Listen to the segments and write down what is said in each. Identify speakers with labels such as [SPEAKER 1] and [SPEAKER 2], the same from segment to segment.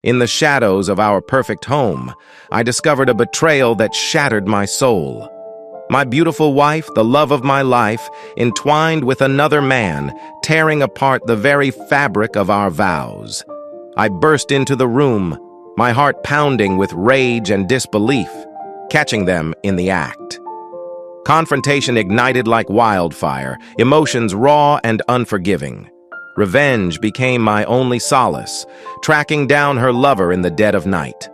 [SPEAKER 1] In the shadows of our perfect home, I discovered a betrayal that shattered my soul. My beautiful wife, the love of my life, entwined with another man, tearing apart the very fabric of our vows. I burst into the room, my heart pounding with rage and disbelief, catching them in the act. Confrontation ignited like wildfire, emotions raw and unforgiving. Revenge became my only solace, tracking down her lover in the dead of night.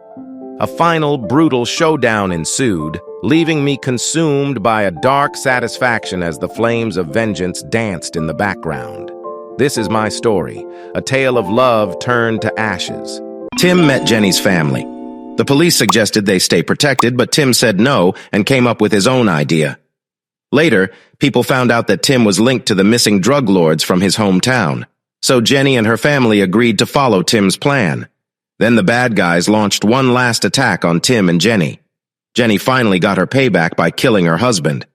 [SPEAKER 1] A final, brutal showdown ensued, leaving me consumed by a dark satisfaction as the flames of vengeance danced in the background. This is my story, a tale of love turned to ashes. Tim met Jenny's family. The police suggested they stay protected, but Tim said no and came up with his own idea. Later, people found out that Tim was linked to the missing drug lords from his hometown, so Jenny and her family agreed to follow Tim's plan. Then the bad guys launched one last attack on Tim and Jenny. Jenny finally got her payback by killing her husband.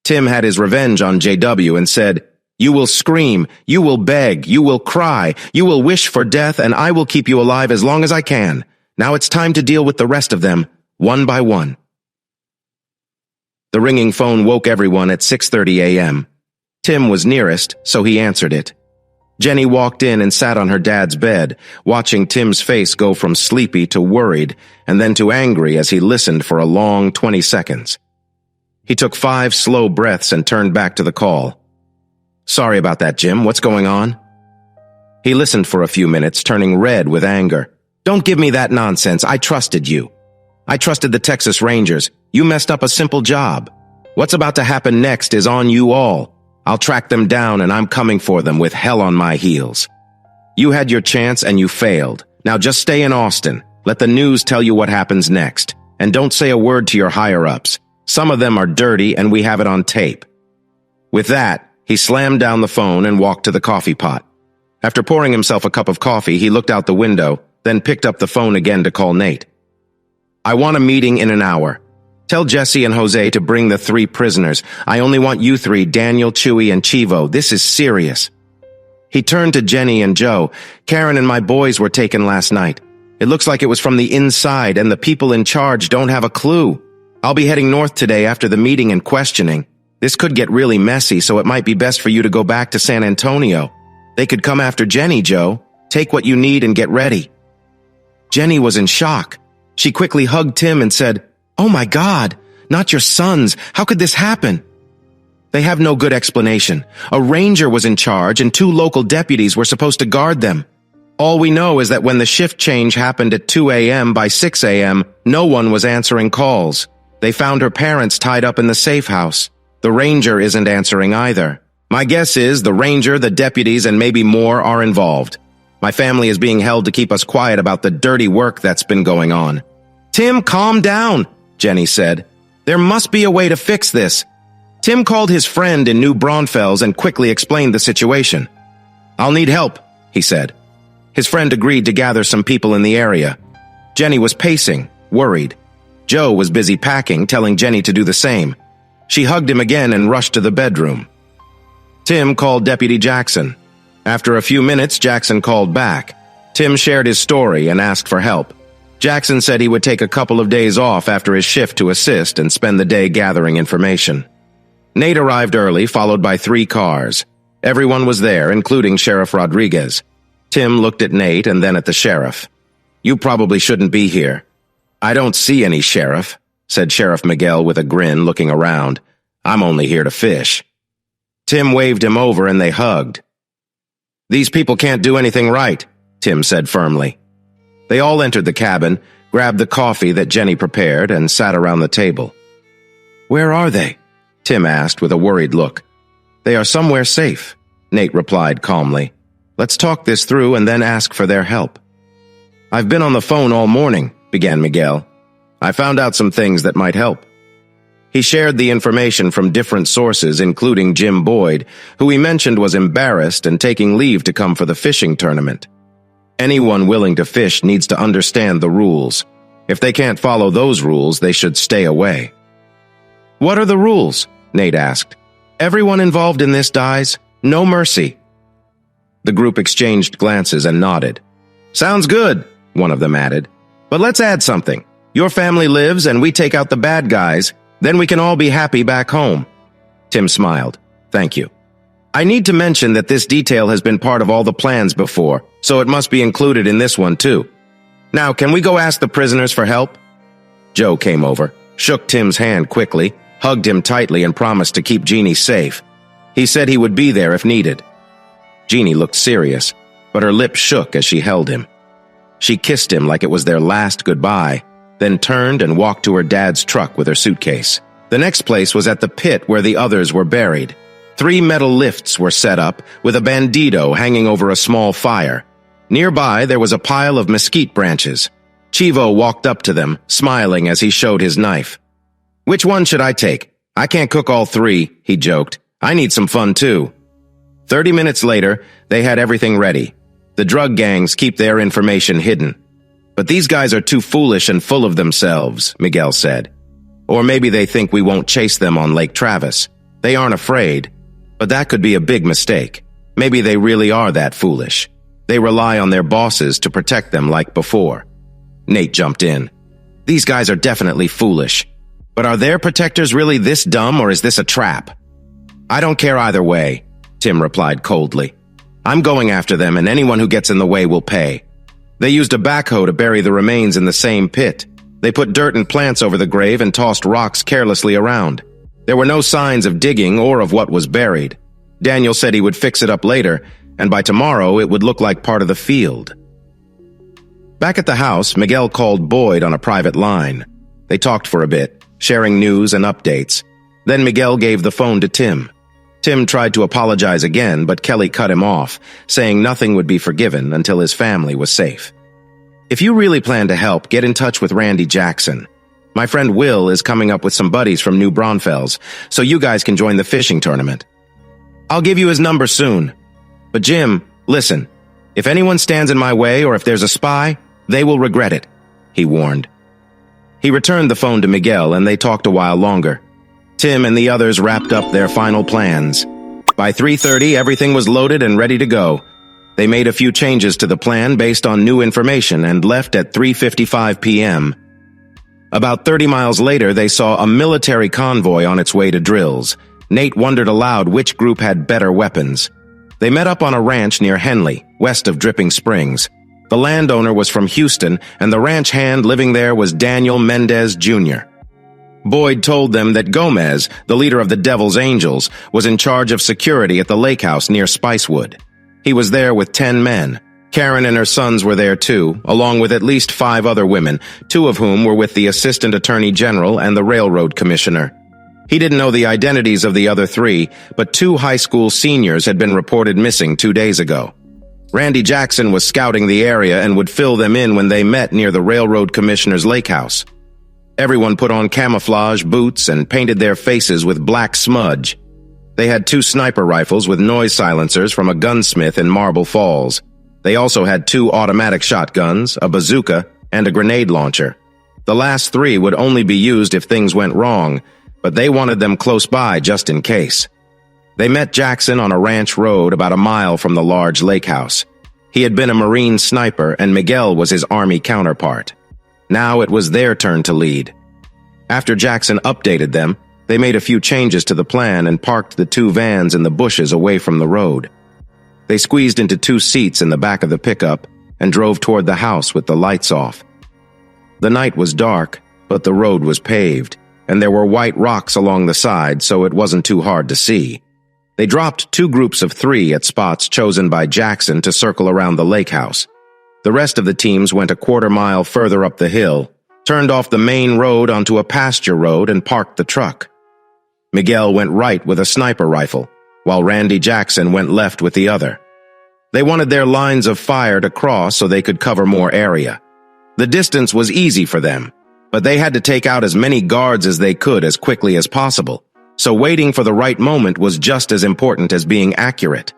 [SPEAKER 1] Tim had his revenge on JW and said, "You will scream, you will beg, you will cry, you will wish for death, and I will keep you alive as long as I can. Now it's time to deal with the rest of them, one by one." The ringing phone woke everyone at 6:30 a.m. Tim was nearest, so he answered it. Jenny walked in and sat on her dad's bed, watching Tim's face go from sleepy to worried and then to angry as he listened for a long 20 seconds. He took 5 slow breaths and turned back to the call. "Sorry about that, Jim. What's going on?" He listened for a few minutes, turning red with anger. "Don't give me that nonsense. I trusted you. I trusted the Texas Rangers. You messed up a simple job. What's about to happen next is on you all. I'll track them down and I'm coming for them with hell on my heels. You had your chance and you failed. Now just stay in Austin. Let the news tell you what happens next. And don't say a word to your higher-ups. Some of them are dirty and we have it on tape." With that, he slammed down the phone and walked to the coffee pot. After pouring himself a cup of coffee, he looked out the window, then picked up the phone again to call Nate. "I want a meeting in an hour. Tell Jesse and Jose to bring the 3 prisoners. I only want you 3, Daniel, Chewy, and Chivo. This is serious." He turned to Jenny and Joe. "Karen and my boys were taken last night. It looks like it was from the inside, and the people in charge don't have a clue. I'll be heading north today after the meeting and questioning. This could get really messy, so it might be best for you to go back to San Antonio. They could come after Jenny, Joe. Take what you need and get ready." Jenny was in shock. She quickly hugged Tim and said, "Oh my God, not your sons. How could this happen?" "They have no good explanation. A ranger was in charge and 2 local deputies were supposed to guard them. All we know is that when the shift change happened at 2 a.m., by 6 a.m., no one was answering calls. They found her parents tied up in the safe house. The ranger isn't answering either. My guess is the ranger, the deputies, and maybe more are involved. My family is being held to keep us quiet about the dirty work that's been going on." "Tim, calm down," Jenny said. "There must be a way to fix this." Tim called his friend in New Braunfels and quickly explained the situation. "I'll need help," he said. His friend agreed to gather some people in the area. Jenny was pacing, worried. Joe was busy packing, telling Jenny to do the same. She hugged him again and rushed to the bedroom. Tim called Deputy Jackson. After a few minutes, Jackson called back. Tim shared his story and asked for help. Jackson said he would take a couple of days off after his shift to assist and spend the day gathering information. Nate arrived early, followed by 3 cars. Everyone was there, including Sheriff Rodriguez. Tim looked at Nate and then at the sheriff. "You probably shouldn't be here." "I don't see any sheriff," said Sheriff Miguel with a grin, looking around. "I'm only here to fish." Tim waved him over and they hugged. "These people can't do anything right," Tim said firmly. They all entered the cabin, grabbed the coffee that Jenny prepared, and sat around the table. "Where are they?" Tim asked with a worried look. "They are somewhere safe," Nate replied calmly. "Let's talk this through and then ask for their help." "I've been on the phone all morning," began Miguel. "I found out some things that might help." He shared the information from different sources, including Jim Boyd, who he mentioned was embarrassed and taking leave to come for the fishing tournament. Anyone willing to fish needs to understand the rules. If they can't follow those rules, they should stay away. "What are the rules?" Nate asked. "Everyone involved in this dies. No mercy." The group exchanged glances and nodded. "Sounds good," one of them added. But let's add something. Your family lives and we take out the bad guys, then we can all be happy back home. Tim smiled. Thank you. I need to mention that this detail has been part of all the plans before, so it must be included in this one too. Now, can we go ask the prisoners for help? Joe came over, shook Tim's hand quickly, hugged him tightly, and promised to keep Jeannie safe. He said he would be there if needed. Jeannie looked serious, but her lips shook as she held him. She kissed him like it was their last goodbye, then turned and walked to her dad's truck with her suitcase. The next place was at the pit where the others were buried. 3 metal lifts were set up, with a bandito hanging over a small fire. Nearby, there was a pile of mesquite branches. Chivo walked up to them, smiling as he showed his knife. Which one should I take? I can't cook all 3, he joked. I need some fun too. 30 minutes later, they had everything ready. The drug gangs keep their information hidden. But these guys are too foolish and full of themselves, Miguel said. Or maybe they think we won't chase them on Lake Travis. They aren't afraid. But that could be a big mistake. Maybe they really are that foolish. They rely on their bosses to protect them like before. Nate jumped in. These guys are definitely foolish. But are their protectors really this dumb, or is this a trap? I don't care either way, Tim replied coldly. I'm going after them, and anyone who gets in the way will pay. They used a backhoe to bury the remains in the same pit. They put dirt and plants over the grave and tossed rocks carelessly around. There were no signs of digging or of what was buried. Daniel said he would fix it up later, and by tomorrow it would look like part of the field. Back at the house, Miguel called Boyd on a private line. They talked for a bit, sharing news and updates. Then Miguel gave the phone to Tim. Tim tried to apologize again, but Kelly cut him off, saying nothing would be forgiven until his family was safe. If you really plan to help, get in touch with Randy Jackson. My friend Will is coming up with some buddies from New Braunfels, so you guys can join the fishing tournament. I'll give you his number soon. But Jim, listen, if anyone stands in my way or if there's a spy, they will regret it, he warned. He returned the phone to Miguel and they talked a while longer. Tim and the others wrapped up their final plans. By 3:30, everything was loaded and ready to go. They made a few changes to the plan based on new information and left at 3:55 p.m. About 30 miles later, they saw a military convoy on its way to drills. Nate wondered aloud which group had better weapons. They met up on a ranch near Henley, west of Dripping Springs. The landowner was from Houston, and the ranch hand living there was Daniel Mendez Jr. Boyd told them that Gomez, the leader of the Devil's Angels, was in charge of security at the Lakehouse near Spicewood. He was there with 10 men. Karen and her sons were there too, along with at least 5 other women, 2 of whom were with the Assistant Attorney General and the Railroad Commissioner. He didn't know the identities of the other 3, but 2 high school seniors had been reported missing 2 days ago. Randy Jackson was scouting the area and would fill them in when they met near the Railroad Commissioner's Lakehouse. Everyone put on camouflage boots and painted their faces with black smudge. They had 2 sniper rifles with noise silencers from a gunsmith in Marble Falls. They also had 2 automatic shotguns, a bazooka, and a grenade launcher. The last 3 would only be used if things went wrong, but they wanted them close by just in case. They met Jackson on a ranch road about a mile from the large lake house. He had been a Marine sniper, and Miguel was his Army counterpart. Now it was their turn to lead. After Jackson updated them, they made a few changes to the plan and parked the 2 vans in the bushes away from the road. They squeezed into 2 seats in the back of the pickup and drove toward the house with the lights off. The night was dark, but the road was paved, and there were white rocks along the side, so it wasn't too hard to see. They dropped 2 groups of 3 at spots chosen by Jackson to circle around the lake house. The rest of the teams went a quarter-mile further up the hill, turned off the main road onto a pasture road, and parked the truck. Miguel went right with a sniper rifle, while Randy Jackson went left with the other. They wanted their lines of fire to cross so they could cover more area. The distance was easy for them, but they had to take out as many guards as they could as quickly as possible, so waiting for the right moment was just as important as being accurate.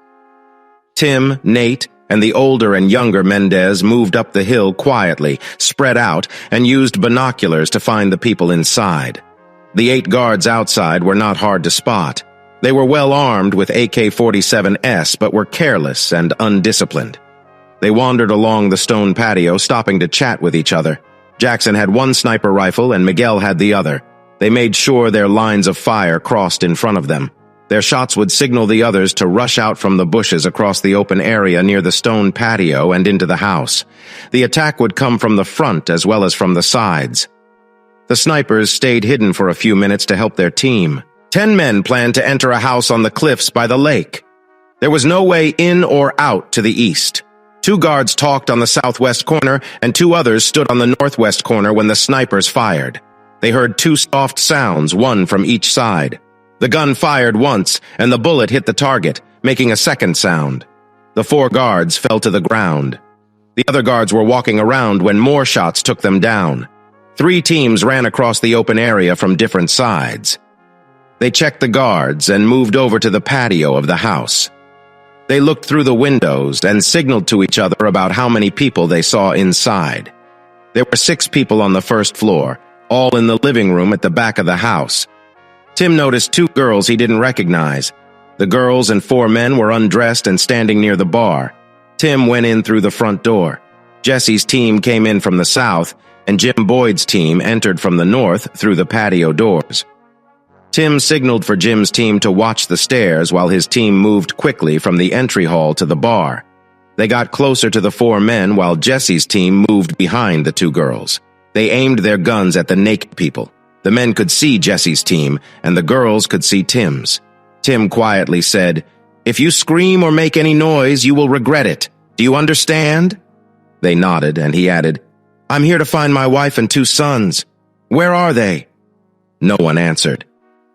[SPEAKER 1] Tim, Nate, and the older and younger Mendez moved up the hill quietly, spread out, and used binoculars to find the people inside. The 8 guards outside were not hard to spot. They were well armed with AK-47s, but were careless and undisciplined. They wandered along the stone patio, stopping to chat with each other. Jackson had one sniper rifle and Miguel had the other. They made sure their lines of fire crossed in front of them. Their shots would signal the others to rush out from the bushes across the open area near the stone patio and into the house. The attack would come from the front as well as from the sides. The snipers stayed hidden for a few minutes to help their team. 10 men planned to enter a house on the cliffs by the lake. There was no way in or out to the east. 2 guards talked on the southwest corner, and 2 others stood on the northwest corner when the snipers fired. They heard 2 soft sounds, one from each side. The gun fired once, and the bullet hit the target, making a second sound. The 4 guards fell to the ground. The other guards were walking around when more shots took them down. 3 teams ran across the open area from different sides. They checked the guards and moved over to the patio of the house. They looked through the windows and signaled to each other about how many people they saw inside. There were 6 people on the first floor, all in the living room at the back of the house. Tim noticed 2 girls he didn't recognize. The girls and 4 men were undressed and standing near the bar. Tim went in through the front door. Jesse's team came in from the south, and Jim Boyd's team entered from the north through the patio doors. Tim signaled for Jim's team to watch the stairs while his team moved quickly from the entry hall to the bar. They got closer to the 4 men while Jesse's team moved behind the 2 girls. They aimed their guns at the naked people. The men could see Jesse's team, and the girls could see Tim's. Tim quietly said, "If you scream or make any noise, you will regret it. Do you understand?" They nodded, and he added, "I'm here to find my wife and 2 sons. Where are they?" No one answered.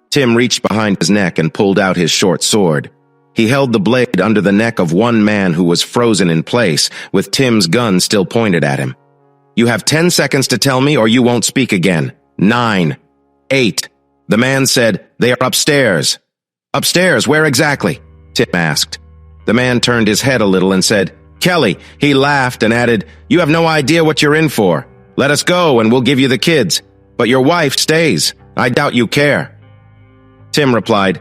[SPEAKER 1] Tim reached behind his neck and pulled out his short sword. He held the blade under the neck of one man who was frozen in place, with Tim's gun still pointed at him. "You have 10 seconds to tell me or you won't speak again. 9, 8. The man said, "They are upstairs." "Upstairs, where exactly?" Tim asked. The man turned his head a little and said, "Kelly." He laughed and added, "You have no idea what you're in for. Let us go and we'll give you the kids. But your wife stays. I doubt you care." Tim replied,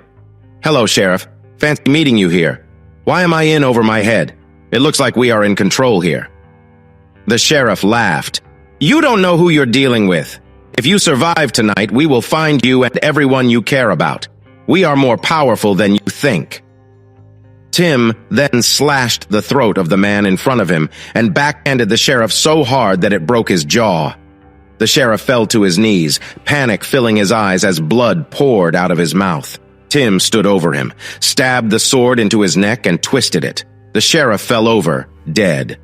[SPEAKER 1] "Hello, Sheriff. Fancy meeting you here. Why am I in over my head? It looks like we are in control here." The sheriff laughed. "You don't know who you're dealing with. If you survive tonight, we will find you and everyone you care about. We are more powerful than you think." Tim then slashed the throat of the man in front of him and backhanded the sheriff so hard that it broke his jaw. The sheriff fell to his knees, panic filling his eyes as blood poured out of his mouth. Tim stood over him, stabbed the sword into his neck and twisted it. The sheriff fell over, dead.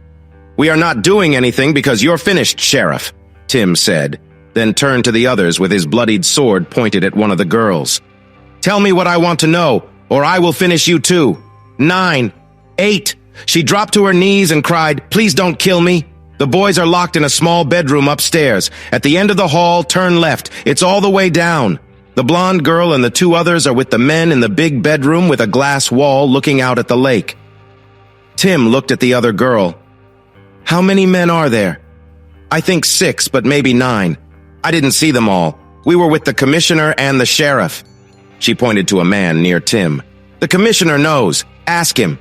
[SPEAKER 1] "We are not doing anything because you're finished, Sheriff," Tim said, then turned to the others with his bloodied sword pointed at one of the girls. "Tell me what I want to know, or I will finish you too." 9, 8. She dropped to her knees and cried, "Please don't kill me. The boys are locked in a small bedroom upstairs. At the end of the hall, turn left. It's all the way down. The blonde girl and the 2 others are with the men in the big bedroom with a glass wall looking out at the lake." Tim looked at the other girl. "How many men are there?" "I think 6, but maybe 9. I didn't see them all. We were with the commissioner and the sheriff." She pointed to a man near Tim. "The commissioner knows. Ask him."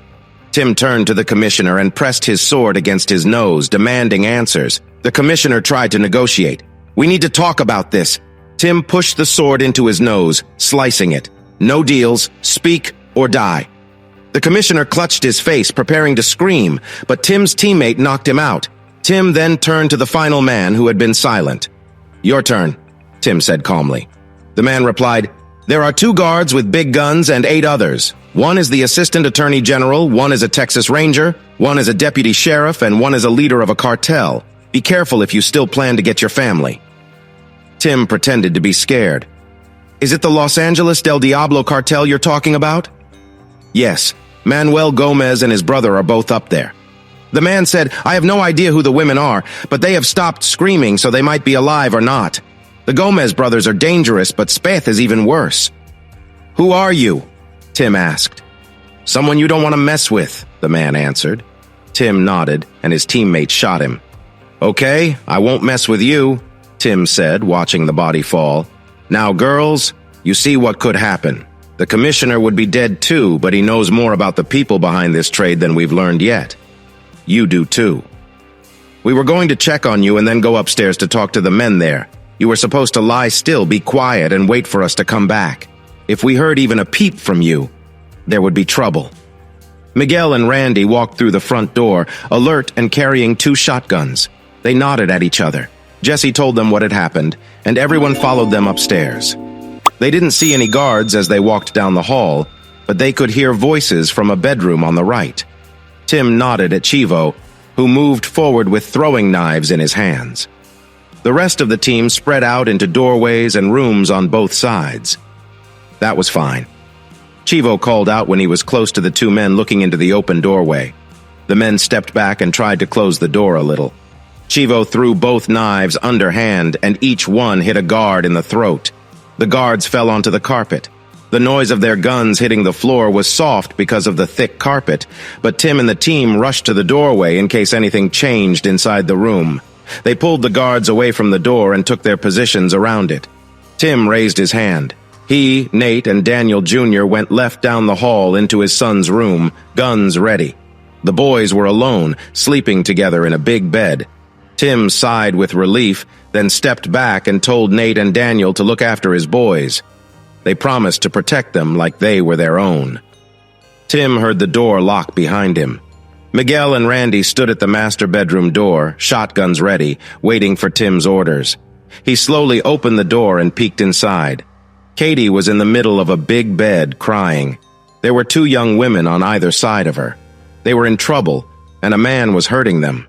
[SPEAKER 1] Tim turned to the commissioner and pressed his sword against his nose, demanding answers. The commissioner tried to negotiate. "We need to talk about this." Tim pushed the sword into his nose, slicing it. "No deals. Speak or die." The commissioner clutched his face, preparing to scream, but Tim's teammate knocked him out. Tim then turned to the final man who had been silent. "Your turn," Tim said calmly. The man replied, "There are 2 guards with big guns and 8 others. One is the assistant attorney general, one is a Texas Ranger, one is a deputy sheriff, and one is a leader of a cartel. Be careful if you still plan to get your family." Tim pretended to be scared. "Is it the Los Angeles Del Diablo cartel you're talking about?" "Yes. Manuel Gomez and his brother are both up there." The man said, "I have no idea who the women are, but they have stopped screaming, so they might be alive or not. The Gomez brothers are dangerous, but Speth is even worse." "Who are you?" Tim asked. "Someone you don't want to mess with," the man answered. Tim nodded, and his teammate shot him. "Okay, I won't mess with you," Tim said, watching the body fall. "Now, girls, you see what could happen. The commissioner would be dead too, but he knows more about the people behind this trade than we've learned yet." You do too. We were going to check on you and then go upstairs to talk to the men there. You were supposed to lie still, be quiet, and wait for us to come back. If we heard even a peep from you, there would be trouble." Miguel and Randy walked through the front door, alert and carrying 2 shotguns. They nodded at each other. Jesse told them what had happened, and everyone followed them upstairs. They didn't see any guards as they walked down the hall, but they could hear voices from a bedroom on the right. Tim nodded at Chivo, who moved forward with throwing knives in his hands. The rest of the team spread out into doorways and rooms on both sides. That was fine. Chivo called out when he was close to the 2 men looking into the open doorway. The men stepped back and tried to close the door a little. Chivo threw both knives underhand, and each one hit a guard in the throat. The guards fell onto the carpet. The noise of their guns hitting the floor was soft because of the thick carpet, but Tim and the team rushed to the doorway in case anything changed inside the room. They pulled the guards away from the door and took their positions around it. Tim raised his hand. He, Nate, and Daniel Jr. went left down the hall into his son's room, guns ready. The boys were alone, sleeping together in a big bed. Tim sighed with relief, then stepped back and told Nate and Daniel to look after his boys. They promised to protect them like they were their own. Tim heard the door lock behind him. Miguel and Randy stood at the master bedroom door, shotguns ready, waiting for Tim's orders. He slowly opened the door and peeked inside. Katie was in the middle of a big bed, crying. There were 2 young women on either side of her. They were in trouble, and a man was hurting them.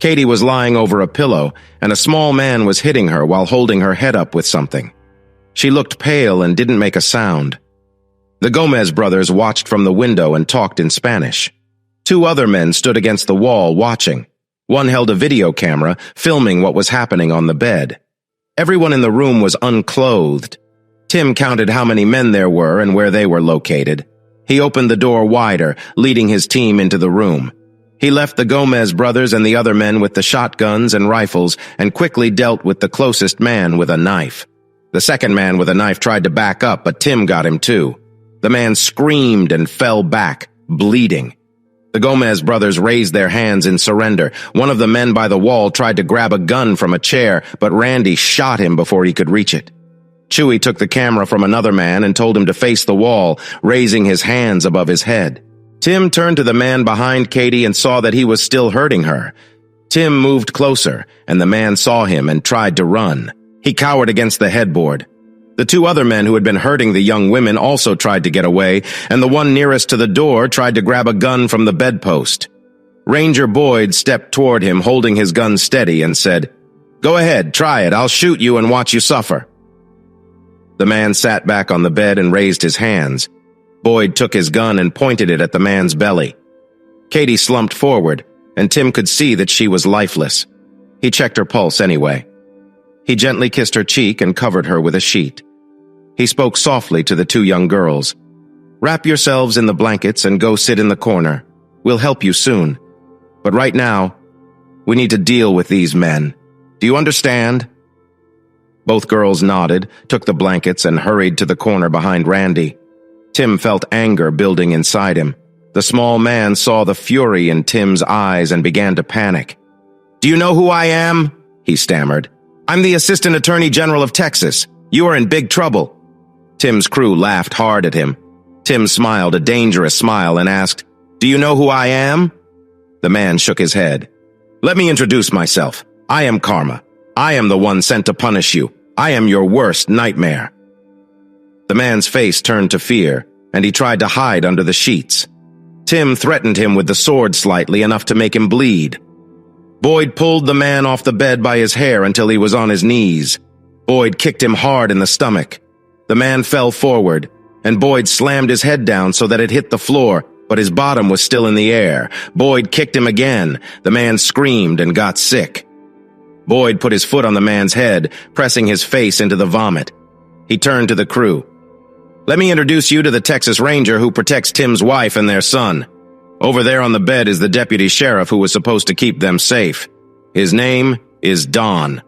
[SPEAKER 1] Katie was lying over a pillow, and a small man was hitting her while holding her head up with something. She looked pale and didn't make a sound. The Gomez brothers watched from the window and talked in Spanish. 2 other men stood against the wall watching. One held a video camera, filming what was happening on the bed. Everyone in the room was unclothed. Tim counted how many men there were and where they were located. He opened the door wider, leading his team into the room. He left the Gomez brothers and the other men with the shotguns and rifles and quickly dealt with the closest man with a knife. The second man with a knife tried to back up, but Tim got him too. The man screamed and fell back, bleeding. The Gomez brothers raised their hands in surrender. One of the men by the wall tried to grab a gun from a chair, but Randy shot him before he could reach it. Chewy took the camera from another man and told him to face the wall, raising his hands above his head. Tim turned to the man behind Katie and saw that he was still hurting her. Tim moved closer, and the man saw him and tried to run. He cowered against the headboard. The 2 other men who had been hurting the young women also tried to get away, and the one nearest to the door tried to grab a gun from the bedpost. Ranger Boyd stepped toward him, holding his gun steady, and said, "Go ahead, try it. I'll shoot you and watch you suffer." The man sat back on the bed and raised his hands. Boyd took his gun and pointed it at the man's belly. Katie slumped forward, and Tim could see that she was lifeless. He checked her pulse anyway. He gently kissed her cheek and covered her with a sheet. He spoke softly to the 2 young girls. "Wrap yourselves in the blankets and go sit in the corner. We'll help you soon. But right now, we need to deal with these men. Do you understand?" Both girls nodded, took the blankets, and hurried to the corner behind Randy. Tim felt anger building inside him. The small man saw the fury in Tim's eyes and began to panic. "Do you know who I am?" he stammered. "I'm the Assistant Attorney General of Texas. You are in big trouble." Tim's crew laughed hard at him. Tim smiled a dangerous smile and asked, "Do you know who I am?" The man shook his head. "Let me introduce myself. I am Karma. I am the one sent to punish you. I am your worst nightmare." The man's face turned to fear, and he tried to hide under the sheets. Tim threatened him with the sword slightly, enough to make him bleed. Boyd pulled the man off the bed by his hair until he was on his knees. Boyd kicked him hard in the stomach. The man fell forward, and Boyd slammed his head down so that it hit the floor, but his bottom was still in the air. Boyd kicked him again. The man screamed and got sick. Boyd put his foot on the man's head, pressing his face into the vomit. He turned to the crew. "Let me introduce you to the Texas Ranger who protects Tim's wife and their son. Over there on the bed is the deputy sheriff who was supposed to keep them safe. His name is Don."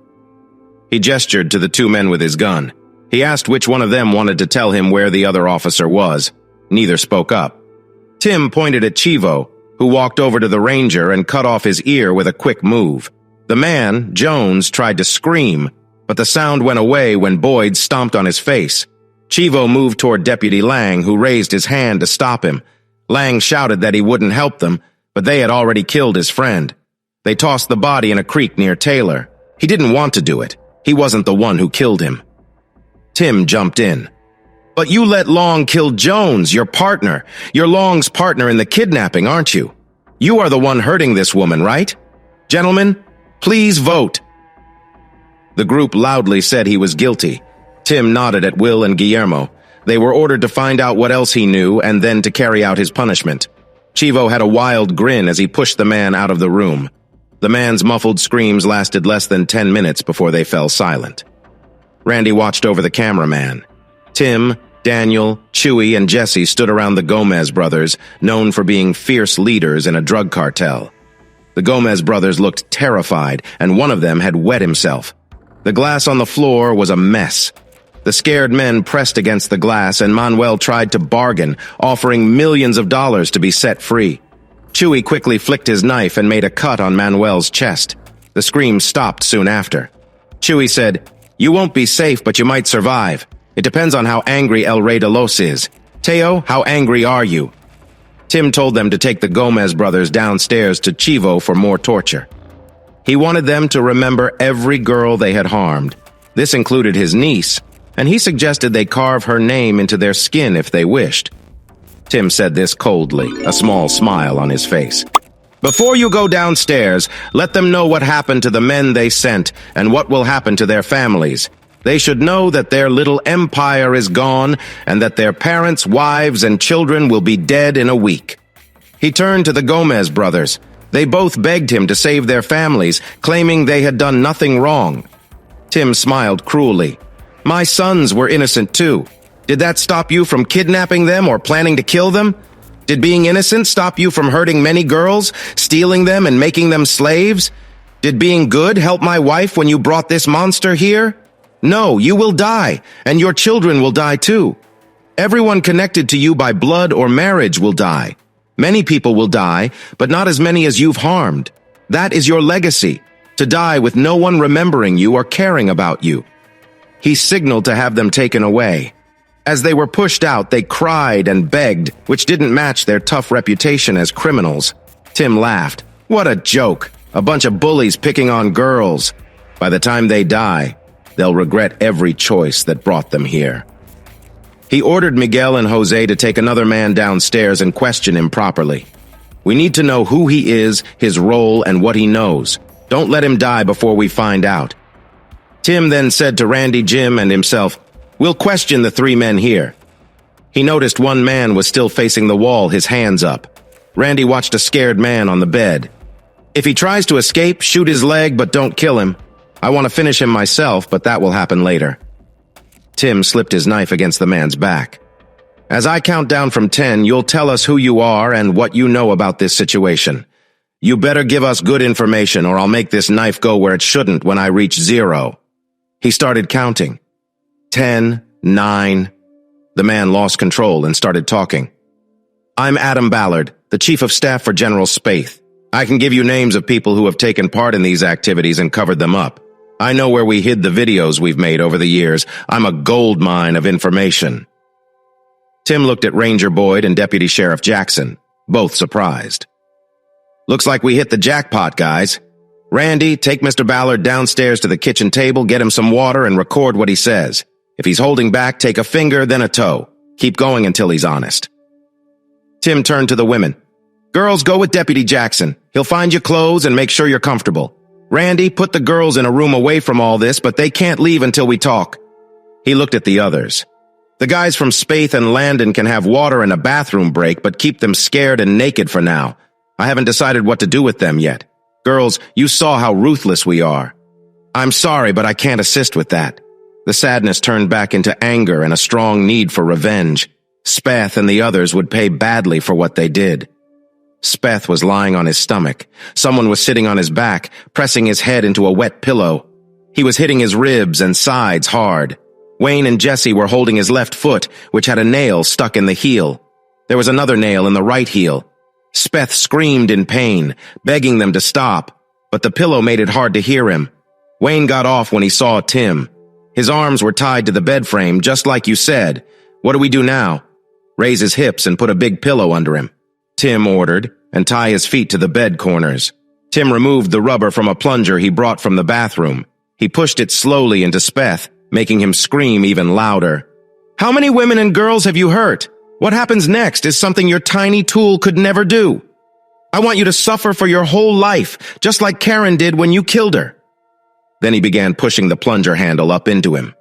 [SPEAKER 1] He gestured to the 2 men with his gun. He asked which one of them wanted to tell him where the other officer was. Neither spoke up. Tim pointed at Chivo, who walked over to the ranger and cut off his ear with a quick move. The man, Jones, tried to scream, but the sound went away when Boyd stomped on his face. Chivo moved toward Deputy Lang, who raised his hand to stop him. Lang shouted that he wouldn't help them, but they had already killed his friend. They tossed the body in a creek near Taylor. He didn't want to do it. He wasn't the one who killed him. Tim jumped in. But you let Long kill Jones, your partner. You're Long's partner in the kidnapping, aren't you? You are the one hurting this woman, right? Gentlemen, please vote. The group loudly said he was guilty. Tim nodded at Will and Guillermo. They were ordered to find out what else he knew and then to carry out his punishment. Chivo had a wild grin as he pushed the man out of the room. The man's muffled screams lasted less than 10 minutes before they fell silent. Randy watched over the cameraman. Tim, Daniel, Chewy, and Jesse stood around the Gomez brothers, known for being fierce leaders in a drug cartel. The Gomez brothers looked terrified, and one of them had wet himself. The glass on the floor was a mess. The scared men pressed against the glass, and Manuel tried to bargain, offering millions of dollars to be set free. Chewy quickly flicked his knife and made a cut on Manuel's chest. The screams stopped soon after. Chewy said, "You won't be safe, but you might survive. It depends on how angry El Rey de Los is. Teo, how angry are you?" Tim told them to take the Gomez brothers downstairs to Chivo for more torture. He wanted them to remember every girl they had harmed. This included his niece, and he suggested they carve her name into their skin if they wished. Tim said this coldly, a small smile on his face. "Before you go downstairs, let them know what happened to the men they sent and what will happen to their families. They should know that their little empire is gone and that their parents, wives, and children will be dead in a week." He turned to the Gomez brothers. They both begged him to save their families, claiming they had done nothing wrong. Tim smiled cruelly. "My sons were innocent too. Did that stop you from kidnapping them or planning to kill them? Did being innocent stop you from hurting many girls, stealing them and making them slaves? Did being good help my wife when you brought this monster here? No, you will die, and your children will die too. Everyone connected to you by blood or marriage will die. Many people will die, but not as many as you've harmed. That is your legacy, to die with no one remembering you or caring about you." He signaled to have them taken away. As they were pushed out, they cried and begged, which didn't match their tough reputation as criminals. Tim laughed. "What a joke. A bunch of bullies picking on girls. By the time they die, they'll regret every choice that brought them here." He ordered Miguel and Jose to take another man downstairs and question him properly. "We need to know who he is, his role, and what he knows. Don't let him die before we find out." Tim then said to Randy, Jim, and himself, "We'll question the three men here." He noticed one man was still facing the wall, his hands up. Randy watched a scared man on the bed. "If he tries to escape, shoot his leg, but don't kill him. I want to finish him myself, but that will happen later." Tim slipped his knife against the man's back. "As I count down from 10, you'll tell us who you are and what you know about this situation. You better give us good information or I'll make this knife go where it shouldn't when I reach 0. He started counting. 10, 9. The man lost control and started talking. "I'm Adam Ballard, the Chief of Staff for General Spaeth. I can give you names of people who have taken part in these activities and covered them up. I know where we hid the videos we've made over the years. I'm a gold mine of information." Tim looked at Ranger Boyd and Deputy Sheriff Jackson, both surprised. "Looks like we hit the jackpot, guys. Randy, take Mr. Ballard downstairs to the kitchen table, get him some water, and record what he says. If he's holding back, take a finger, then a toe. Keep going until he's honest." Tim turned to the women. "Girls, go with Deputy Jackson. He'll find you clothes and make sure you're comfortable. Randy, put the girls in a room away from all this, but they can't leave until we talk." He looked at the others. "The guys from Spaeth and Landon can have water and a bathroom break, but keep them scared and naked for now. I haven't decided what to do with them yet. Girls, you saw how ruthless we are. I'm sorry, but I can't assist with that." The sadness turned back into anger and a strong need for revenge. Spaeth and the others would pay badly for what they did. Spaeth was lying on his stomach. Someone was sitting on his back, pressing his head into a wet pillow. He was hitting his ribs and sides hard. Wayne and Jesse were holding his left foot, which had a nail stuck in the heel. There was another nail in the right heel. Speth screamed in pain, begging them to stop, but the pillow made it hard to hear him. Wayne got off when he saw Tim. His arms were tied to the bed frame, just like you said. What do we do now? Raise his hips and put a big pillow under him, Tim ordered, and tie his feet to the bed corners. Tim removed the rubber from a plunger he brought from the bathroom. He pushed it slowly into Speth, making him scream even louder. How many women and girls have you hurt? What happens next is something your tiny tool could never do. I want you to suffer for your whole life, just like Karen did when you killed her. Then he began pushing the plunger handle up into him.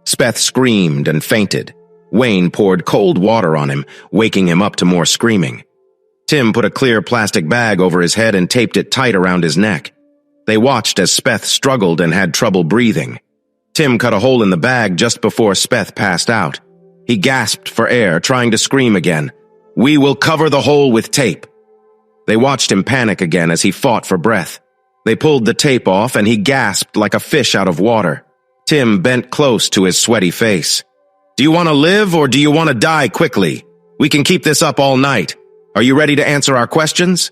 [SPEAKER 1] Speth screamed and fainted. Wayne poured cold water on him, waking him up to more screaming. Tim put a clear plastic bag over his head and taped it tight around his neck. They watched as Speth struggled and had trouble breathing. Tim cut a hole in the bag just before Speth passed out. He gasped for air, trying to scream again. We will cover the hole with tape. They watched him panic again as he fought for breath. They pulled the tape off and he gasped like a fish out of water. Tim bent close to his sweaty face. Do you want to live or do you want to die quickly? We can keep this up all night. Are you ready to answer our questions?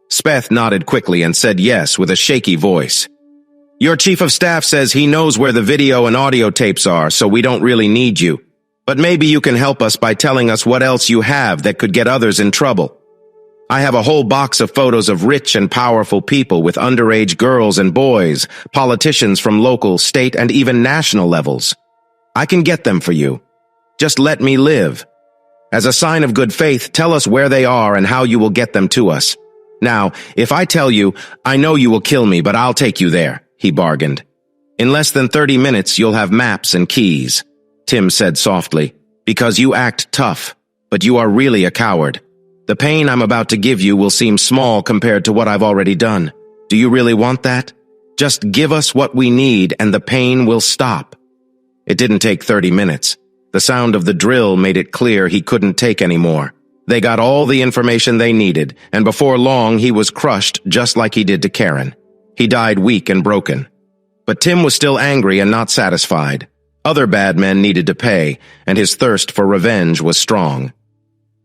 [SPEAKER 1] Speth nodded quickly and said yes with a shaky voice. Your chief of staff says he knows where the video and audio tapes are, so we don't really need you. But maybe you can help us by telling us what else you have that could get others in trouble. I have a whole box of photos of rich and powerful people with underage girls and boys, politicians from local, state, and even national levels. I can get them for you. Just let me live. As a sign of good faith, tell us where they are and how you will get them to us. Now, if I tell you, I know you will kill me, but I'll take you there, he bargained. In less than 30 minutes, you'll have maps and keys, Tim said softly, because you act tough, but you are really a coward. The pain I'm about to give you will seem small compared to what I've already done. Do you really want that? Just give us what we need and the pain will stop. It didn't take 30 minutes. The sound of the drill made it clear he couldn't take any more. They got all the information they needed, and before long he was crushed just like he did to Karen. He died weak and broken. But Tim was still angry and not satisfied. Other bad men needed to pay, and his thirst for revenge was strong.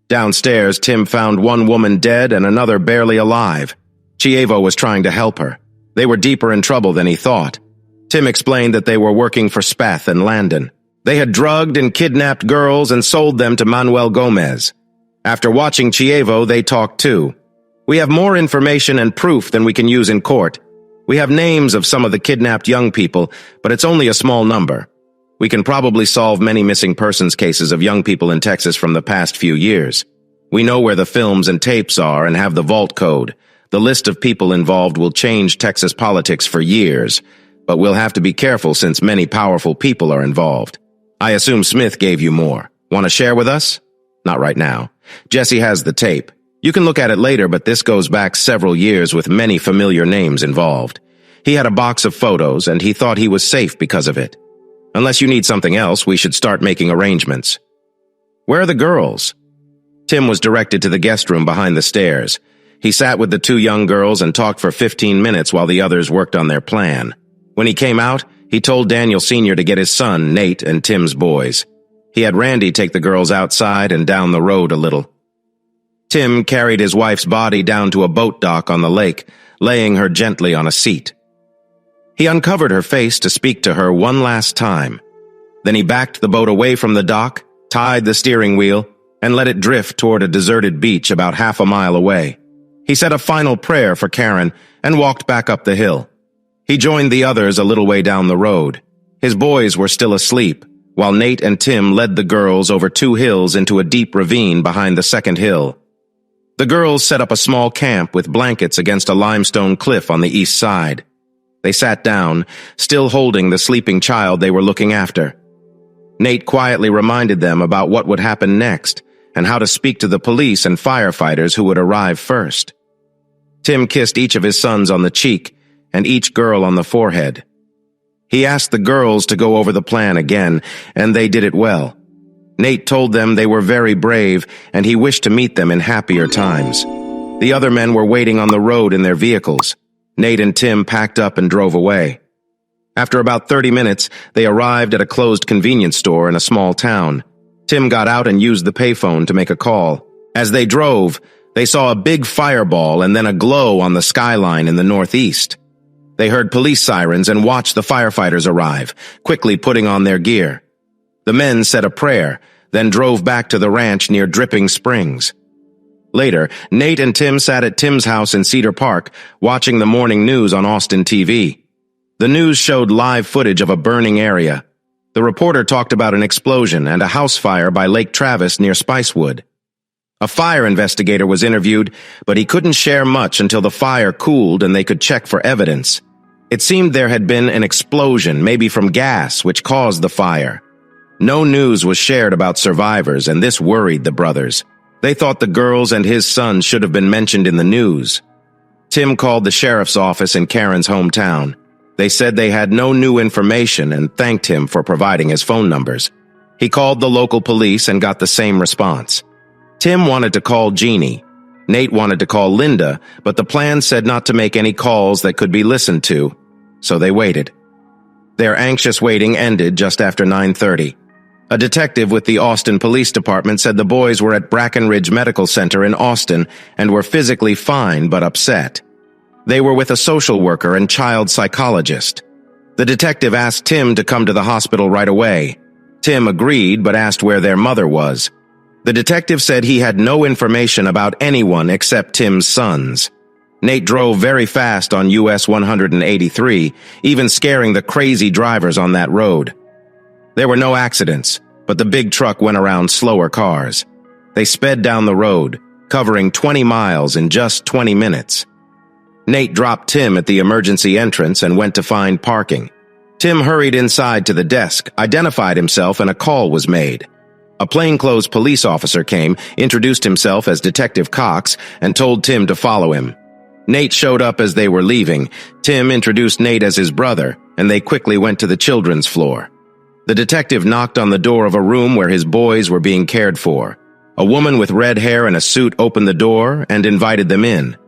[SPEAKER 1] Downstairs, Tim found one woman dead and another barely alive. Chievo was trying to help her. They were deeper in trouble than he thought. Tim explained that they were working for Speth and Landon. They had drugged and kidnapped girls and sold them to Manuel Gomez. After watching Chievo, they talked too. We have more information and proof than we can use in court. We have names of some of the kidnapped young people, but it's only a small number. We can probably solve many missing persons cases of young people in Texas from the past few years. We know where the films and tapes are and have the vault code. The list of people involved will change Texas politics for years, but we'll have to be careful since many powerful people are involved. I assume Smith gave you more. Want to share with us? Not right now. Jesse has the tape. You can look at it later, but this goes back several years with many familiar names involved. He had a box of photos, and he thought he was safe because of it. Unless you need something else, we should start making arrangements. Where are the girls? Tim was directed to the guest room behind the stairs. He sat with the two young girls and talked for 15 minutes while the others worked on their plan. When he came out, he told Daniel Sr. to get his son, Nate, and Tim's boys. He had Randy take the girls outside and down the road a little. Tim carried his wife's body down to a boat dock on the lake, laying her gently on a seat. He uncovered her face to speak to her one last time. Then he backed the boat away from the dock, tied the steering wheel, and let it drift toward a deserted beach about half a mile away. He said a final prayer for Karen and walked back up the hill. He joined the others a little way down the road. His boys were still asleep, while Nate and Tim led the girls over 2 hills into a deep ravine behind the second hill. The girls set up a small camp with blankets against a limestone cliff on the east side. They sat down, still holding the sleeping child they were looking after. Nate quietly reminded them about what would happen next and how to speak to the police and firefighters who would arrive first. Tim kissed each of his sons on the cheek and each girl on the forehead. He asked the girls to go over the plan again, and they did it well. Nate told them they were very brave, and he wished to meet them in happier times. The other men were waiting on the road in their vehicles. Nate and Tim packed up and drove away. After about 30 minutes, they arrived at a closed convenience store in a small town. Tim got out and used the payphone to make a call. As they drove, They saw a big fireball and then a glow on the skyline in the northeast. They heard police sirens and watched the firefighters arrive, quickly putting on their gear. The men said a prayer, then drove back to the ranch near Dripping Springs. Later, Nate and Tim sat at Tim's house in Cedar Park, watching the morning news on Austin TV. The news showed live footage of a burning area. The reporter talked about an explosion and a house fire by Lake Travis near Spicewood. A fire investigator was interviewed, but he couldn't share much until the fire cooled and they could check for evidence. It seemed there had been an explosion, maybe from gas, which caused the fire. No news was shared about survivors, and this worried the brothers. They thought the girls and his son should have been mentioned in the news. Tim called the sheriff's office in Karen's hometown. They said they had no new information and thanked him for providing his phone numbers. He called the local police and got the same response. Tim wanted to call Jeannie. Nate wanted to call Linda, but the plan said not to make any calls that could be listened to, so they waited. Their anxious waiting ended just after 9:30. A detective with the Austin Police Department said the boys were at Brackenridge Medical Center in Austin and were physically fine but upset. They were with a social worker and child psychologist. The detective asked Tim to come to the hospital right away. Tim agreed but asked where their mother was. The detective said he had no information about anyone except Tim's sons. Nate drove very fast on US 183, even scaring the crazy drivers on that road. There were no accidents, but the big truck went around slower cars. They sped down the road, covering 20 miles in just 20 minutes. Nate dropped Tim at the emergency entrance and went to find parking. Tim hurried inside to the desk, identified himself, and a call was made. A plainclothes police officer came, introduced himself as Detective Cox, and told Tim to follow him. Nate showed up as they were leaving. Tim introduced Nate as his brother, and they quickly went to the children's floor. The detective knocked on the door of a room where his boys were being cared for. A woman with red hair and a suit opened the door and invited them in.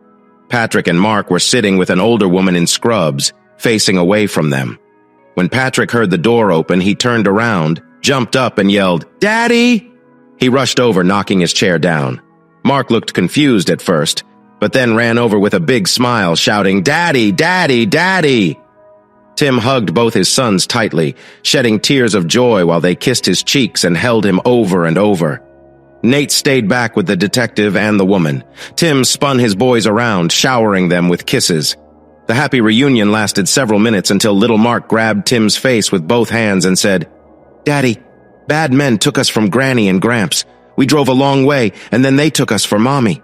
[SPEAKER 1] Patrick and Mark were sitting with an older woman in scrubs, facing away from them. When Patrick heard the door open, he turned around, jumped up and yelled, "Daddy!" He rushed over, knocking his chair down. Mark looked confused at first, but then ran over with a big smile, shouting, "Daddy! Daddy! Daddy!" Tim hugged both his sons tightly, shedding tears of joy while they kissed his cheeks and held him over and over. Nate stayed back with the detective and the woman. Tim spun his boys around, showering them with kisses. The happy reunion lasted several minutes until little Mark grabbed Tim's face with both hands and said, "Daddy, bad men took us from Granny and Gramps. We drove a long way, and then they took us for Mommy."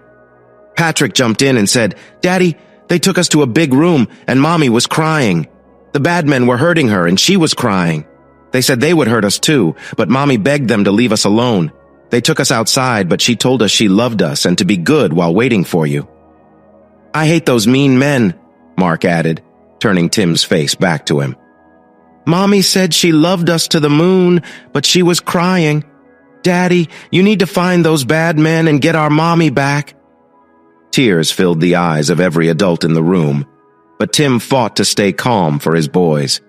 [SPEAKER 1] Patrick jumped in and said, "Daddy, they took us to a big room, and Mommy was crying. The bad men were hurting her, and she was crying. They said they would hurt us too, but Mommy begged them to leave us alone. They took us outside, but she told us she loved us and to be good while waiting for you." "I hate those mean men," Mark added, turning Tim's face back to him. "Mommy said she loved us to the moon, but she was crying. Daddy, you need to find those bad men and get our Mommy back." Tears filled the eyes of every adult in the room, but Tim fought to stay calm for his boys.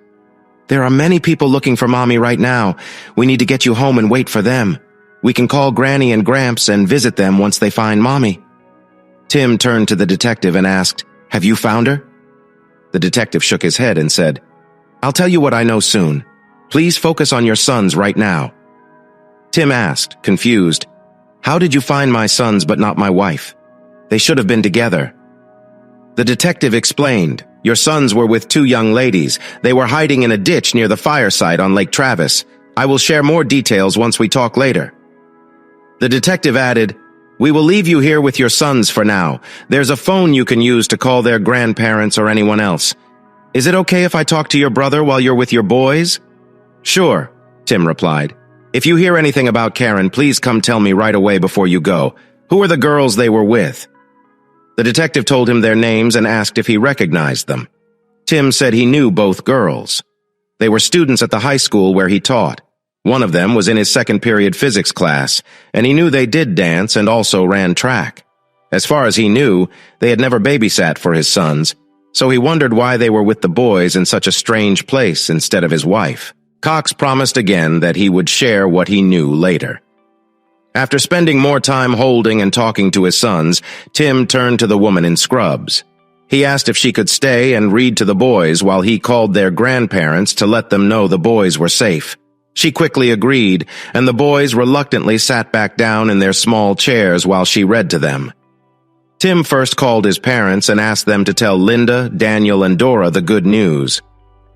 [SPEAKER 1] "There are many people looking for Mommy right now. We need to get you home and wait for them. We can call Granny and Gramps and visit them once they find Mommy." Tim turned to the detective and asked, "Have you found her?" The detective shook his head and said, "I'll tell you what I know soon. Please focus on your sons right now." Tim asked, confused, "How did you find my sons but not my wife? They should have been together." The detective explained, "Your sons were with two young ladies. They were hiding in a ditch near the fire site on Lake Travis. I will share more details once we talk later." The detective added, "We will leave you here with your sons for now. There's a phone you can use to call their grandparents or anyone else. Is it okay if I talk to your brother while you're with your boys?" "Sure," Tim replied. "If you hear anything about Karen, please come tell me right away before you go. Who are the girls they were with?" The detective told him their names and asked if he recognized them. Tim said he knew both girls. They were students at the high school where he taught. One of them was in his second period physics class, and he knew they did dance and also ran track. As far as he knew, they had never babysat for his sons, so he wondered why they were with the boys in such a strange place instead of his wife. Cox promised again that he would share what he knew later. After spending more time holding and talking to his sons, Tim turned to the woman in scrubs. He asked if she could stay and read to the boys while he called their grandparents to let them know the boys were safe. She quickly agreed, and the boys reluctantly sat back down in their small chairs while she read to them. Tim first called his parents and asked them to tell Linda, Daniel, and Dora the good news.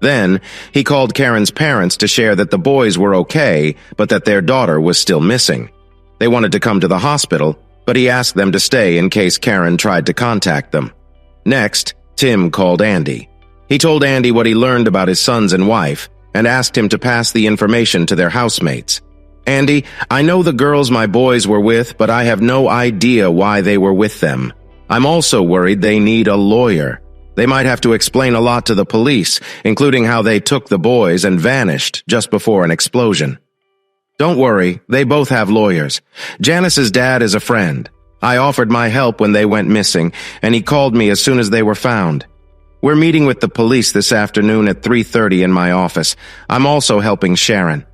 [SPEAKER 1] Then, he called Karen's parents to share that the boys were okay, but that their daughter was still missing. They wanted to come to the hospital, but he asked them to stay in case Karen tried to contact them. Next, Tim called Andy. He told Andy what he learned about his sons and wife, and asked him to pass the information to their housemates. "Andy, I know the girls my boys were with, but I have no idea why they were with them. I'm also worried they need a lawyer. They might have to explain a lot to the police, including how they took the boys and vanished just before an explosion." "Don't worry, they both have lawyers. Janice's dad is a friend. I offered my help when they went missing, and he called me as soon as they were found. We're meeting with the police this afternoon at 3:30 in my office. I'm also helping Sharon."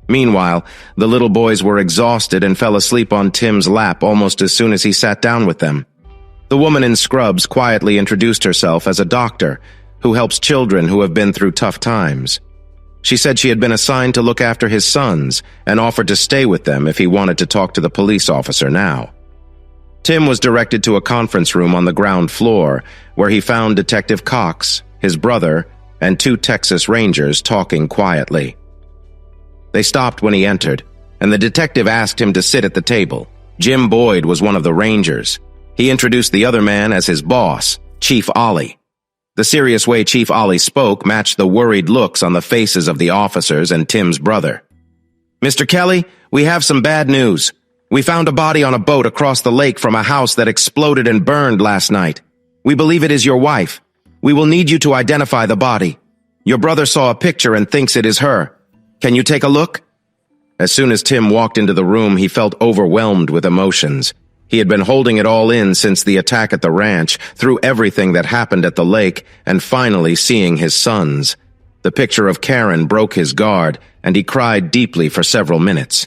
[SPEAKER 1] Meanwhile, the little boys were exhausted and fell asleep on Tim's lap almost as soon as he sat down with them. The woman in scrubs quietly introduced herself as a doctor who helps children who have been through tough times. She said she had been assigned to look after his sons and offered to stay with them if he wanted to talk to the police officer now. Tim was directed to a conference room on the ground floor, where he found Detective Cox, his brother, and 2 Texas Rangers talking quietly. They stopped when he entered, and the detective asked him to sit at the table. Jim Boyd was one of the Rangers. He introduced the other man as his boss, Chief Ollie. The serious way Chief Ollie spoke matched the worried looks on the faces of the officers and Tim's brother. "Mr. Kelly, we have some bad news. We found a body on a boat across the lake from a house that exploded and burned last night. We believe it is your wife. We will need you to identify the body. Your brother saw a picture and thinks it is her. Can you take a look?" As soon as Tim walked into the room, he felt overwhelmed with emotions. He had been holding it all in since the attack at the ranch, through everything that happened at the lake, and finally seeing his sons. The picture of Karen broke his guard, and he cried deeply for several minutes.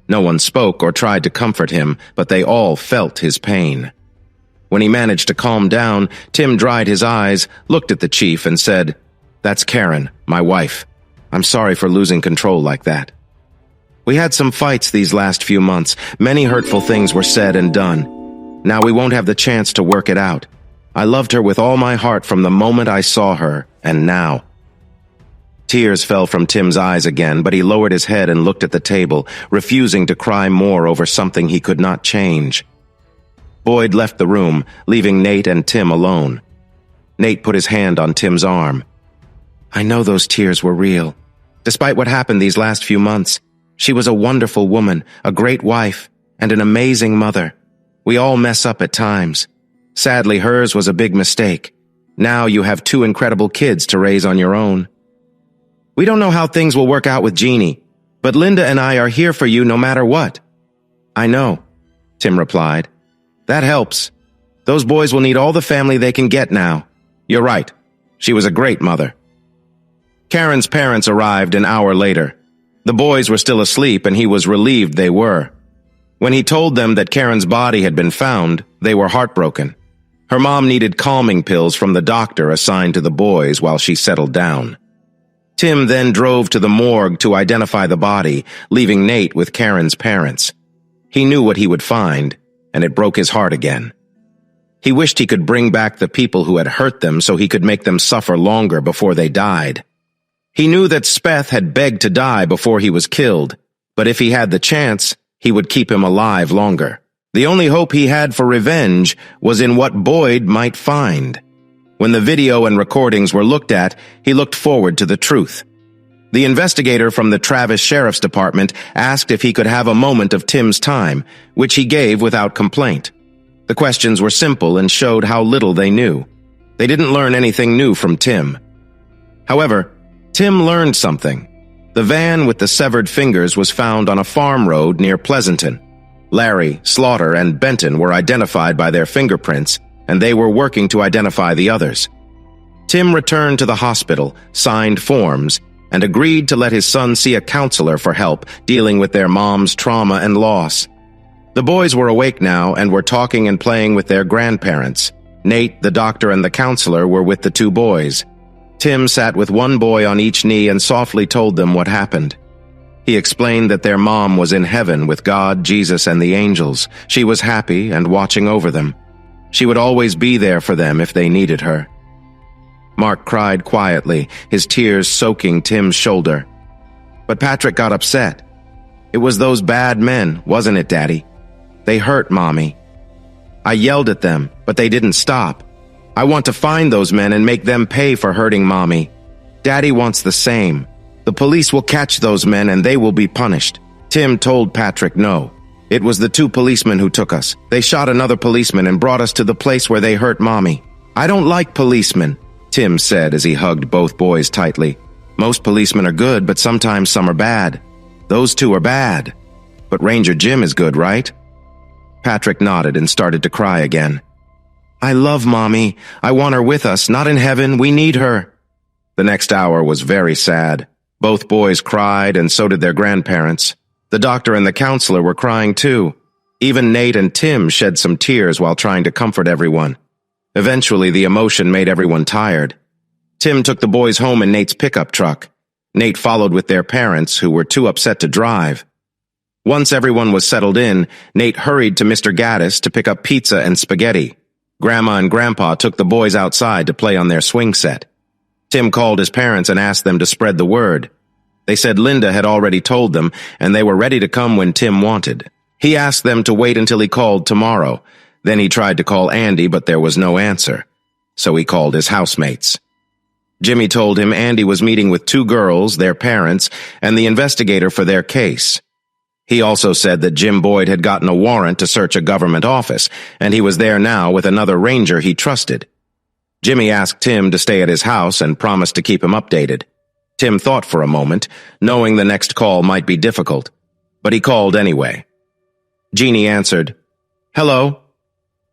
[SPEAKER 1] No one spoke or tried to comfort him, but they all felt his pain. When he managed to calm down, Tim dried his eyes, looked at the chief, and said, "That's Karen, my wife. I'm sorry for losing control like that. We had some fights these last few months. Many hurtful things were said and done. Now we won't have the chance to work it out. I loved her with all my heart from the moment I saw her, and now." Tears fell from Tim's eyes again, but he lowered his head and looked at the table, refusing to cry more over something he could not change. Boyd left the room, leaving Nate and Tim alone. Nate put his hand on Tim's arm. "I know those tears were real. Despite what happened these last few months, she was a wonderful woman, a great wife, and an amazing mother. We all mess up at times. Sadly, hers was a big mistake. Now you have 2 incredible kids to raise on your own. We don't know how things will work out with Jeannie, but Linda and I are here for you no matter what." "I know," Tim replied. "That helps. Those boys will need all the family they can get now. You're right. She was a great mother." Karen's parents arrived an hour later. The boys were still asleep, and he was relieved they were. When he told them that Karen's body had been found, they were heartbroken. Her mom needed calming pills from the doctor assigned to the boys while she settled down. Tim then drove to the morgue to identify the body, leaving Nate with Karen's parents. He knew what he would find, and it broke his heart again. He wished he could bring back the people who had hurt them so he could make them suffer longer before they died. He knew that Speth had begged to die before he was killed, but if he had the chance, he would keep him alive longer. The only hope he had for revenge was in what Boyd might find. When the video and recordings were looked at, he looked forward to the truth. The investigator from the Travis Sheriff's Department asked if he could have a moment of Tim's time, which he gave without complaint. The questions were simple and showed how little they knew. They didn't learn anything new from Tim. However, Tim learned something. The van with the severed fingers was found on a farm road near Pleasanton. Larry, Slaughter, and Benton were identified by their fingerprints, and they were working to identify the others. Tim returned to the hospital, signed forms, and agreed to let his son see a counselor for help dealing with their mom's trauma and loss. The boys were awake now and were talking and playing with their grandparents. Nate, the doctor, and the counselor were with the two boys. Tim sat with one boy on each knee and softly told them what happened. He explained that their mom was in heaven with God, Jesus, and the angels. She was happy and watching over them. She would always be there for them if they needed her. Mark cried quietly, his tears soaking Tim's shoulder. But Patrick got upset. It was those bad men, wasn't it, Daddy? They hurt Mommy. I yelled at them, but they didn't stop. I want to find those men and make them pay for hurting Mommy. Daddy wants the same. The police will catch those men and they will be punished. Tim told Patrick no. It was the two policemen who took us. They shot another policeman and brought us to the place where they hurt Mommy. I don't like policemen, Tim said as he hugged both boys tightly. Most policemen are good, but sometimes some are bad. Those two are bad. But Ranger Jim is good, right? Patrick nodded and started to cry again. I love Mommy. I want her with us, not in heaven. We need her. The next hour was very sad. Both boys cried, and so did their grandparents. The doctor and the counselor were crying too. Even Nate and Tim shed some tears while trying to comfort everyone. Eventually, the emotion made everyone tired. Tim took the boys home in Nate's pickup truck. Nate followed with their parents, who were too upset to drive. Once everyone was settled in, Nate hurried to Mr. Gaddis to pick up pizza and spaghetti. Grandma and Grandpa took the boys outside to play on their swing set. Tim called his parents and asked them to spread the word. They said Linda had already told them, and they were ready to come when Tim wanted. He asked them to wait until he called tomorrow. Then he tried to call Andy, but there was no answer. So he called his housemates. Jimmy told him Andy was meeting with two girls, their parents, and the investigator for their case. He also said that Jim Boyd had gotten a warrant to search a government office, and he was there now with another ranger he trusted. Jimmy asked Tim to stay at his house and promised to keep him updated. Tim thought for a moment, knowing the next call might be difficult, but he called anyway. Jeannie answered, "Hello?"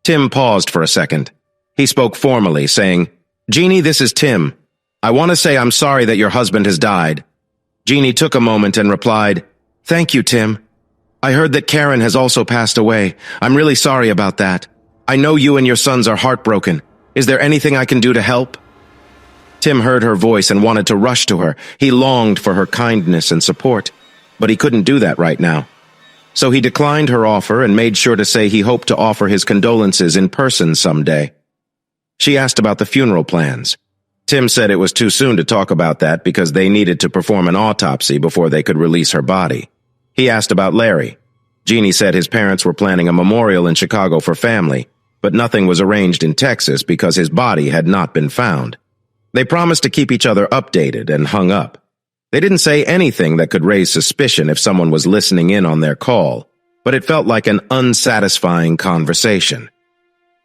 [SPEAKER 1] Tim paused for a second. He spoke formally, saying, "Jeannie, this is Tim. I want to say I'm sorry that your husband has died." Jeannie took a moment and replied, "Thank you, Tim. I heard that Karen has also passed away. I'm really sorry about that. I know you and your sons are heartbroken. Is there anything I can do to help?" Tim heard her voice and wanted to rush to her. He longed for her kindness and support, but he couldn't do that right now. So he declined her offer and made sure to say he hoped to offer his condolences in person someday. She asked about the funeral plans. Tim said it was too soon to talk about that because they needed to perform an autopsy before they could release her body. He asked about Larry. Jeannie said his parents were planning a memorial in Chicago for family, but nothing was arranged in Texas because his body had not been found. They promised to keep each other updated and hung up. They didn't say anything that could raise suspicion if someone was listening in on their call, but it felt like an unsatisfying conversation.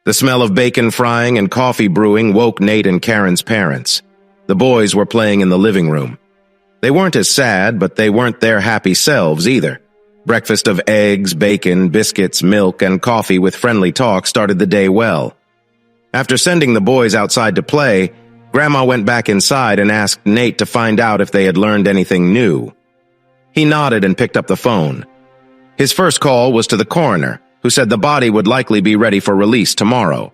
[SPEAKER 1] The smell of bacon frying and coffee brewing woke Nate and Karen's parents. The boys were playing in the living room. They weren't as sad, but they weren't their happy selves either. Breakfast of eggs, bacon, biscuits, milk, and coffee with friendly talk started the day well. After sending the boys outside to play, Grandma went back inside and asked Nate to find out if they had learned anything new. He nodded and picked up the phone. His first call was to the coroner, who said the body would likely be ready for release tomorrow.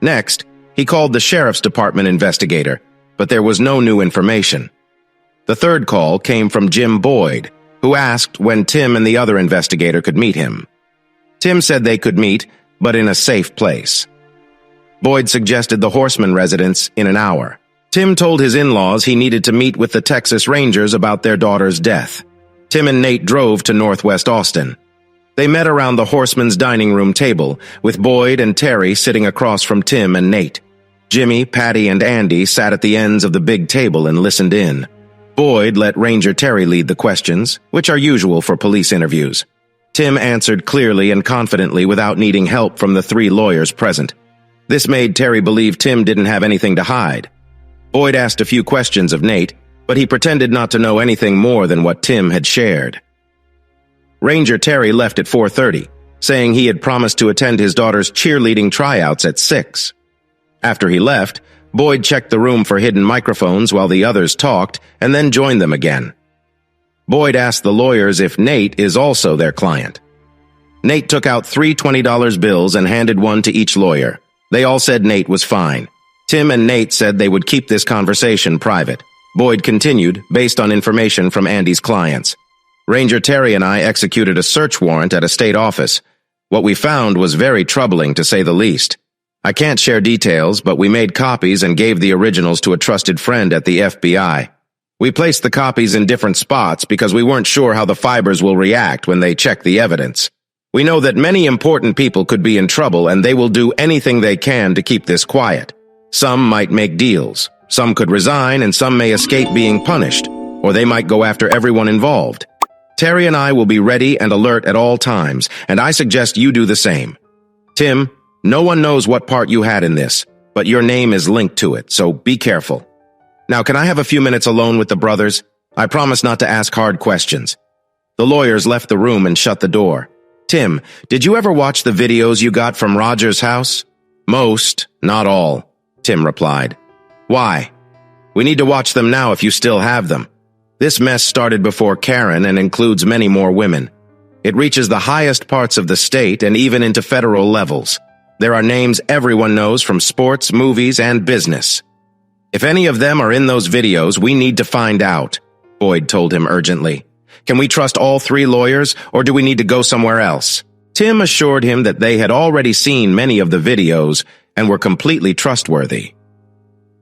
[SPEAKER 1] Next, he called the sheriff's department investigator, but there was no new information. The third call came from Jim Boyd, who asked when Tim and the other investigator could meet him. Tim said they could meet, but in a safe place. Boyd suggested the Horseman residence in an hour. Tim told his in-laws he needed to meet with the Texas Rangers about their daughter's death. Tim and Nate drove to Northwest Austin. They met around the Horseman's dining room table, with Boyd and Terry sitting across from Tim and Nate. Jimmy, Patty, and Andy sat at the ends of the big table and listened in. Boyd let Ranger Terry lead the questions, which are usual for police interviews. Tim answered clearly and confidently without needing help from the three lawyers present. This made Terry believe Tim didn't have anything to hide. Boyd asked a few questions of Nate, but he pretended not to know anything more than what Tim had shared. Ranger Terry left at 4:30, saying he had promised to attend his daughter's cheerleading tryouts at 6. After he left, Boyd checked the room for hidden microphones while the others talked and then joined them again. Boyd asked the lawyers if Nate is also their client. Nate took out 3 $20 bills and handed one to each lawyer. They all said Nate was fine. Tim and Nate said they would keep this conversation private. Boyd continued, based on information from Andy's clients. Ranger Terry and I executed a search warrant at a state office. What we found was very troubling, to say the least. I can't share details, but we made copies and gave the originals to a trusted friend at the FBI. We placed the copies in different spots because we weren't sure how the fibers will react when they check the evidence. We know that many important people could be in trouble, and they will do anything they can to keep this quiet. Some might make deals. Some could resign, and some may escape being punished, or they might go after everyone involved. Terry and I will be ready and alert at all times, and I suggest you do the same. Tim, no one knows what part you had in this, but your name is linked to it, so be careful. Now, can I have a few minutes alone with the brothers? I promise not to ask hard questions. The lawyers left the room and shut the door. Tim, did you ever watch the videos you got from Roger's house? Most, not all, Tim replied. Why? We need to watch them now if you still have them. This mess started before Karen and includes many more women. It reaches the highest parts of the state and even into federal levels. There are names everyone knows from sports, movies, and business. If any of them are in those videos, we need to find out, Boyd told him urgently. Can we trust all 3 lawyers, or do we need to go somewhere else? Tim assured him that they had already seen many of the videos and were completely trustworthy.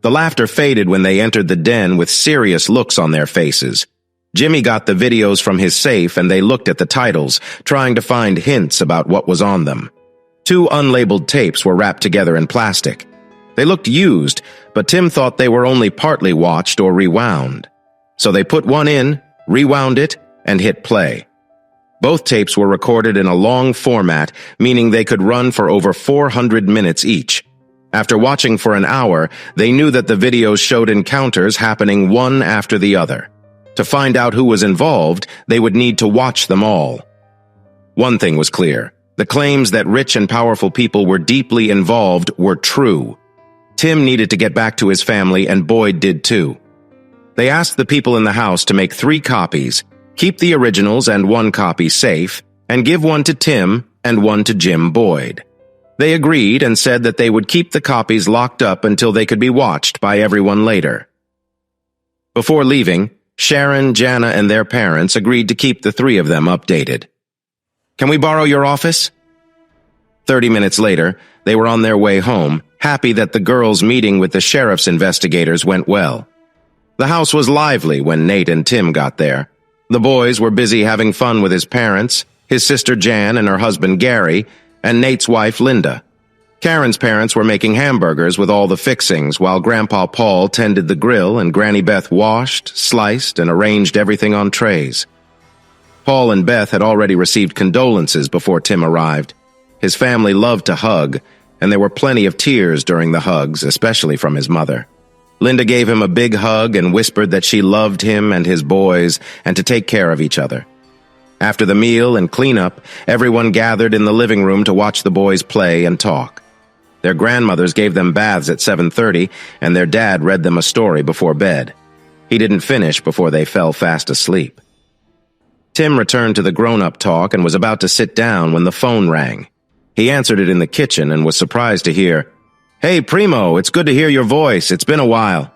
[SPEAKER 1] The laughter faded when they entered the den with serious looks on their faces. Jimmy got the videos from his safe and they looked at the titles, trying to find hints about what was on them. 2 unlabeled tapes were wrapped together in plastic. They looked used, but Tim thought they were only partly watched or rewound. So they put one in, rewound it, and hit play. Both tapes were recorded in a long format, meaning they could run for over 400 minutes each. After watching for an hour, they knew that the videos showed encounters happening one after the other. To find out who was involved, they would need to watch them all. One thing was clear. The claims that rich and powerful people were deeply involved were true. Tim needed to get back to his family, and Boyd did too. They asked the people in the house to make 3 copies, keep the originals and 1 copy safe, and give one to Tim and one to Jim Boyd. They agreed and said that they would keep the copies locked up until they could be watched by everyone later. Before leaving, Sharon, Jana, and their parents agreed to keep the 3 of them updated. Can we borrow your office? 30 minutes later, they were on their way home, happy that the girls' meeting with the sheriff's investigators went well. The house was lively when Nate and Tim got there. The boys were busy having fun with his parents, his sister Jan and her husband Gary, and Nate's wife Linda. Karen's parents were making hamburgers with all the fixings while Grandpa Paul tended the grill and Granny Beth washed, sliced, and arranged everything on trays. Paul and Beth had already received condolences before Tim arrived. His family loved to hug, and there were plenty of tears during the hugs, especially from his mother. Linda gave him a big hug and whispered that she loved him and his boys and to take care of each other. After the meal and cleanup, everyone gathered in the living room to watch the boys play and talk. Their grandmothers gave them baths at 7:30, and their dad read them a story before bed. He didn't finish before they fell fast asleep. Tim returned to the grown-up talk and was about to sit down when the phone rang. He answered it in the kitchen and was surprised to hear, "Hey, Primo, it's good to hear your voice. It's been a while."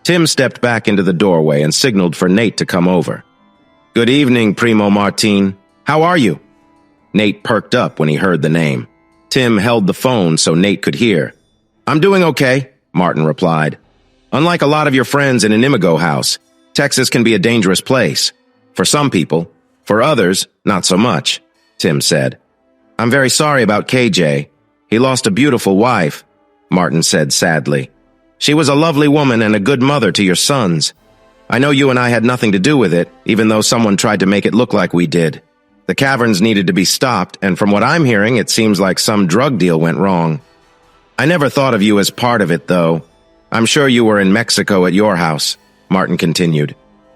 [SPEAKER 1] Tim stepped back into the doorway and signaled for Nate to come over. "Good evening, Primo Martin. How are you?" Nate perked up when he heard the name. Tim held the phone so Nate could hear. "I'm doing okay," Martin replied. "Unlike a lot of your friends in an Imago house, Texas can be a dangerous place. For some people. For others, not so much," Tim said. "I'm very sorry about KJ. He lost a beautiful wife," Martin said sadly. "She was a lovely woman and a good mother to your sons. I know you and I had nothing to do with it, even though someone tried to make it look like we did. The caverns needed to be stopped, and from what I'm hearing, it seems like some drug deal went wrong. I never thought of you as part of it, though. I'm sure you were in Mexico at your house," Martin continued.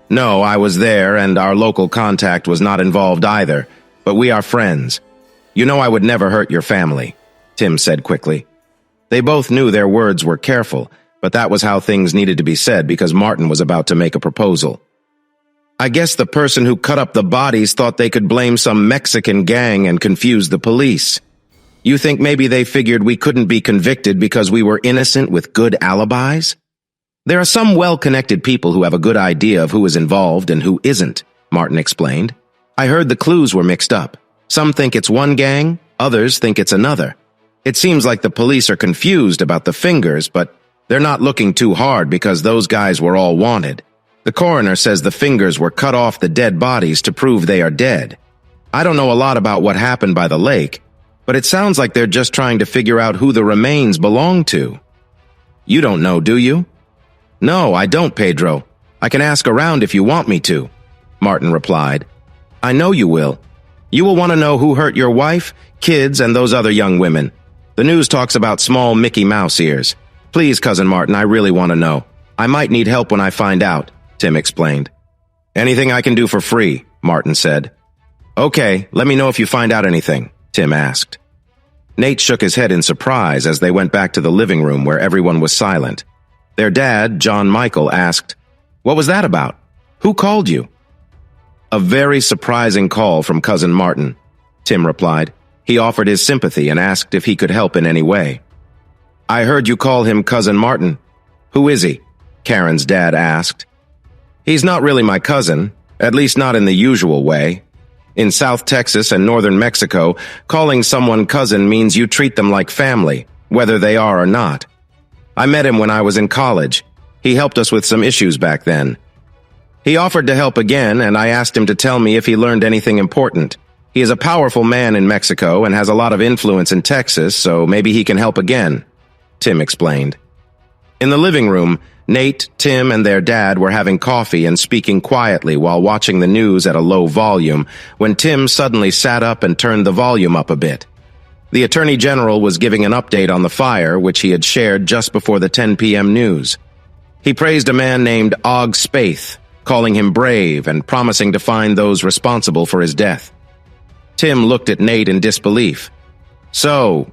[SPEAKER 1] "No, I was there, and our local contact was not involved either, but we are friends. You know I would never hurt your family," Tim said quickly. They both knew their words were careful, but that was how things needed to be said because Martin was about to make a proposal. I guess the person who cut up the bodies thought they could blame some Mexican gang and confuse the police. You think maybe they figured we couldn't be convicted because we were innocent with good alibis? There are some well-connected people who have a good idea of who is involved and who isn't, Martin explained. I heard the clues were mixed up. Some think it's one gang, others think it's another. It seems like the police are confused about the fingers, but they're not looking too hard because those guys were all wanted. The coroner says the fingers were cut off the dead bodies to prove they are dead. I don't know a lot about what happened by the lake, but it sounds like they're just trying to figure out who the remains belong to. You don't know, do you? No, I don't, Pedro. I can ask around if you want me to, Martin replied. I know you will. You will want to know who hurt your wife, kids, and those other young women. The news talks about small Mickey Mouse ears. Please, Cousin Martin, I really want to know. I might need help when I find out, Tim explained. Anything I can do for free, Martin said. Okay, let me know if you find out anything, Tim asked. Nate shook his head in surprise as they went back to the living room where everyone was silent. Their dad, John Michael, asked, What was that about? Who called you? A very surprising call from Cousin Martin, Tim replied. He offered his sympathy and asked if he could help in any way. I heard you call him Cousin Martin. Who is he? Karen's dad asked. He's not really my cousin, at least not in the usual way. In South Texas and northern Mexico, calling someone cousin means you treat them like family, whether they are or not. I met him when I was in college. He helped us with some issues back then. He offered to help again, and I asked him to tell me if he learned anything important. He is a powerful man in Mexico and has a lot of influence in Texas, so maybe he can help again, Tim explained. In the living room, Nate, Tim, and their dad were having coffee and speaking quietly while watching the news at a low volume when Tim suddenly sat up and turned the volume up a bit. The Attorney General was giving an update on the fire, which he had shared just before the 10 p.m. news. He praised a man named Og Spaeth, calling him brave and promising to find those responsible for his death. Tim looked at Nate in disbelief. So,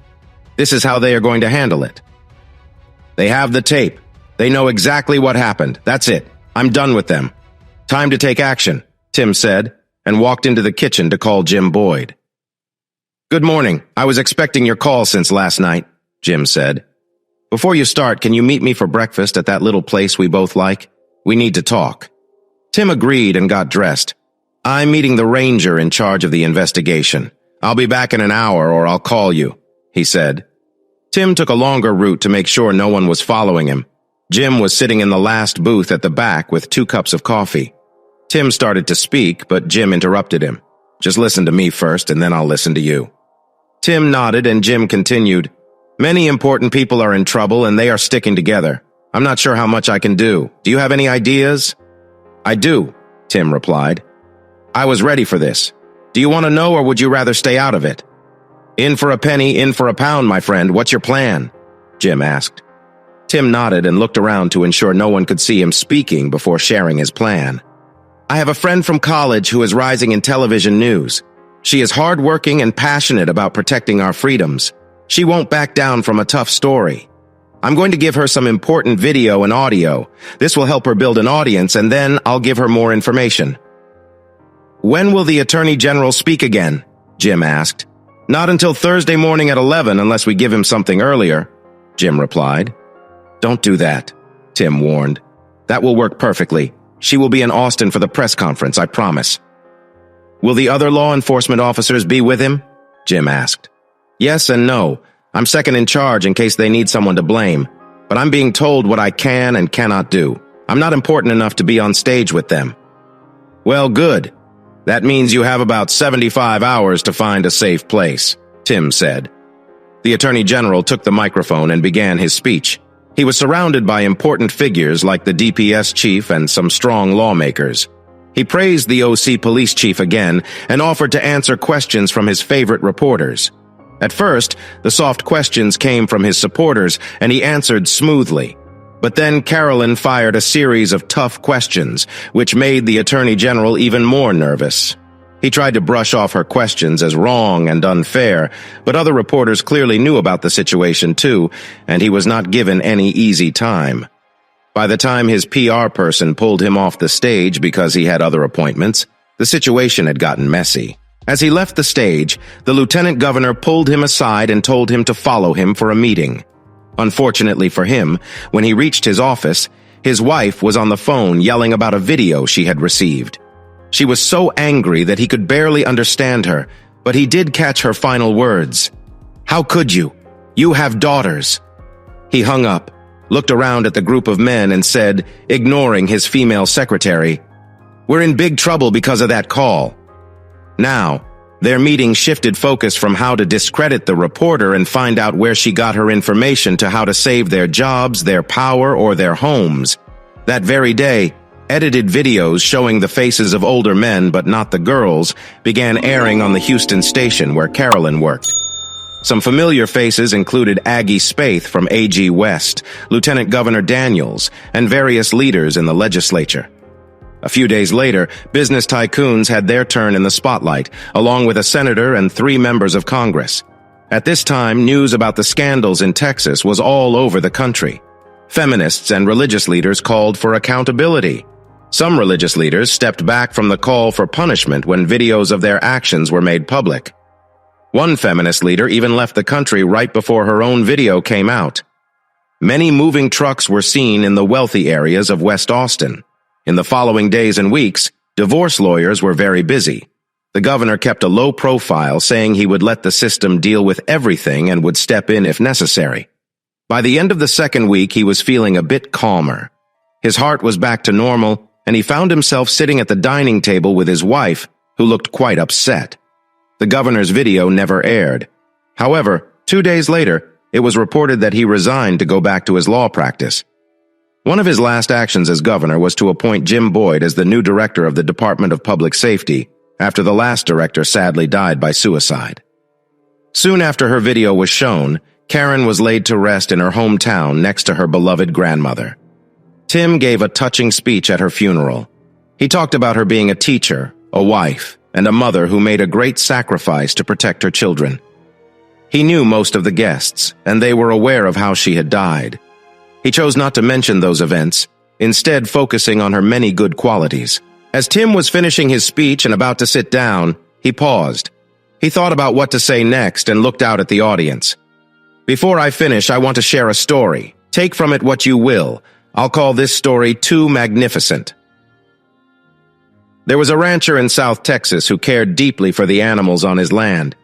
[SPEAKER 1] this is how they are going to handle it. They have the tape. They know exactly what happened. That's it. I'm done with them. Time to take action, Tim said, and walked into the kitchen to call Jim Boyd. Good morning. I was expecting your call since last night, Jim said. Before you start, can you meet me for breakfast at that little place we both like? We need to talk. Tim agreed and got dressed. I'm meeting the ranger in charge of the investigation. I'll be back in an hour or I'll call you, he said. Tim took a longer route to make sure no one was following him. Jim was sitting in the last booth at the back with 2 cups of coffee. Tim started to speak, but Jim interrupted him. Just listen to me first, and then I'll listen to you. Tim nodded, and Jim continued. Many important people are in trouble, and they are sticking together. I'm not sure how much I can do. Do you have any ideas? I do, Tim replied. I was ready for this. Do you want to know, or would you rather stay out of it? In for a penny, in for a pound, my friend. What's your plan? Jim asked. Tim nodded and looked around to ensure no one could see him speaking before sharing his plan. I have a friend from college who is rising in television news. She is hardworking and passionate about protecting our freedoms. She won't back down from a tough story. I'm going to give her some important video and audio. This will help her build an audience, and then I'll give her more information. When will the Attorney General speak again? Jim asked. Not until Thursday morning at 11 unless we give him something earlier, Jim replied. Don't do that, Tim warned. That will work perfectly. She will be in Austin for the press conference, I promise. Will the other law enforcement officers be with him? Jim asked. Yes and no. I'm second in charge in case they need someone to blame, but I'm being told what I can and cannot do. I'm not important enough to be on stage with them. Well, good. That means you have about 75 hours to find a safe place, Tim said. The Attorney General took the microphone and began his speech. He was surrounded by important figures like the DPS chief and some strong lawmakers. He praised the OC police chief again and offered to answer questions from his favorite reporters. At first, the soft questions came from his supporters, and he answered smoothly. But then Carolyn fired a series of tough questions, which made the Attorney General even more nervous. He tried to brush off her questions as wrong and unfair, but other reporters clearly knew about the situation too, and he was not given any easy time. By the time his PR person pulled him off the stage because he had other appointments, the situation had gotten messy. As he left the stage, the lieutenant governor pulled him aside and told him to follow him for a meeting. Unfortunately for him, when he reached his office, his wife was on the phone yelling about a video she had received. She was so angry that he could barely understand her, but he did catch her final words. "How could you? You have daughters." He hung up, looked around at the group of men and said, ignoring his female secretary, "We're in big trouble because of that call." Now, their meeting shifted focus from how to discredit the reporter and find out where she got her information to how to save their jobs, their power, or their homes. That very day, edited videos showing the faces of older men but not the girls began airing on the Houston station where Carolyn worked. Some familiar faces included Aggie Spaeth from AG West, Lieutenant Governor Daniels, and various leaders in the legislature. A few days later, business tycoons had their turn in the spotlight, along with a senator and 3 members of Congress. At this time, news about the scandals in Texas was all over the country. Feminists and religious leaders called for accountability. Some religious leaders stepped back from the call for punishment when videos of their actions were made public. One feminist leader even left the country right before her own video came out. Many moving trucks were seen in the wealthy areas of West Austin. In the following days and weeks, divorce lawyers were very busy. The governor kept a low profile, saying he would let the system deal with everything and would step in if necessary. By the end of the second week, he was feeling a bit calmer. His heart was back to normal, and he found himself sitting at the dining table with his wife, who looked quite upset. The governor's video never aired. However, 2 days later, it was reported that he resigned to go back to his law practice. One of his last actions as governor was to appoint Jim Boyd as the new director of the Department of Public Safety, after the last director sadly died by suicide. Soon after her video was shown, Karen was laid to rest in her hometown next to her beloved grandmother. Tim gave a touching speech at her funeral. He talked about her being a teacher, a wife, and a mother who made a great sacrifice to protect her children. He knew most of the guests, and they were aware of how she had died. He chose not to mention those events, instead focusing on her many good qualities. As Tim was finishing his speech and about to sit down, he paused. He thought about what to say next and looked out at the audience. "Before I finish, I want to share a story. Take from it what you will. I'll call this story Too Magnificent." There was a rancher in South Texas who cared deeply for the animals on his land.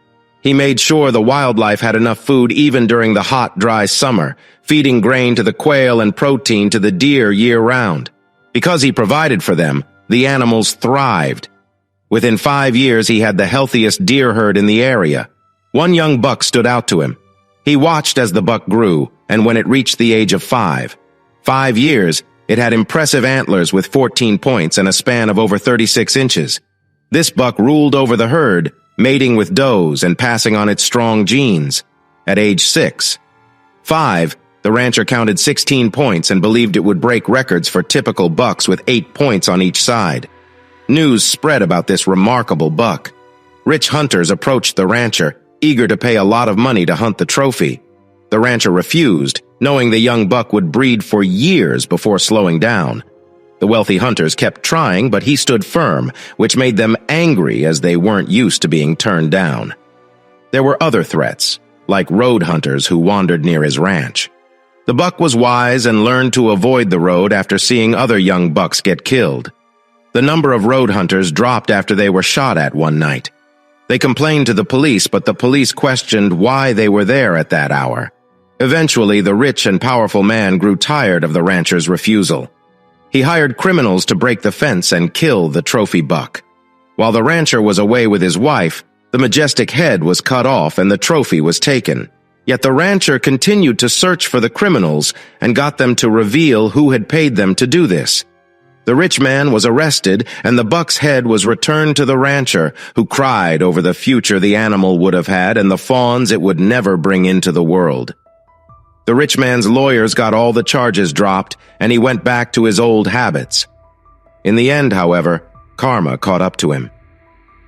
[SPEAKER 1] He made sure the wildlife had enough food even during the hot, dry summer, feeding grain to the quail and protein to the deer year-round. Because he provided for them, the animals thrived. Within 5 years, he had the healthiest deer herd in the area. One young buck stood out to him. He watched as the buck grew, and when it reached the age of 5 years, it had impressive antlers with 14 points and a span of over 36 inches. This buck ruled over the herd, mating with does and passing on its strong genes. At age 5, the rancher counted 16 points and believed it would break records for typical bucks with 8 points on each side. News spread about this remarkable buck. Rich hunters approached the rancher, eager to pay a lot of money to hunt the trophy. The rancher refused, knowing the young buck would breed for years before slowing down. The wealthy hunters kept trying, but he stood firm, which made them angry as they weren't used to being turned down. There were other threats, like road hunters who wandered near his ranch. The buck was wise and learned to avoid the road after seeing other young bucks get killed. The number of road hunters dropped after they were shot at one night. They complained to the police, but the police questioned why they were there at that hour. Eventually, the rich and powerful man grew tired of the rancher's refusal. He hired criminals to break the fence and kill the trophy buck. While the rancher was away with his wife, the majestic head was cut off and the trophy was taken. Yet the rancher continued to search for the criminals and got them to reveal who had paid them to do this. The rich man was arrested, and the buck's head was returned to the rancher, who cried over the future the animal would have had and the fawns it would never bring into the world. The rich man's lawyers got all the charges dropped, and he went back to his old habits. In the end, however, karma caught up to him.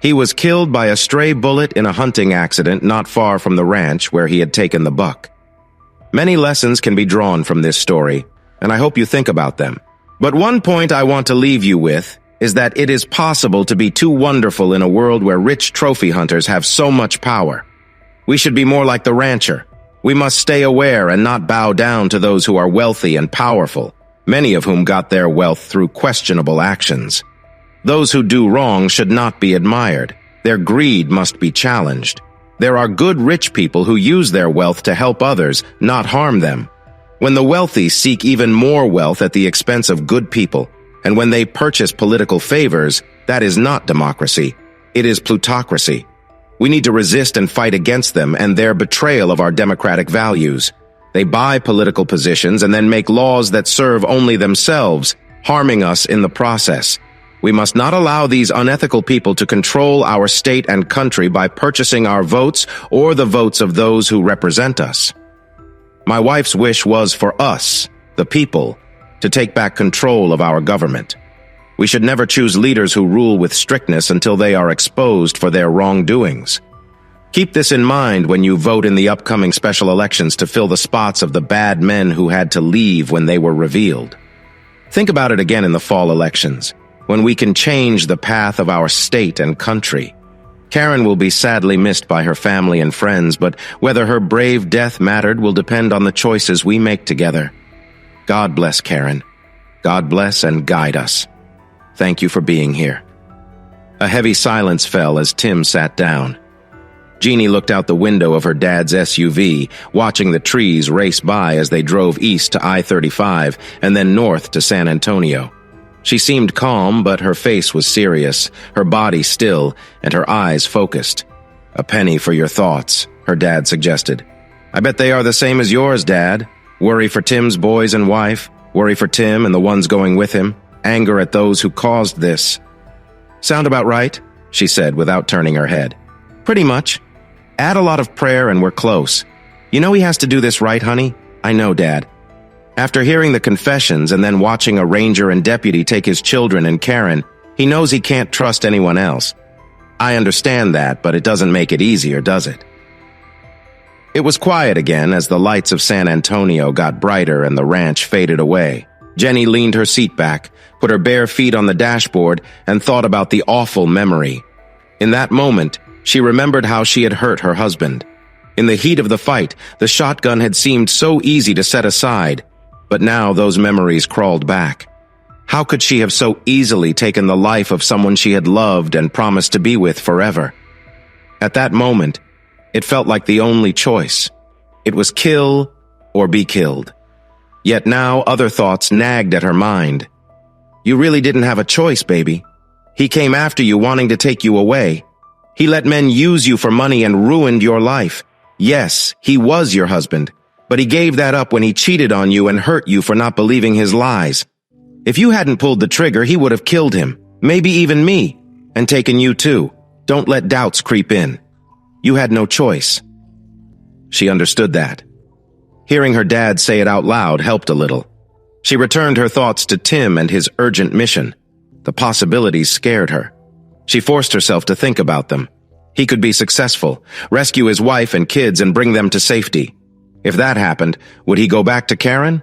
[SPEAKER 1] He was killed by a stray bullet in a hunting accident not far from the ranch where he had taken the buck. Many lessons can be drawn from this story, and I hope you think about them. But one point I want to leave you with is that it is possible to be too wonderful in a world where rich trophy hunters have so much power. We should be more like the rancher. We must stay aware and not bow down to those who are wealthy and powerful, many of whom got their wealth through questionable actions. Those who do wrong should not be admired. Their greed must be challenged. There are good rich people who use their wealth to help others, not harm them. When the wealthy seek even more wealth at the expense of good people, and when they purchase political favors, that is not democracy. It is plutocracy. We need to resist and fight against them and their betrayal of our democratic values. They buy political positions and then make laws that serve only themselves, harming us in the process. We must not allow these unethical people to control our state and country by purchasing our votes or the votes of those who represent us. My wife's wish was for us, the people, to take back control of our government. We should never choose leaders who rule with strictness until they are exposed for their wrongdoings. Keep this in mind when you vote in the upcoming special elections to fill the spots of the bad men who had to leave when they were revealed. Think about it again in the fall elections, when we can change the path of our state and country. Karen will be sadly missed by her family and friends, but whether her brave death mattered will depend on the choices we make together. God bless Karen. God bless and guide us. Thank you for being here. A heavy silence fell as Tim sat down. Jeannie looked out the window of her dad's SUV, watching the trees race by as they drove east to I-35 and then north to San Antonio. She seemed calm, but her face was serious, her body still, and her eyes focused. "A penny for your thoughts," her dad suggested. "I bet they are the same as yours, Dad. Worry for Tim's boys and wife, worry for Tim and the ones going with him, anger at those who caused this." "Sound about right?" she said without turning her head. "Pretty much. Add a lot of prayer and we're close. You know he has to do this right, honey?" "I know, Dad." After hearing the confessions and then watching a ranger and deputy take his children and Karen, he knows he can't trust anyone else. "I understand that, but it doesn't make it easier, does it?" It was quiet again as the lights of San Antonio got brighter and the ranch faded away. Jenny leaned her seat back, put her bare feet on the dashboard, and thought about the awful memory. In that moment, she remembered how she had hurt her husband. In the heat of the fight, the shotgun had seemed so easy to set aside, but now those memories crawled back. How could she have so easily taken the life of someone she had loved and promised to be with forever? At that moment, it felt like the only choice. It was kill or be killed. Yet now other thoughts nagged at her mind. "You really didn't have a choice, baby. He came after you wanting to take you away. He let men use you for money and ruined your life. Yes, he was your husband, but he gave that up when he cheated on you and hurt you for not believing his lies. If you hadn't pulled the trigger, he would have killed him, maybe even me, and taken you too. Don't let doubts creep in. You had no choice." She understood that. Hearing her dad say it out loud helped a little. She returned her thoughts to Tim and his urgent mission. The possibilities scared her. She forced herself to think about them. He could be successful, rescue his wife and kids and bring them to safety. If that happened, would he go back to Karen?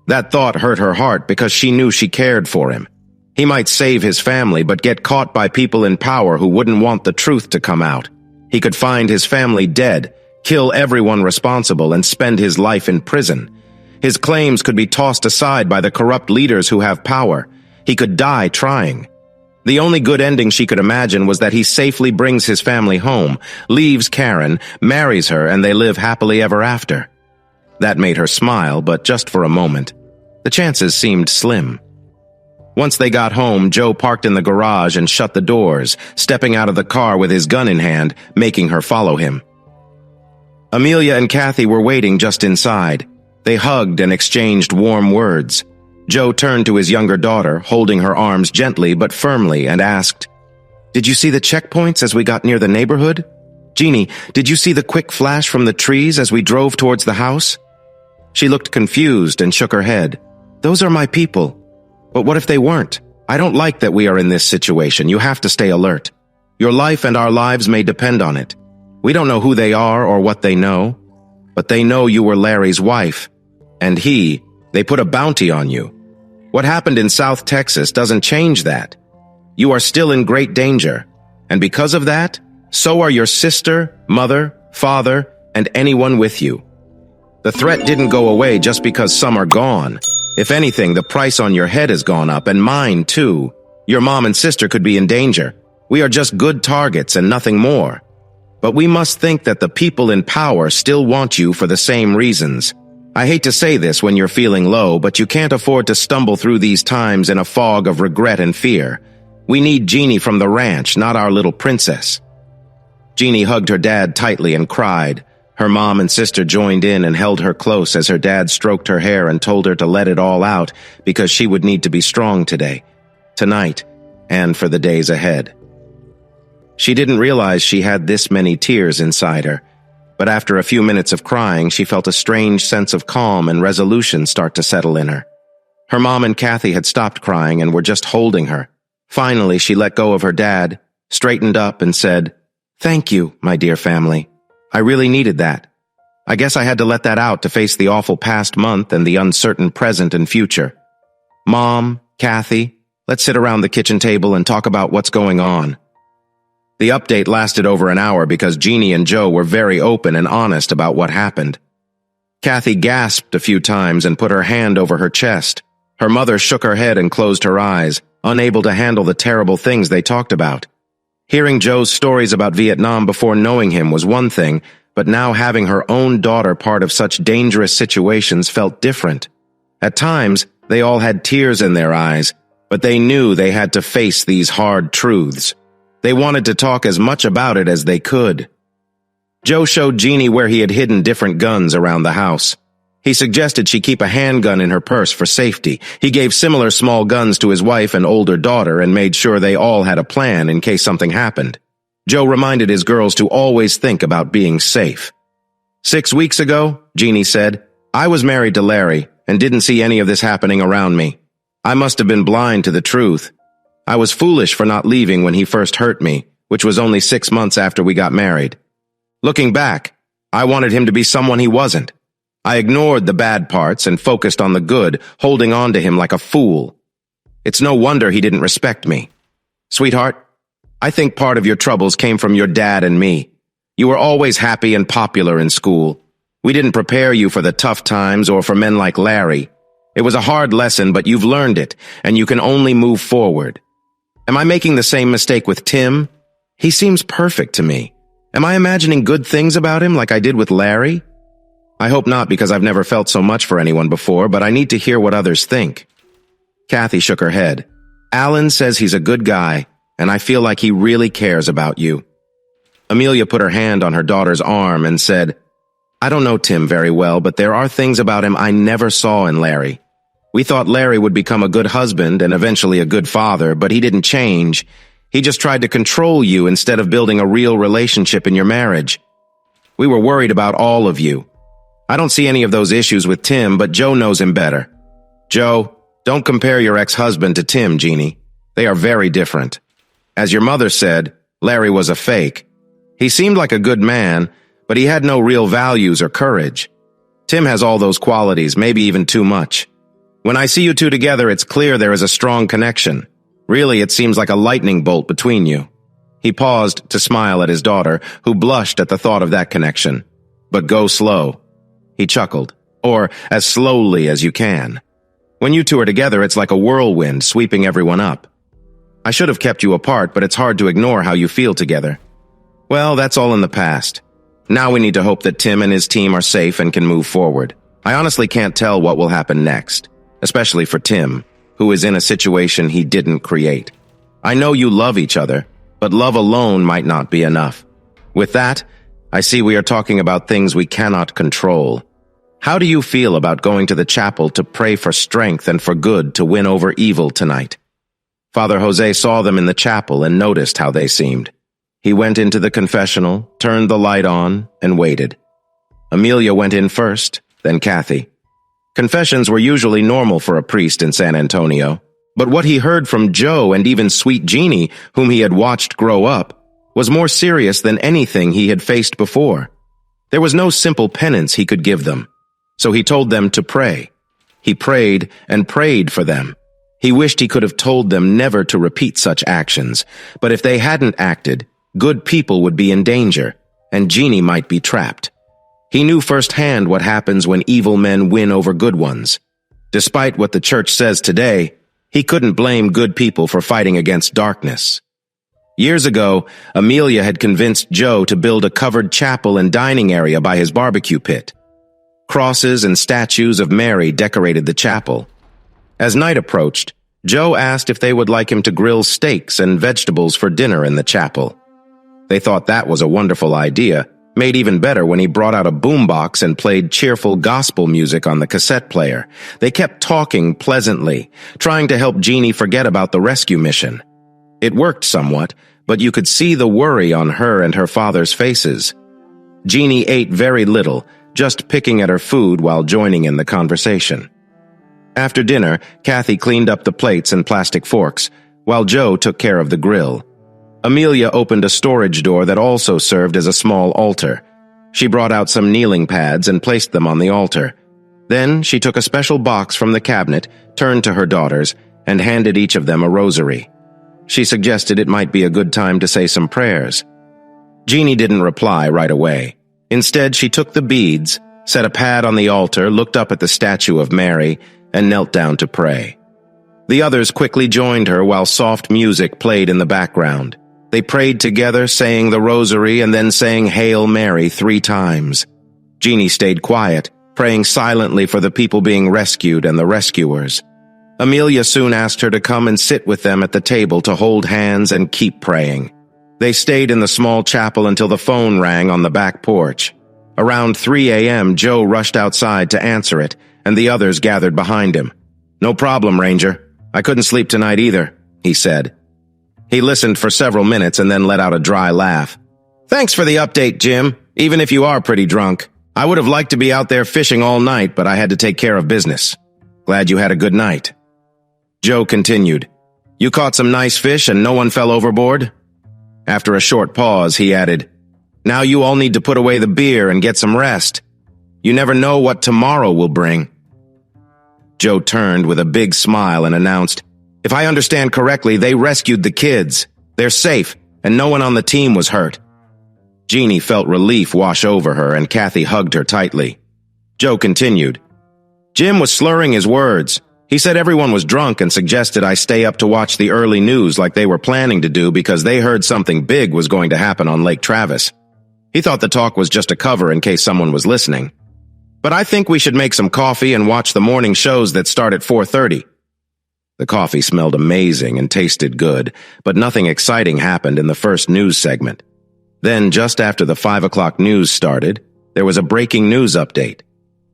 [SPEAKER 1] That thought hurt her heart because she knew she cared for him. He might save his family but get caught by people in power who wouldn't want the truth to come out. He could find his family dead, kill everyone responsible, and spend his life in prison. His claims could be tossed aside by the corrupt leaders who have power. He could die trying. The only good ending she could imagine was that he safely brings his family home, leaves Karen, marries her, and they live happily ever after. That made her smile, but just for a moment. The chances seemed slim. Once they got home, Joe parked in the garage and shut the doors, stepping out of the car with his gun in hand, making her follow him. Amelia and Kathy were waiting just inside. They hugged and exchanged warm words. Joe turned to his younger daughter, holding her arms gently but firmly, and asked, "Did you see the checkpoints as we got near the neighborhood? Jeannie, did you see the quick flash from the trees as we drove towards the house?" She looked confused and shook her head. "Those are my people. But what if they weren't? I don't like that we are in this situation. You have to stay alert." Your life and our lives may depend on it. We don't know who they are or what they know, but they know you were Larry's wife, and they put a bounty on you. What happened in South Texas doesn't change that. You are still in great danger, and because of that, so are your sister, mother, father, and anyone with you. The threat didn't go away just because some are gone. If anything, the price on your head has gone up, and mine too. Your mom and sister could be in danger. We are just good targets and nothing more. But we must think that the people in power still want you for the same reasons. I hate to say this when you're feeling low, but you can't afford to stumble through these times in a fog of regret and fear. We need Jeannie from the ranch, not our little princess. Jeannie hugged her dad tightly and cried. Her mom and sister joined in and held her close as her dad stroked her hair and told her to let it all out because she would need to be strong today, tonight, and for the days ahead. She didn't realize she had this many tears inside her, but after a few minutes of crying, she felt a strange sense of calm and resolution start to settle in her. Her mom and Kathy had stopped crying and were just holding her. Finally, she let go of her dad, straightened up, and said, "Thank you, my dear family. I really needed that. I guess I had to let that out to face the awful past month and the uncertain present and future. Mom, Kathy, let's sit around the kitchen table and talk about what's going on." The update lasted over an hour because Jeannie and Joe were very open and honest about what happened. Kathy gasped a few times and put her hand over her chest. Her mother shook her head and closed her eyes, unable to handle the terrible things they talked about. Hearing Joe's stories about Vietnam before knowing him was one thing, but now having her own daughter part of such dangerous situations felt different. At times, they all had tears in their eyes, but they knew they had to face these hard truths. They wanted to talk as much about it as they could. Joe showed Jeannie where he had hidden different guns around the house. He suggested she keep a handgun in her purse for safety. He gave similar small guns to his wife and older daughter and made sure they all had a plan in case something happened. Joe reminded his girls to always think about being safe. 6 weeks ago, Jeannie said, I was married to Larry and didn't see any of this happening around me. I must have been blind to the truth. I was foolish for not leaving when he first hurt me, which was only 6 months after we got married. Looking back, I wanted him to be someone he wasn't. I ignored the bad parts and focused on the good, holding on to him like a fool. It's no wonder he didn't respect me. Sweetheart, I think part of your troubles came from your dad and me. You were always happy and popular in school. We didn't prepare you for the tough times or for men like Larry. It was a hard lesson, but you've learned it, and you can only move forward. Am I making the same mistake with Tim? He seems perfect to me. Am I imagining good things about him like I did with Larry? I hope not, because I've never felt so much for anyone before, but I need to hear what others think. Kathy shook her head. Alan says he's a good guy, and I feel like he really cares about you. Amelia put her hand on her daughter's arm and said, I don't know Tim very well, but there are things about him I never saw in Larry. We thought Larry would become a good husband and eventually a good father, but he didn't change. He just tried to control you instead of building a real relationship in your marriage. We were worried about all of you. I don't see any of those issues with Tim, but Joe knows him better. Joe, don't compare your ex-husband to Tim, Jeannie. They are very different. As your mother said, Larry was a fake. He seemed like a good man, but he had no real values or courage. Tim has all those qualities, maybe even too much. When I see you two together, it's clear there is a strong connection. Really, it seems like a lightning bolt between you. He paused to smile at his daughter, who blushed at the thought of that connection. But go slow. He chuckled. Or as slowly as you can. When you two are together, it's like a whirlwind sweeping everyone up. I should have kept you apart, but it's hard to ignore how you feel together. Well, that's all in the past. Now we need to hope that Tim and his team are safe and can move forward. I honestly can't tell what will happen next, especially for Tim, who is in a situation he didn't create. I know you love each other, but love alone might not be enough. With that, I see we are talking about things we cannot control. How do you feel about going to the chapel to pray for strength and for good to win over evil tonight? Father Jose saw them in the chapel and noticed how they seemed. He went into the confessional, turned the light on, and waited. Amelia went in first, then Kathy. Confessions were usually normal for a priest in San Antonio, but what he heard from Joe and even sweet Jeannie, whom he had watched grow up, was more serious than anything he had faced before. There was no simple penance he could give them, so he told them to pray. He prayed and prayed for them. He wished he could have told them never to repeat such actions, but if they hadn't acted, good people would be in danger, and Jeannie might be trapped. He knew firsthand what happens when evil men win over good ones. Despite what the church says today, he couldn't blame good people for fighting against darkness. Years ago, Amelia had convinced Joe to build a covered chapel and dining area by his barbecue pit. Crosses and statues of Mary decorated the chapel. As night approached, Joe asked if they would like him to grill steaks and vegetables for dinner in the chapel. They thought that was a wonderful idea, made even better when he brought out a boombox and played cheerful gospel music on the cassette player. They kept talking pleasantly, trying to help Jeannie forget about the rescue mission. It worked somewhat, but you could see the worry on her and her father's faces. Jeannie ate very little, just picking at her food while joining in the conversation. After dinner, Kathy cleaned up the plates and plastic forks, while Joe took care of the grill. Amelia opened a storage door that also served as a small altar. She brought out some kneeling pads and placed them on the altar. Then she took a special box from the cabinet, turned to her daughters, and handed each of them a rosary. She suggested it might be a good time to say some prayers. Jeannie didn't reply right away. Instead, she took the beads, set a pad on the altar, looked up at the statue of Mary, and knelt down to pray. The others quickly joined her while soft music played in the background. They prayed together, saying the rosary and then saying Hail Mary 3 times. Jeannie stayed quiet, praying silently for the people being rescued and the rescuers. Amelia soon asked her to come and sit with them at the table to hold hands and keep praying. They stayed in the small chapel until the phone rang on the back porch. Around 3 a.m., Joe rushed outside to answer it, and the others gathered behind him. "No problem, Ranger. I couldn't sleep tonight either," he said. He listened for several minutes and then let out a dry laugh. "Thanks for the update, Jim, even if you are pretty drunk. I would have liked to be out there fishing all night, but I had to take care of business. Glad you had a good night." Joe continued, "You caught some nice fish and no one fell overboard?" After a short pause, he added, "Now you all need to put away the beer and get some rest. You never know what tomorrow will bring." Joe turned with a big smile and announced, "If I understand correctly, they rescued the kids. They're safe, and no one on the team was hurt." Jeannie felt relief wash over her, and Kathy hugged her tightly. Joe continued, "Jim was slurring his words. He said everyone was drunk and suggested I stay up to watch the early news like they were planning to do because they heard something big was going to happen on Lake Travis. He thought the talk was just a cover in case someone was listening. But I think we should make some coffee and watch the morning shows that start at 4:30. The coffee smelled amazing and tasted good, but nothing exciting happened in the first news segment. Then, just after the 5 o'clock news started, there was a breaking news update.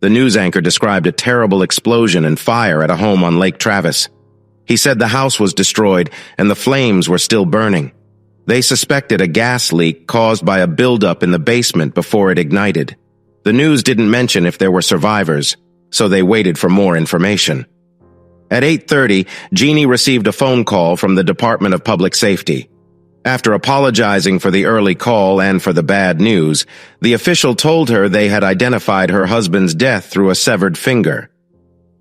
[SPEAKER 1] The news anchor described a terrible explosion and fire at a home on Lake Travis. He said the house was destroyed and the flames were still burning. They suspected a gas leak caused by a buildup in the basement before it ignited. The news didn't mention if there were survivors, so they waited for more information. At 8:30, Jeannie received a phone call from the Department of Public Safety. After apologizing for the early call and for the bad news, the official told her they had identified her husband's death through a severed finger.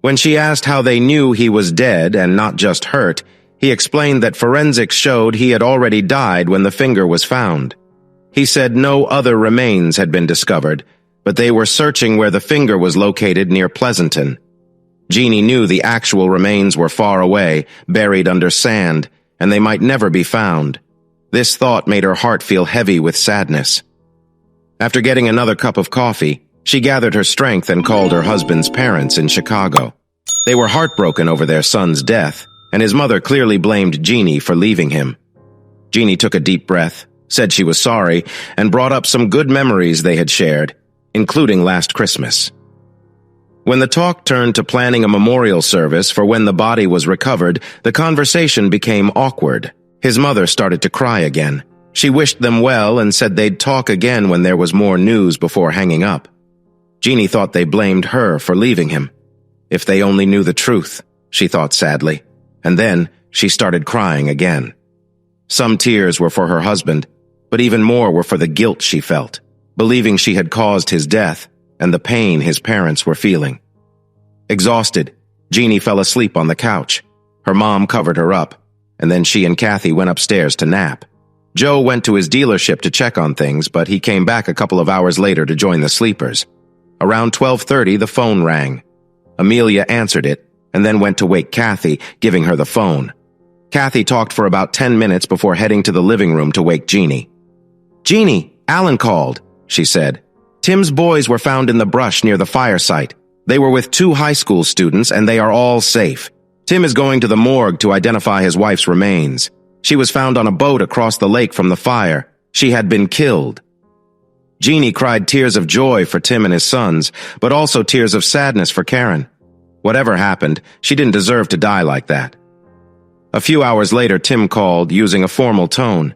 [SPEAKER 1] When she asked how they knew he was dead and not just hurt, he explained that forensics showed he had already died when the finger was found. He said no other remains had been discovered, but they were searching where the finger was located near Pleasanton. Jeannie knew the actual remains were far away, buried under sand, and they might never be found. This thought made her heart feel heavy with sadness. After getting another cup of coffee, she gathered her strength and called her husband's parents in Chicago. They were heartbroken over their son's death, and his mother clearly blamed Jeannie for leaving him. Jeannie took a deep breath, said she was sorry, and brought up some good memories they had shared, including last Christmas. When the talk turned to planning a memorial service for when the body was recovered, the conversation became awkward. His mother started to cry again. She wished them well and said they'd talk again when there was more news before hanging up. Jeannie thought they blamed her for leaving him. If they only knew the truth, she thought sadly. And then she started crying again. Some tears were for her husband, but even more were for the guilt she felt, believing she had caused his death and the pain his parents were feeling. Exhausted, Jeannie fell asleep on the couch. Her mom covered her up, and then she and Kathy went upstairs to nap. Joe went to his dealership to check on things, but he came back a couple of hours later to join the sleepers. Around 12:30, the phone rang. Amelia answered it, and then went to wake Kathy, giving her the phone. Kathy talked for about 10 minutes before heading to the living room to wake Jeannie. "Jeannie, Alan called," she said. "Tim's boys were found in the brush near the fire site. They were with 2 high school students, and they are all safe. Tim is going to the morgue to identify his wife's remains. She was found on a boat across the lake from the fire. She had been killed." Jeannie cried tears of joy for Tim and his sons, but also tears of sadness for Karen. Whatever happened, she didn't deserve to die like that. A few hours later, Tim called, using a formal tone.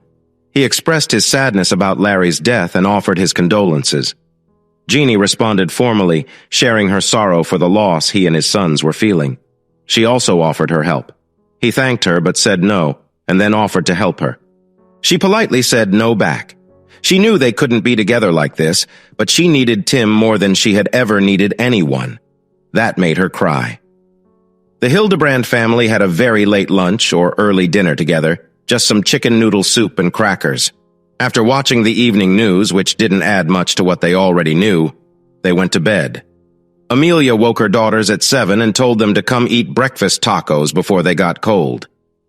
[SPEAKER 1] He expressed his sadness about Larry's death and offered his condolences. Jeannie responded formally, sharing her sorrow for the loss he and his sons were feeling. She also offered her help. He thanked her but said no, and then offered to help her. She politely said no back. She knew they couldn't be together like this, but she needed Tim more than she had ever needed anyone. That made her cry. The Hildebrand family had a very late lunch or early dinner together, just some chicken noodle soup and crackers. After watching the evening news, which didn't add much to what they already knew, they went to bed. Amelia woke her daughters at 7 and told them to come eat breakfast tacos before they got cold.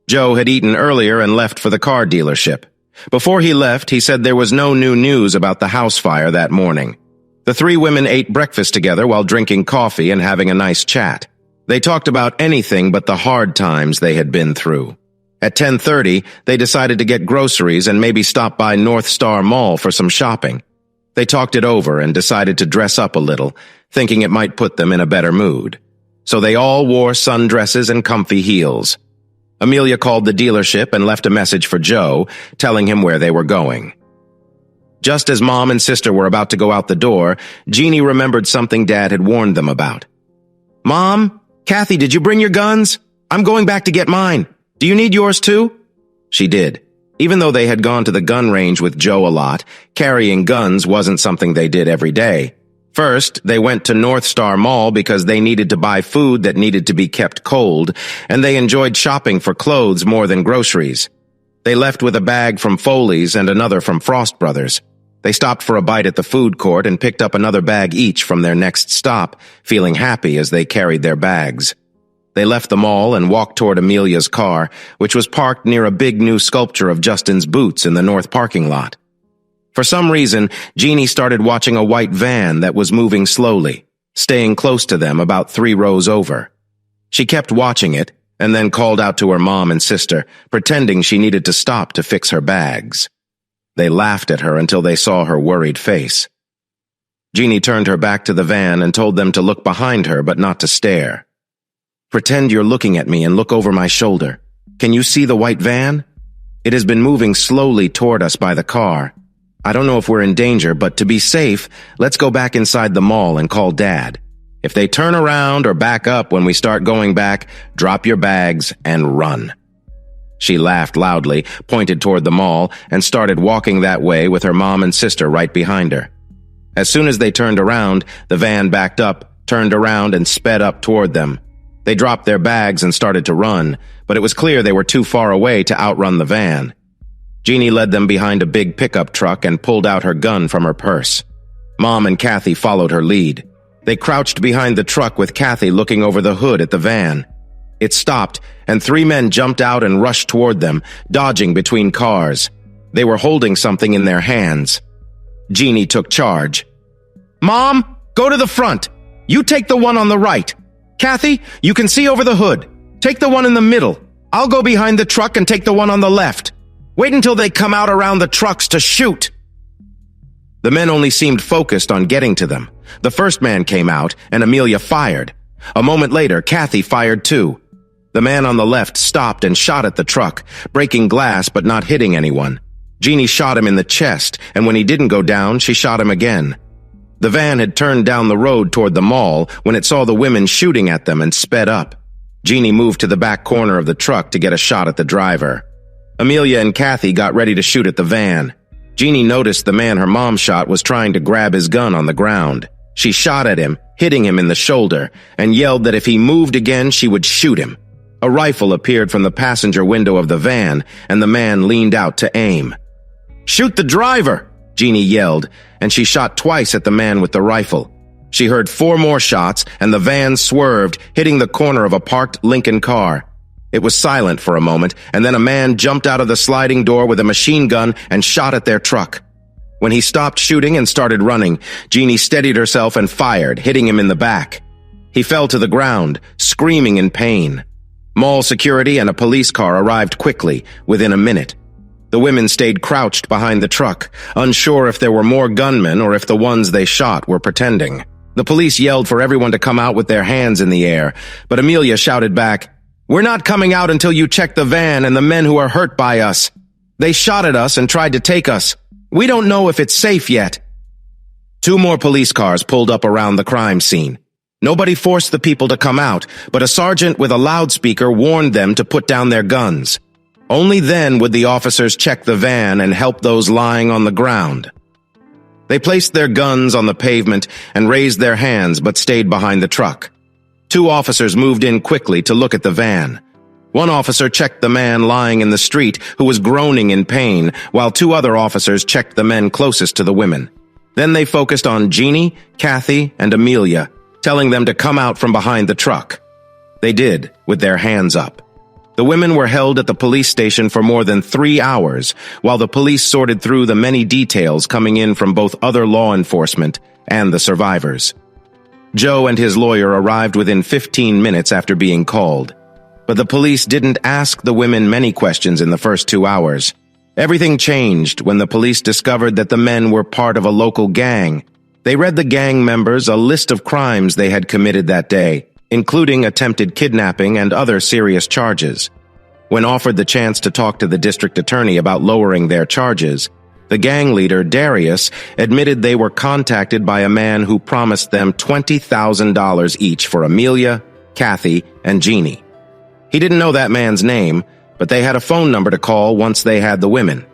[SPEAKER 1] Joe had eaten earlier and left for the car dealership. Before he left, he said there was no new news about the house fire that morning. The 3 women ate breakfast together while drinking coffee and having a nice chat. They talked about anything but the hard times they had been through. At 10:30, they decided to get groceries and maybe stop by North Star Mall for some shopping. They talked it over and decided to dress up a little, thinking it might put them in a better mood. So they all wore sundresses and comfy heels. Amelia called the dealership and left a message for Joe, telling him where they were going. Just as Mom and Sister were about to go out the door, Jeannie remembered something Dad had warned them about. "Mom, Kathy, did you bring your guns? I'm going back to get mine. Do you need yours too?" She did. Even though they had gone to the gun range with Joe a lot, carrying guns wasn't something they did every day. First, they went to North Star Mall because they needed to buy food that needed to be kept cold, and they enjoyed shopping for clothes more than groceries. They left with a bag from Foley's and another from Frost Brothers. They stopped for a bite at the food court and picked up another bag each from their next stop, feeling happy as they carried their bags. They left the mall and walked toward Amelia's car, which was parked near a big new sculpture of Justin's boots in the north parking lot. For some reason, Jeannie started watching a white van that was moving slowly, staying close to them about 3 rows over. She kept watching it and then called out to her mom and sister, pretending she needed to stop to fix her bags. They laughed at her until they saw her worried face. Jeannie turned her back to the van and told them to look behind her but not to stare. "Pretend you're looking at me and look over my shoulder. Can you see the white van? It has been moving slowly toward us by the car. I don't know if we're in danger, but to be safe, let's go back inside the mall and call Dad. If they turn around or back up when we start going back, drop your bags and run." She laughed loudly, pointed toward the mall, and started walking that way with her mom and sister right behind her. As soon as they turned around, the van backed up, turned around, and sped up toward them. They dropped their bags and started to run, but it was clear they were too far away to outrun the van. Jeannie led them behind a big pickup truck and pulled out her gun from her purse. Mom and Kathy followed her lead. They crouched behind the truck with Kathy looking over the hood at the van. It stopped, and 3 men jumped out and rushed toward them, dodging between cars. They were holding something in their hands. Jeannie took charge. "Mom, go to the front. You take the one on the right. Kathy, you can see over the hood. Take the one in the middle. I'll go behind the truck and take the one on the left. Wait until they come out around the trucks to shoot." The men only seemed focused on getting to them. The first man came out, and Amelia fired. A moment later, Kathy fired too. The man on the left stopped and shot at the truck, breaking glass but not hitting anyone. Jeannie shot him in the chest, and when he didn't go down, she shot him again. The van had turned down the road toward the mall when it saw the women shooting at them and sped up. Jeannie moved to the back corner of the truck to get a shot at the driver. Amelia and Kathy got ready to shoot at the van. Jeannie noticed the man her mom shot was trying to grab his gun on the ground. She shot at him, hitting him in the shoulder, and yelled that if he moved again, she would shoot him. A rifle appeared from the passenger window of the van, and the man leaned out to aim. "Shoot the driver!" Jeannie yelled, and she shot twice at the man with the rifle. She heard 4 more shots, and the van swerved, hitting the corner of a parked Lincoln car. It was silent for a moment, and then a man jumped out of the sliding door with a machine gun and shot at their truck. When he stopped shooting and started running, Jeannie steadied herself and fired, hitting him in the back. He fell to the ground, screaming in pain. Mall security and a police car arrived quickly, within a minute. The women stayed crouched behind the truck, unsure if there were more gunmen or if the ones they shot were pretending. The police yelled for everyone to come out with their hands in the air, but Amelia shouted back, "We're not coming out until you check the van and the men who are hurt by us. They shot at us and tried to take us. We don't know if it's safe yet." 2 more police cars pulled up around the crime scene. Nobody forced the people to come out, but a sergeant with a loudspeaker warned them to put down their guns. Only then would the officers check the van and help those lying on the ground. They placed their guns on the pavement and raised their hands but stayed behind the truck. 2 officers moved in quickly to look at the van. One officer checked the man lying in the street who was groaning in pain, while 2 other officers checked the men closest to the women. Then they focused on Jeannie, Kathy, and Amelia, telling them to come out from behind the truck. They did, with their hands up. The women were held at the police station for more than 3 hours, while the police sorted through the many details coming in from both other law enforcement and the survivors. Joe and his lawyer arrived within 15 minutes after being called. But the police didn't ask the women many questions in the first 2 hours. Everything changed when the police discovered that the men were part of a local gang. They read the gang members a list of crimes they had committed that day, including attempted kidnapping and other serious charges. When offered the chance to talk to the district attorney about lowering their charges, the gang leader, Darius, admitted they were contacted by a man who promised them $20,000 each for Amelia, Kathy, and Jeannie. He didn't know that man's name, but they had a phone number to call once they had the women.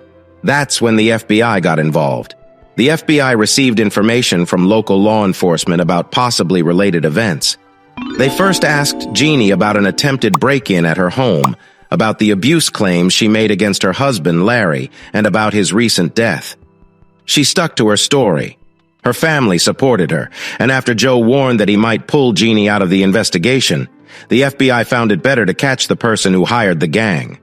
[SPEAKER 1] That's when the FBI got involved. The FBI received information from local law enforcement about possibly related events. They first asked Jeannie about an attempted break-in at her home, about the abuse claims she made against her husband, Larry, and about his recent death. She stuck to her story. Her family supported her, and after Joe warned that he might pull Jeannie out of the investigation, the FBI found it better to catch the person who hired the gang.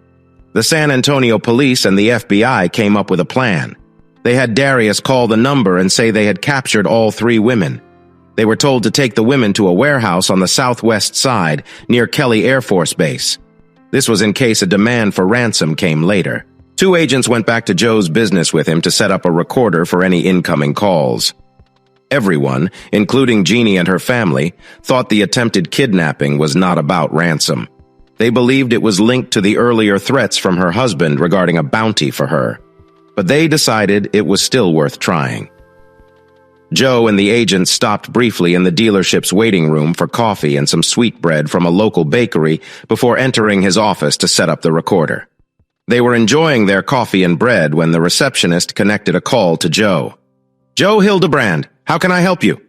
[SPEAKER 1] The San Antonio police and the FBI came up with a plan. They had Darius call the number and say they had captured all 3 women. They were told to take the women to a warehouse on the southwest side near Kelly Air Force Base. This was in case a demand for ransom came later. 2 agents went back to Joe's business with him to set up a recorder for any incoming calls. Everyone, including Jeannie and her family, thought the attempted kidnapping was not about ransom. They believed it was linked to the earlier threats from her husband regarding a bounty for her. But they decided it was still worth trying. Joe and the agents stopped briefly in the dealership's waiting room for coffee and some sweetbread from a local bakery before entering his office to set up the recorder. They were enjoying their coffee and bread when the receptionist connected a call to Joe. "Joe Hildebrand, how can I help you?"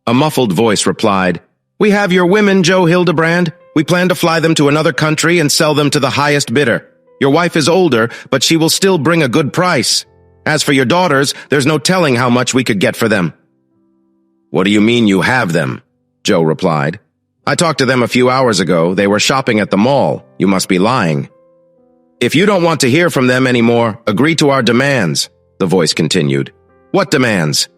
[SPEAKER 1] A muffled voice replied, "We have your women, Joe Hildebrand. We plan to fly them to another country and sell them to the highest bidder. Your wife is older, but she will still bring a good price. As for your daughters, there's no telling how much we could get for them." "What do you mean you have them?" Joe replied. "I talked to them a few hours ago. They were shopping at the mall. You must be lying." "If you don't want to hear from them anymore, agree to our demands," the voice continued. "What demands?"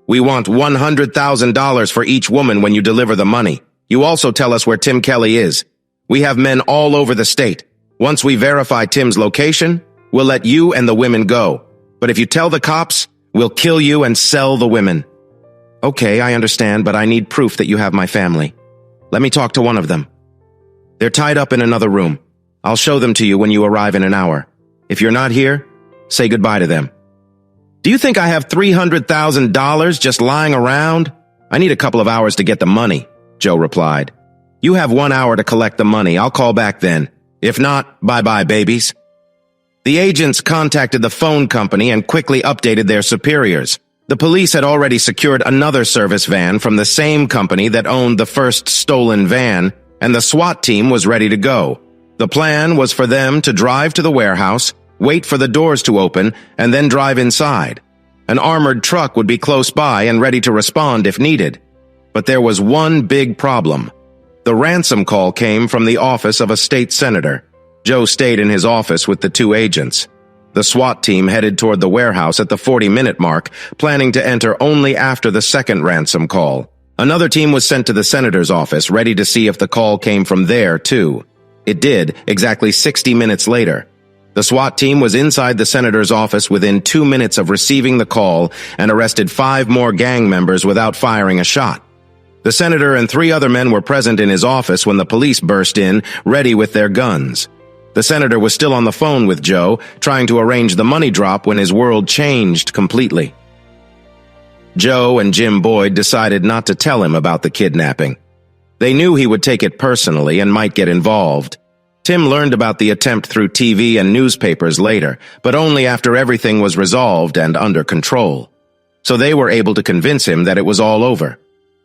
[SPEAKER 1] "We want $100,000 for each woman when you deliver the money. You also tell us where Tim Kelly is. We have men all over the state. Once we verify Tim's location, we'll let you and the women go. But if you tell the cops, we'll kill you and sell the women." "Okay, I understand, but I need proof that you have my family. Let me talk to one of them." "They're tied up in another room. I'll show them to you when you arrive in an hour. If you're not here, say goodbye to them." "Do you think I have $300,000 just lying around?" "I need a couple of hours to get the money," Joe replied. "You have 1 hour to collect the money. I'll call back then. If not, bye-bye, babies." The agents contacted the phone company and quickly updated their superiors. The police had already secured another service van from the same company that owned the first stolen van, and the SWAT team was ready to go. The plan was for them to drive to the warehouse, wait for the doors to open, and then drive inside. An armored truck would be close by and ready to respond if needed. But there was one big problem. The ransom call came from the office of a state senator. Joe stayed in his office with the two agents. The SWAT team headed toward the warehouse at the 40-minute mark, planning to enter only after the second ransom call. Another team was sent to the senator's office, ready to see if the call came from there, too. It did, exactly 60 minutes later. The SWAT team was inside the senator's office within 2 minutes of receiving the call and arrested 5 more gang members without firing a shot. The senator and 3 other men were present in his office when the police burst in, ready with their guns. The senator was still on the phone with Joe, trying to arrange the money drop when his world changed completely. Joe and Jim Boyd decided not to tell him about the kidnapping. They knew he would take it personally and might get involved. Tim learned about the attempt through TV and newspapers later, but only after everything was resolved and under control. So they were able to convince him that it was all over.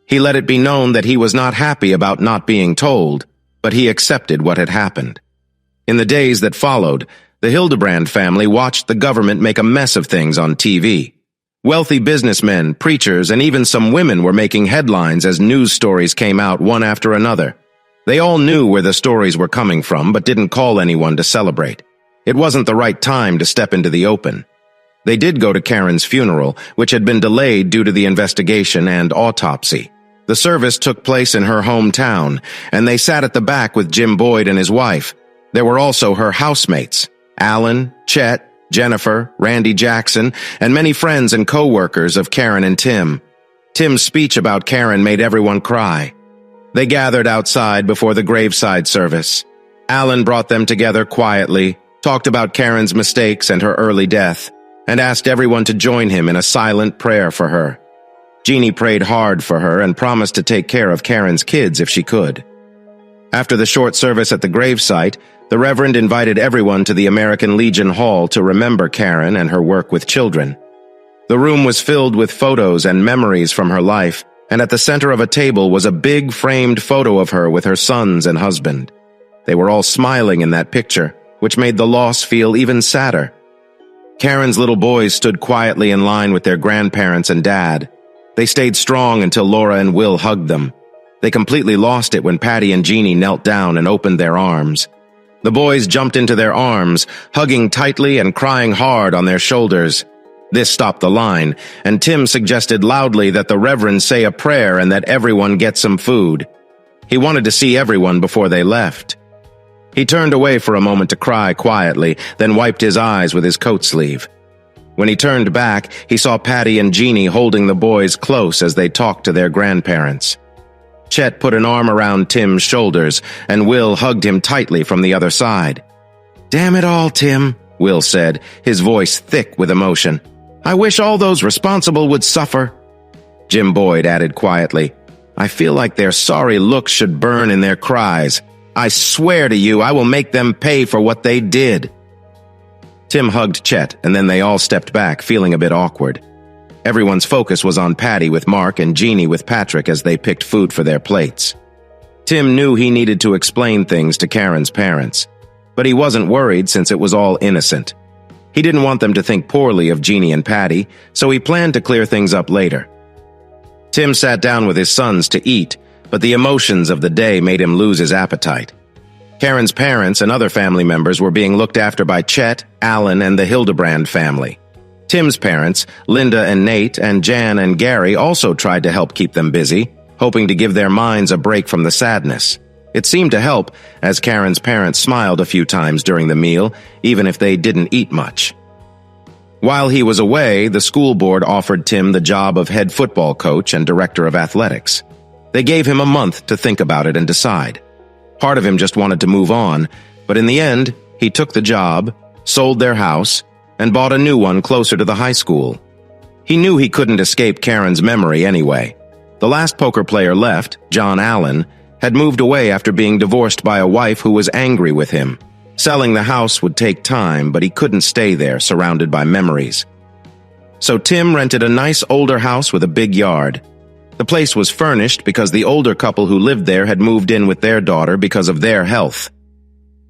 [SPEAKER 1] He let it be known that he was not happy about not being told, but he accepted what had happened. In the days that followed, the Hildebrand family watched the government make a mess of things on TV. Wealthy businessmen, preachers, and even some women were making headlines as news stories came out one after another. They all knew where the stories were coming from, but didn't call anyone to celebrate. It wasn't the right time to step into the open. They did go to Karen's funeral, which had been delayed due to the investigation and autopsy. The service took place in her hometown, and they sat at the back with Jim Boyd and his wife. There were also her housemates, Alan, Chet, Jennifer, Randy Jackson, and many friends and co-workers of Karen and Tim. Tim's speech about Karen made everyone cry. They gathered outside before the graveside service. Alan brought them together quietly, talked about Karen's mistakes and her early death, and asked everyone to join him in a silent prayer for her. Jeannie prayed hard for her and promised to take care of Karen's kids if she could. After the short service at the gravesite, the Reverend invited everyone to the American Legion Hall to remember Karen and her work with children. The room was filled with photos and memories from her life, and at the center of a table was a big framed photo of her with her sons and husband. They were all smiling in that picture, which made the loss feel even sadder. Karen's little boys stood quietly in line with their grandparents and dad. They stayed strong until Laura and Will hugged them. They completely lost it when Patty and Jeannie knelt down and opened their arms. The boys jumped into their arms, hugging tightly and crying hard on their shoulders. This stopped the line, and Tim suggested loudly that the Reverend say a prayer and that everyone get some food. He wanted to see everyone before they left. He turned away for a moment to cry quietly, then wiped his eyes with his coat sleeve. When he turned back, he saw Patty and Jeannie holding the boys close as they talked to their grandparents. Chet put an arm around Tim's shoulders, and Will hugged him tightly from the other side. "Damn it all, Tim," Will said, his voice thick with emotion. "I wish all those responsible would suffer." Jim Boyd added quietly, "I feel like their sorry looks should burn in their cries. I swear to you, I will make them pay for what they did." Tim hugged Chet, and then they all stepped back, feeling a bit awkward. Everyone's focus was on Patty with Mark and Jeannie with Patrick as they picked food for their plates. Tim knew he needed to explain things to Karen's parents, but he wasn't worried since it was all innocent. He didn't want them to think poorly of Jeannie and Patty, so he planned to clear things up later. Tim sat down with his sons to eat, but the emotions of the day made him lose his appetite. Karen's parents and other family members were being looked after by Chet, Alan, and the Hildebrand family. Tim's parents, Linda and Nate, and Jan and Gary also tried to help keep them busy, hoping to give their minds a break from the sadness. It seemed to help, as Karen's parents smiled a few times during the meal, even if they didn't eat much. While he was away, the school board offered Tim the job of head football coach and director of athletics. They gave him a month to think about it and decide. Part of him just wanted to move on, but in the end, he took the job, sold their house, and bought a new one closer to the high school. He knew he couldn't escape Karen's memory anyway. The last poker player left, John Allen, had moved away after being divorced by a wife who was angry with him. Selling the house would take time, but he couldn't stay there, surrounded by memories. So Tim rented a nice older house with a big yard. The place was furnished because the older couple who lived there had moved in with their daughter because of their health.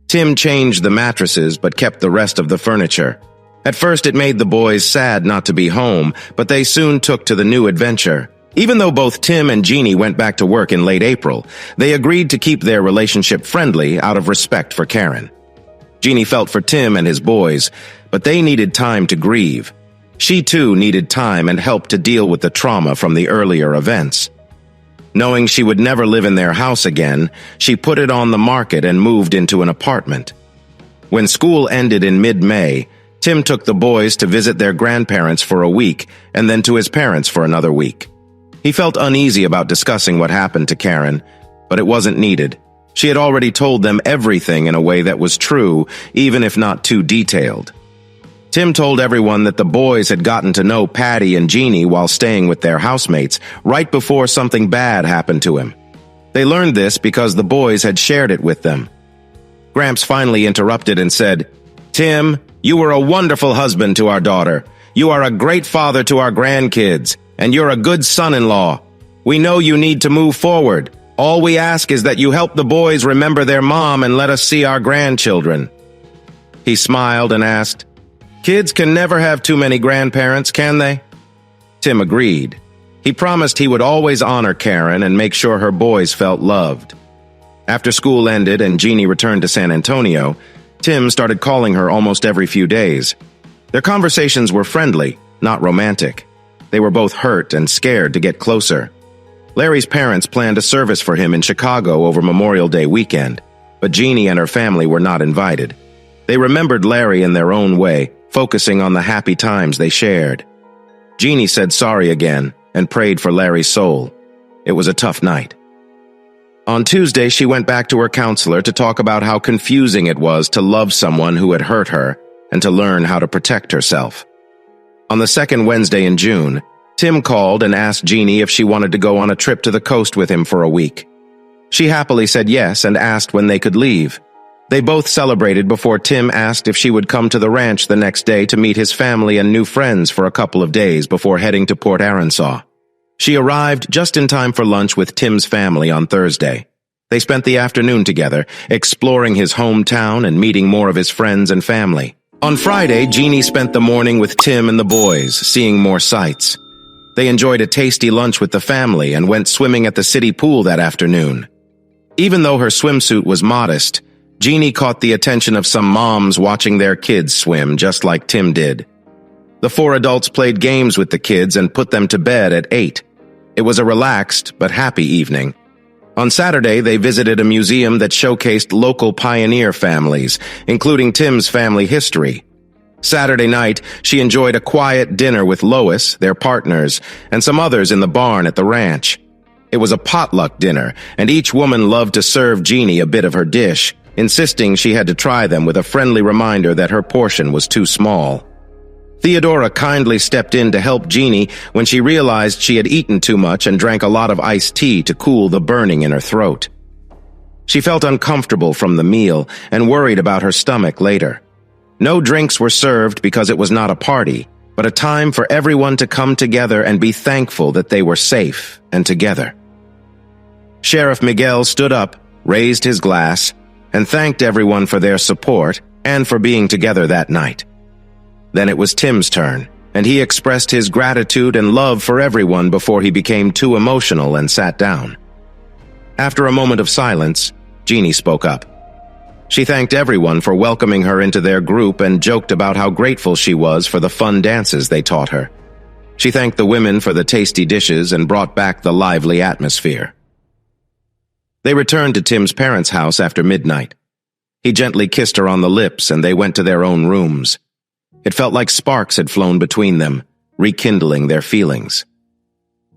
[SPEAKER 1] Tim changed the mattresses but kept the rest of the furniture. At first it made the boys sad not to be home, but they soon took to the new adventure. Even though both Tim and Jeannie went back to work in late April, they agreed to keep their relationship friendly out of respect for Karen. Jeannie felt for Tim and his boys, but they needed time to grieve. She too needed time and help to deal with the trauma from the earlier events. Knowing she would never live in their house again, she put it on the market and moved into an apartment. When school ended in mid-May, Tim took the boys to visit their grandparents for a week and then to his parents for another week. He felt uneasy about discussing what happened to Karen, but it wasn't needed. She had already told them everything in a way that was true, even if not too detailed. Tim told everyone that the boys had gotten to know Patty and Jeannie while staying with their housemates right before something bad happened to him. They learned this because the boys had shared it with them. Gramps finally interrupted and said, "Tim, you were a wonderful husband to our daughter. You are a great father to our grandkids, and you're a good son-in-law. We know you need to move forward. All we ask is that you help the boys remember their mom and let us see our grandchildren." He smiled and asked, "Kids can never have too many grandparents, can they?" Tim agreed. He promised he would always honor Karen and make sure her boys felt loved. After school ended and Jeannie returned to San Antonio, Tim started calling her almost every few days. Their conversations were friendly, not romantic. They were both hurt and scared to get closer. Larry's parents planned a service for him in Chicago over Memorial Day weekend, but Jeannie and her family were not invited. They remembered Larry in their own way, focusing on the happy times they shared. Jeannie said sorry again and prayed for Larry's soul. It was a tough night. On Tuesday, she went back to her counselor to talk about how confusing it was to love someone who had hurt her and to learn how to protect herself. On the second Wednesday in June, Tim called and asked Jeannie if she wanted to go on a trip to the coast with him for a week. She happily said yes and asked when they could leave. They both celebrated before Tim asked if she would come to the ranch the next day to meet his family and new friends for a couple of days before heading to Port Aransas. She arrived just in time for lunch with Tim's family on Thursday. They spent the afternoon together, exploring his hometown and meeting more of his friends and family. On Friday, Jeannie spent the morning with Tim and the boys, seeing more sights. They enjoyed a tasty lunch with the family and went swimming at the city pool that afternoon. Even though her swimsuit was modest, Jeannie caught the attention of some moms watching their kids swim just like Tim did. The four adults played games with the kids and put them to bed at 8. It was a relaxed but happy evening. On Saturday, they visited a museum that showcased local pioneer families, including Tim's family history. Saturday night, she enjoyed a quiet dinner with Lois, their partners, and some others in the barn at the ranch. It was a potluck dinner, and each woman loved to serve Jeannie a bit of her dish, insisting she had to try them with a friendly reminder that her portion was too small. Theodora kindly stepped in to help Jeannie when she realized she had eaten too much and drank a lot of iced tea to cool the burning in her throat. She felt uncomfortable from the meal and worried about her stomach later. No drinks were served because it was not a party, but a time for everyone to come together and be thankful that they were safe and together. Sheriff Miguel stood up, raised his glass, and thanked everyone for their support and for being together that night. Then it was Tim's turn, and he expressed his gratitude and love for everyone before he became too emotional and sat down. After a moment of silence, Jeannie spoke up. She thanked everyone for welcoming her into their group and joked about how grateful she was for the fun dances they taught her. She thanked the women for the tasty dishes and brought back the lively atmosphere. They returned to Tim's parents' house after midnight. He gently kissed her on the lips and they went to their own rooms. It felt like sparks had flown between them, rekindling their feelings.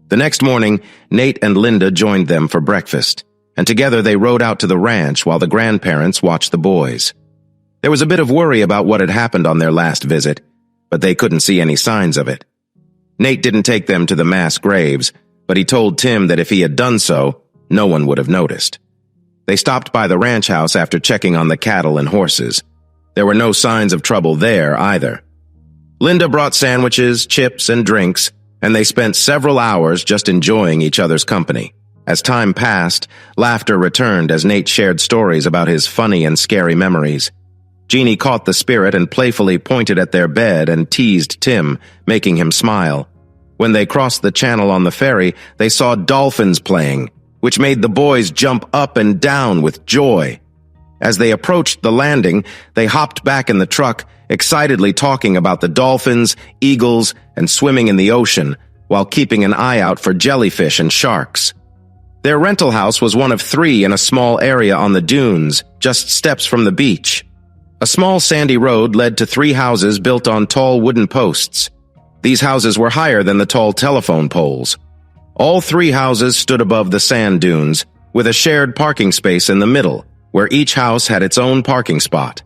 [SPEAKER 1] The next morning, Nate and Linda joined them for breakfast, and together they rode out to the ranch while the grandparents watched the boys. There was a bit of worry about what had happened on their last visit, but they couldn't see any signs of it. Nate didn't take them to the mass graves, but he told Tim that if he had done so, no one would have noticed. They stopped by the ranch house after checking on the cattle and horses. There were no signs of trouble there either. Linda brought sandwiches, chips, and drinks, and they spent several hours just enjoying each other's company. As time passed, laughter returned as Nate shared stories about his funny and scary memories. Jeannie caught the spirit and playfully pointed at their bed and teased Tim, making him smile. When they crossed the channel on the ferry, they saw dolphins playing, which made the boys jump up and down with joy. As they approached the landing, they hopped back in the truck, excitedly talking about the dolphins, eagles, and swimming in the ocean, while keeping an eye out for jellyfish and sharks. Their rental house was one of 3 in a small area on the dunes, just steps from the beach. A small sandy road led to 3 houses built on tall wooden posts. These houses were higher than the tall telephone poles. All 3 houses stood above the sand dunes, with a shared parking space in the middle, where each house had its own parking spot.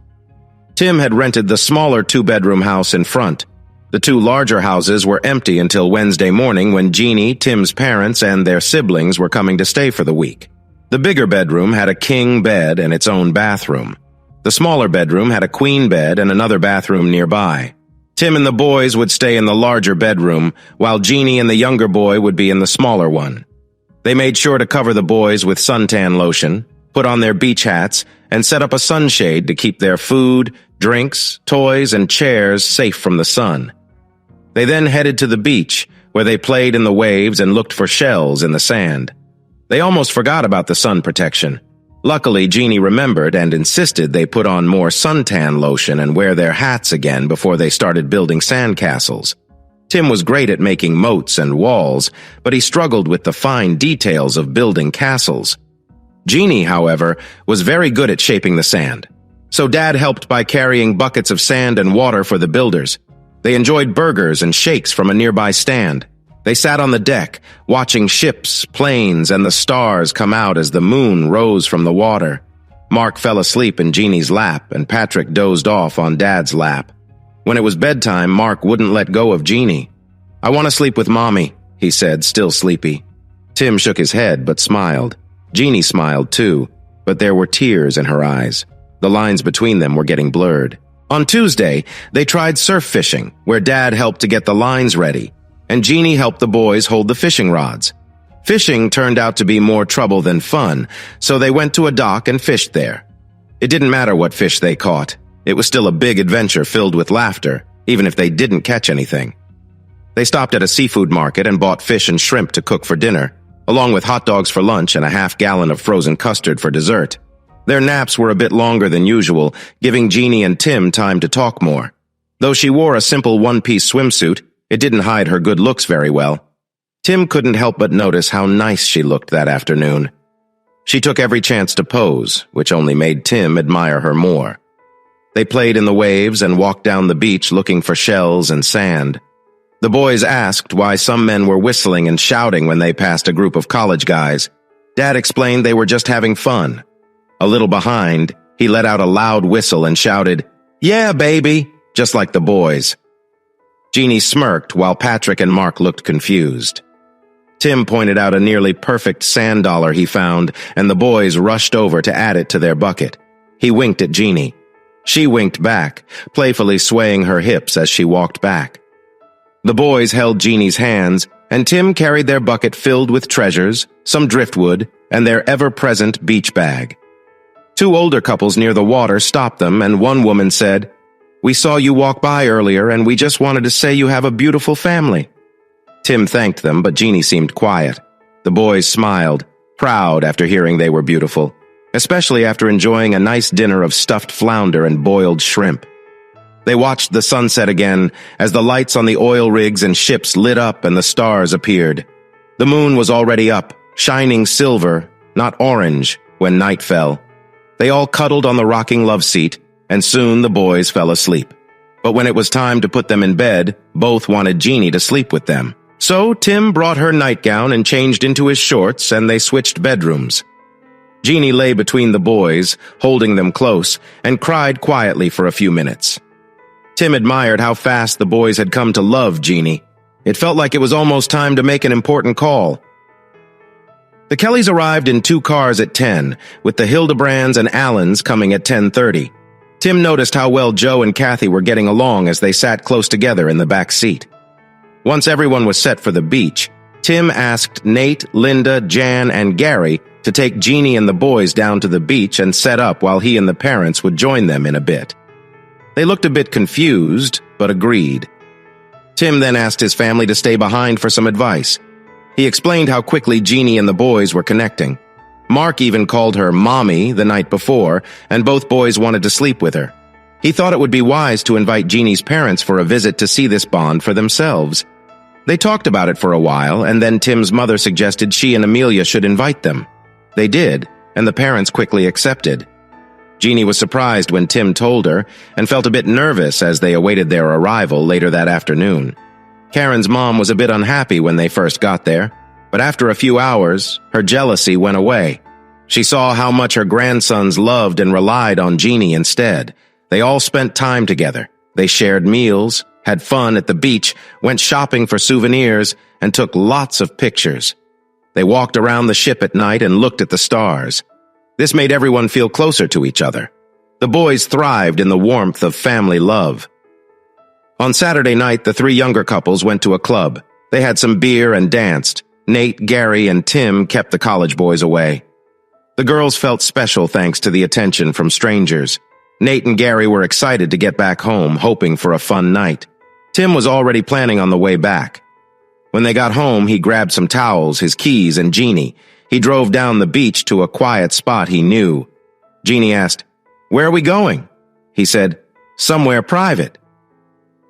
[SPEAKER 1] Tim had rented the smaller 2-bedroom house in front. The 2 larger houses were empty until Wednesday morning when Jeannie, Tim's parents, and their siblings were coming to stay for the week. The bigger bedroom had a king bed and its own bathroom. The smaller bedroom had a queen bed and another bathroom nearby. Tim and the boys would stay in the larger bedroom, while Jeannie and the younger boy would be in the smaller one. They made sure to cover the boys with suntan lotion, put on their beach hats, and set up a sunshade to keep their food, drinks, toys, and chairs safe from the sun. They then headed to the beach, where they played in the waves and looked for shells in the sand. They almost forgot about the sun protection. Luckily, Jeannie remembered and insisted they put on more suntan lotion and wear their hats again before they started building sandcastles. Tim was great at making moats and walls, but he struggled with the fine details of building castles. Jeannie, however, was very good at shaping the sand. So Dad helped by carrying buckets of sand and water for the builders. They enjoyed burgers and shakes from a nearby stand. They sat on the deck, watching ships, planes, and the stars come out as the moon rose from the water. Mark fell asleep in Jeannie's lap, and Patrick dozed off on Dad's lap. When it was bedtime, Mark wouldn't let go of Jeannie. "I want to sleep with Mommy," he said, still sleepy. Tim shook his head but smiled. Jeannie smiled too, but there were tears in her eyes. The lines between them were getting blurred. On Tuesday, they tried surf fishing, where Dad helped to get the lines ready, and Jeannie helped the boys hold the fishing rods. Fishing turned out to be more trouble than fun, so they went to a dock and fished there. It didn't matter what fish they caught. It was still a big adventure filled with laughter, even if they didn't catch anything. They stopped at a seafood market and bought fish and shrimp to cook for dinner, along with hot dogs for lunch and a half-gallon of frozen custard for dessert. Their naps were a bit longer than usual, giving Jeannie and Tim time to talk more. Though she wore a simple one-piece swimsuit, it didn't hide her good looks very well. Tim couldn't help but notice how nice she looked that afternoon. She took every chance to pose, which only made Tim admire her more. They played in the waves and walked down the beach looking for shells and sand. The boys asked why some men were whistling and shouting when they passed a group of college guys. Dad explained they were just having fun. A little behind, he let out a loud whistle and shouted, "Yeah, baby," just like the boys. Jeannie smirked while Patrick and Mark looked confused. Tim pointed out a nearly perfect sand dollar he found, and the boys rushed over to add it to their bucket. He winked at Jeannie. She winked back, playfully swaying her hips as she walked back. The boys held Jeannie's hands, and Tim carried their bucket filled with treasures, some driftwood, and their ever-present beach bag. 2 older couples near the water stopped them, and one woman said, "We saw you walk by earlier, and we just wanted to say you have a beautiful family." Tim thanked them, but Jeannie seemed quiet. The boys smiled, proud after hearing they were beautiful, especially after enjoying a nice dinner of stuffed flounder and boiled shrimp. They watched the sunset again as the lights on the oil rigs and ships lit up and the stars appeared. The moon was already up, shining silver, not orange, when night fell. They all cuddled on the rocking love seat, and soon the boys fell asleep. But when it was time to put them in bed, both wanted Jeannie to sleep with them. So Tim brought her nightgown and changed into his shorts, and they switched bedrooms. Jeannie lay between the boys, holding them close, and cried quietly for a few minutes. Tim admired how fast the boys had come to love Jeannie. It felt like it was almost time to make an important call. The Kellys arrived in 2 cars at 10, with the Hildebrands and Allens coming at 10:30. Tim noticed how well Joe and Kathy were getting along as they sat close together in the back seat. Once everyone was set for the beach, Tim asked Nate, Linda, Jan, and Gary to take Jeannie and the boys down to the beach and set up while he and the parents would join them in a bit. They looked a bit confused, but agreed. Tim then asked his family to stay behind for some advice. He explained how quickly Jeannie and the boys were connecting. Mark even called her Mommy the night before, and both boys wanted to sleep with her. He thought it would be wise to invite Jeannie's parents for a visit to see this bond for themselves. They talked about it for a while, and then Tim's mother suggested she and Amelia should invite them. They did, and the parents quickly accepted. Jeannie was surprised when Tim told her, and felt a bit nervous as they awaited their arrival later that afternoon. Karen's mom was a bit unhappy when they first got there, but after a few hours, her jealousy went away. She saw how much her grandsons loved and relied on Jeannie instead. They all spent time together. They shared meals, had fun at the beach, went shopping for souvenirs, and took lots of pictures. They walked around the ship at night and looked at the stars. This made everyone feel closer to each other. The boys thrived in the warmth of family love. On Saturday night, the 3 younger couples went to a club. They had some beer and danced. Nate, Gary, and Tim kept the college boys away. The girls felt special thanks to the attention from strangers. Nate and Gary were excited to get back home, hoping for a fun night. Tim was already planning on the way back. When they got home, he grabbed some towels, his keys, and Jeannie. He drove down the beach to a quiet spot he knew. Jeannie asked, "Where are we going?" He said, "Somewhere private."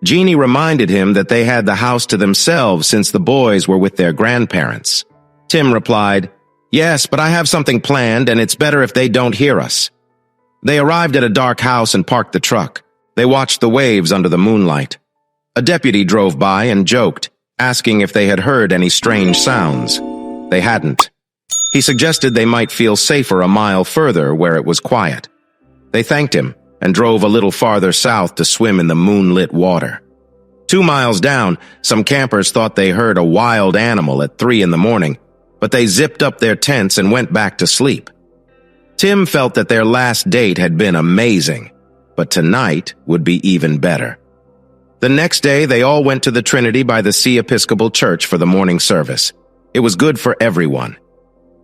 [SPEAKER 1] Jeannie reminded him that they had the house to themselves since the boys were with their grandparents. Tim replied, "Yes, but I have something planned, and it's better if they don't hear us." They arrived at a dark house and parked the truck. They watched the waves under the moonlight. A deputy drove by and joked, asking if they had heard any strange sounds. They hadn't. He suggested they might feel safer a mile further where it was quiet. They thanked him and drove a little farther south to swim in the moonlit water. 2 miles down, some campers thought they heard a wild animal at 3 in the morning, but they zipped up their tents and went back to sleep. Tim felt that their last date had been amazing, but tonight would be even better. The next day, they all went to the Trinity by the Sea Episcopal Church for the morning service. It was good for everyone.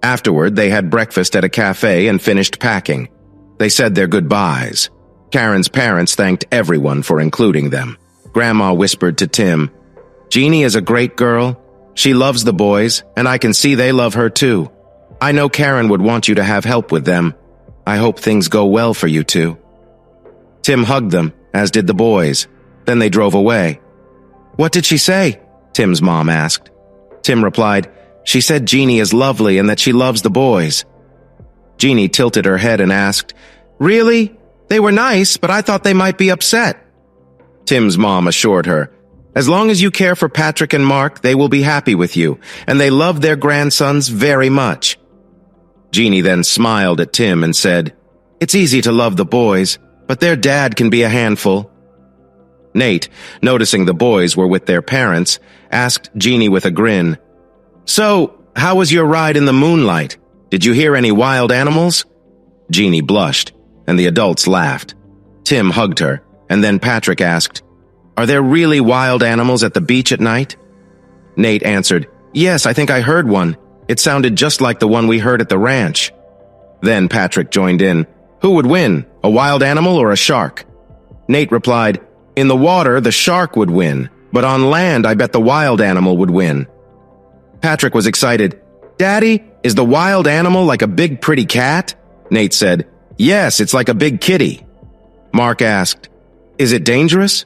[SPEAKER 1] Afterward, they had breakfast at a cafe and finished packing. They said their goodbyes. Karen's parents thanked everyone for including them. Grandma whispered to Tim, "Jeannie is a great girl. She loves the boys, and I can see they love her too. I know Karen would want you to have help with them. I hope things go well for you two." Tim hugged them, as did the boys. Then they drove away. "What did she say?" Tim's mom asked. Tim replied, "She said Jeannie is lovely and that she loves the boys." Jeannie tilted her head and asked, "Really? They were nice, but I thought they might be upset." Tim's mom assured her, "As long as you care for Patrick and Mark, they will be happy with you, and they love their grandsons very much." Jeannie then smiled at Tim and said, "It's easy to love the boys, but their dad can be a handful." Nate, noticing the boys were with their parents, asked Jeannie with a grin, "So, how was your ride in the moonlight? Did you hear any wild animals?" Jeannie blushed, and the adults laughed. Tim hugged her, and then Patrick asked, "Are there really wild animals at the beach at night?" Nate answered, "Yes, I think I heard one. It sounded just like the one we heard at the ranch." Then Patrick joined in. "Who would win, a wild animal or a shark?" Nate replied, "In the water, the shark would win, but on land, I bet the wild animal would win." Patrick was excited. "Daddy, is the wild animal like a big pretty cat?" Nate said, "Yes, it's like a big kitty." Mark asked, "Is it dangerous?"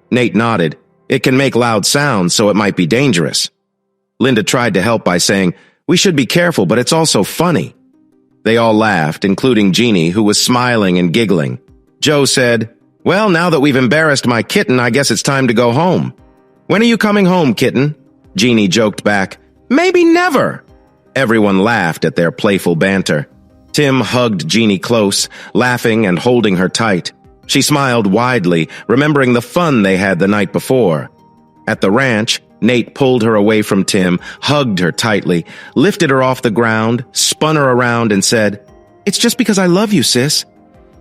[SPEAKER 1] Nate nodded. "It can make loud sounds, so it might be dangerous." Linda tried to help by saying, "We should be careful, but it's also funny." They all laughed, including Jeannie, who was smiling and giggling. Joe said, "Well, now that we've embarrassed my kitten, I guess it's time to go home." "When are you coming home, kitten?" Jeannie joked back, "Maybe never." Everyone laughed at their playful banter. Tim hugged Jeannie close, laughing and holding her tight. She smiled widely, remembering the fun they had the night before. At the ranch, Nate pulled her away from Tim, hugged her tightly, lifted her off the ground, spun her around, and said, "It's just because I love you, sis."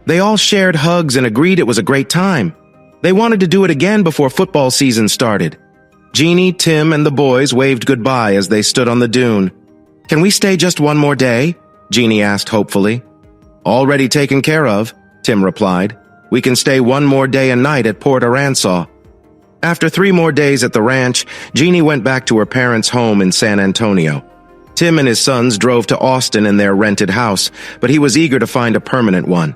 [SPEAKER 1] They all shared hugs and agreed it was a great time. They wanted to do it again before football season started. Jeannie, Tim, and the boys waved goodbye as they stood on the dune. "Can we stay just one more day?" Jeannie asked hopefully. "Already taken care of," Tim replied. "We can stay one more day and night at Port Aransas." After 3 more days at the ranch, Jeannie went back to her parents' home in San Antonio. Tim and his sons drove to Austin in their rented house, but he was eager to find a permanent one.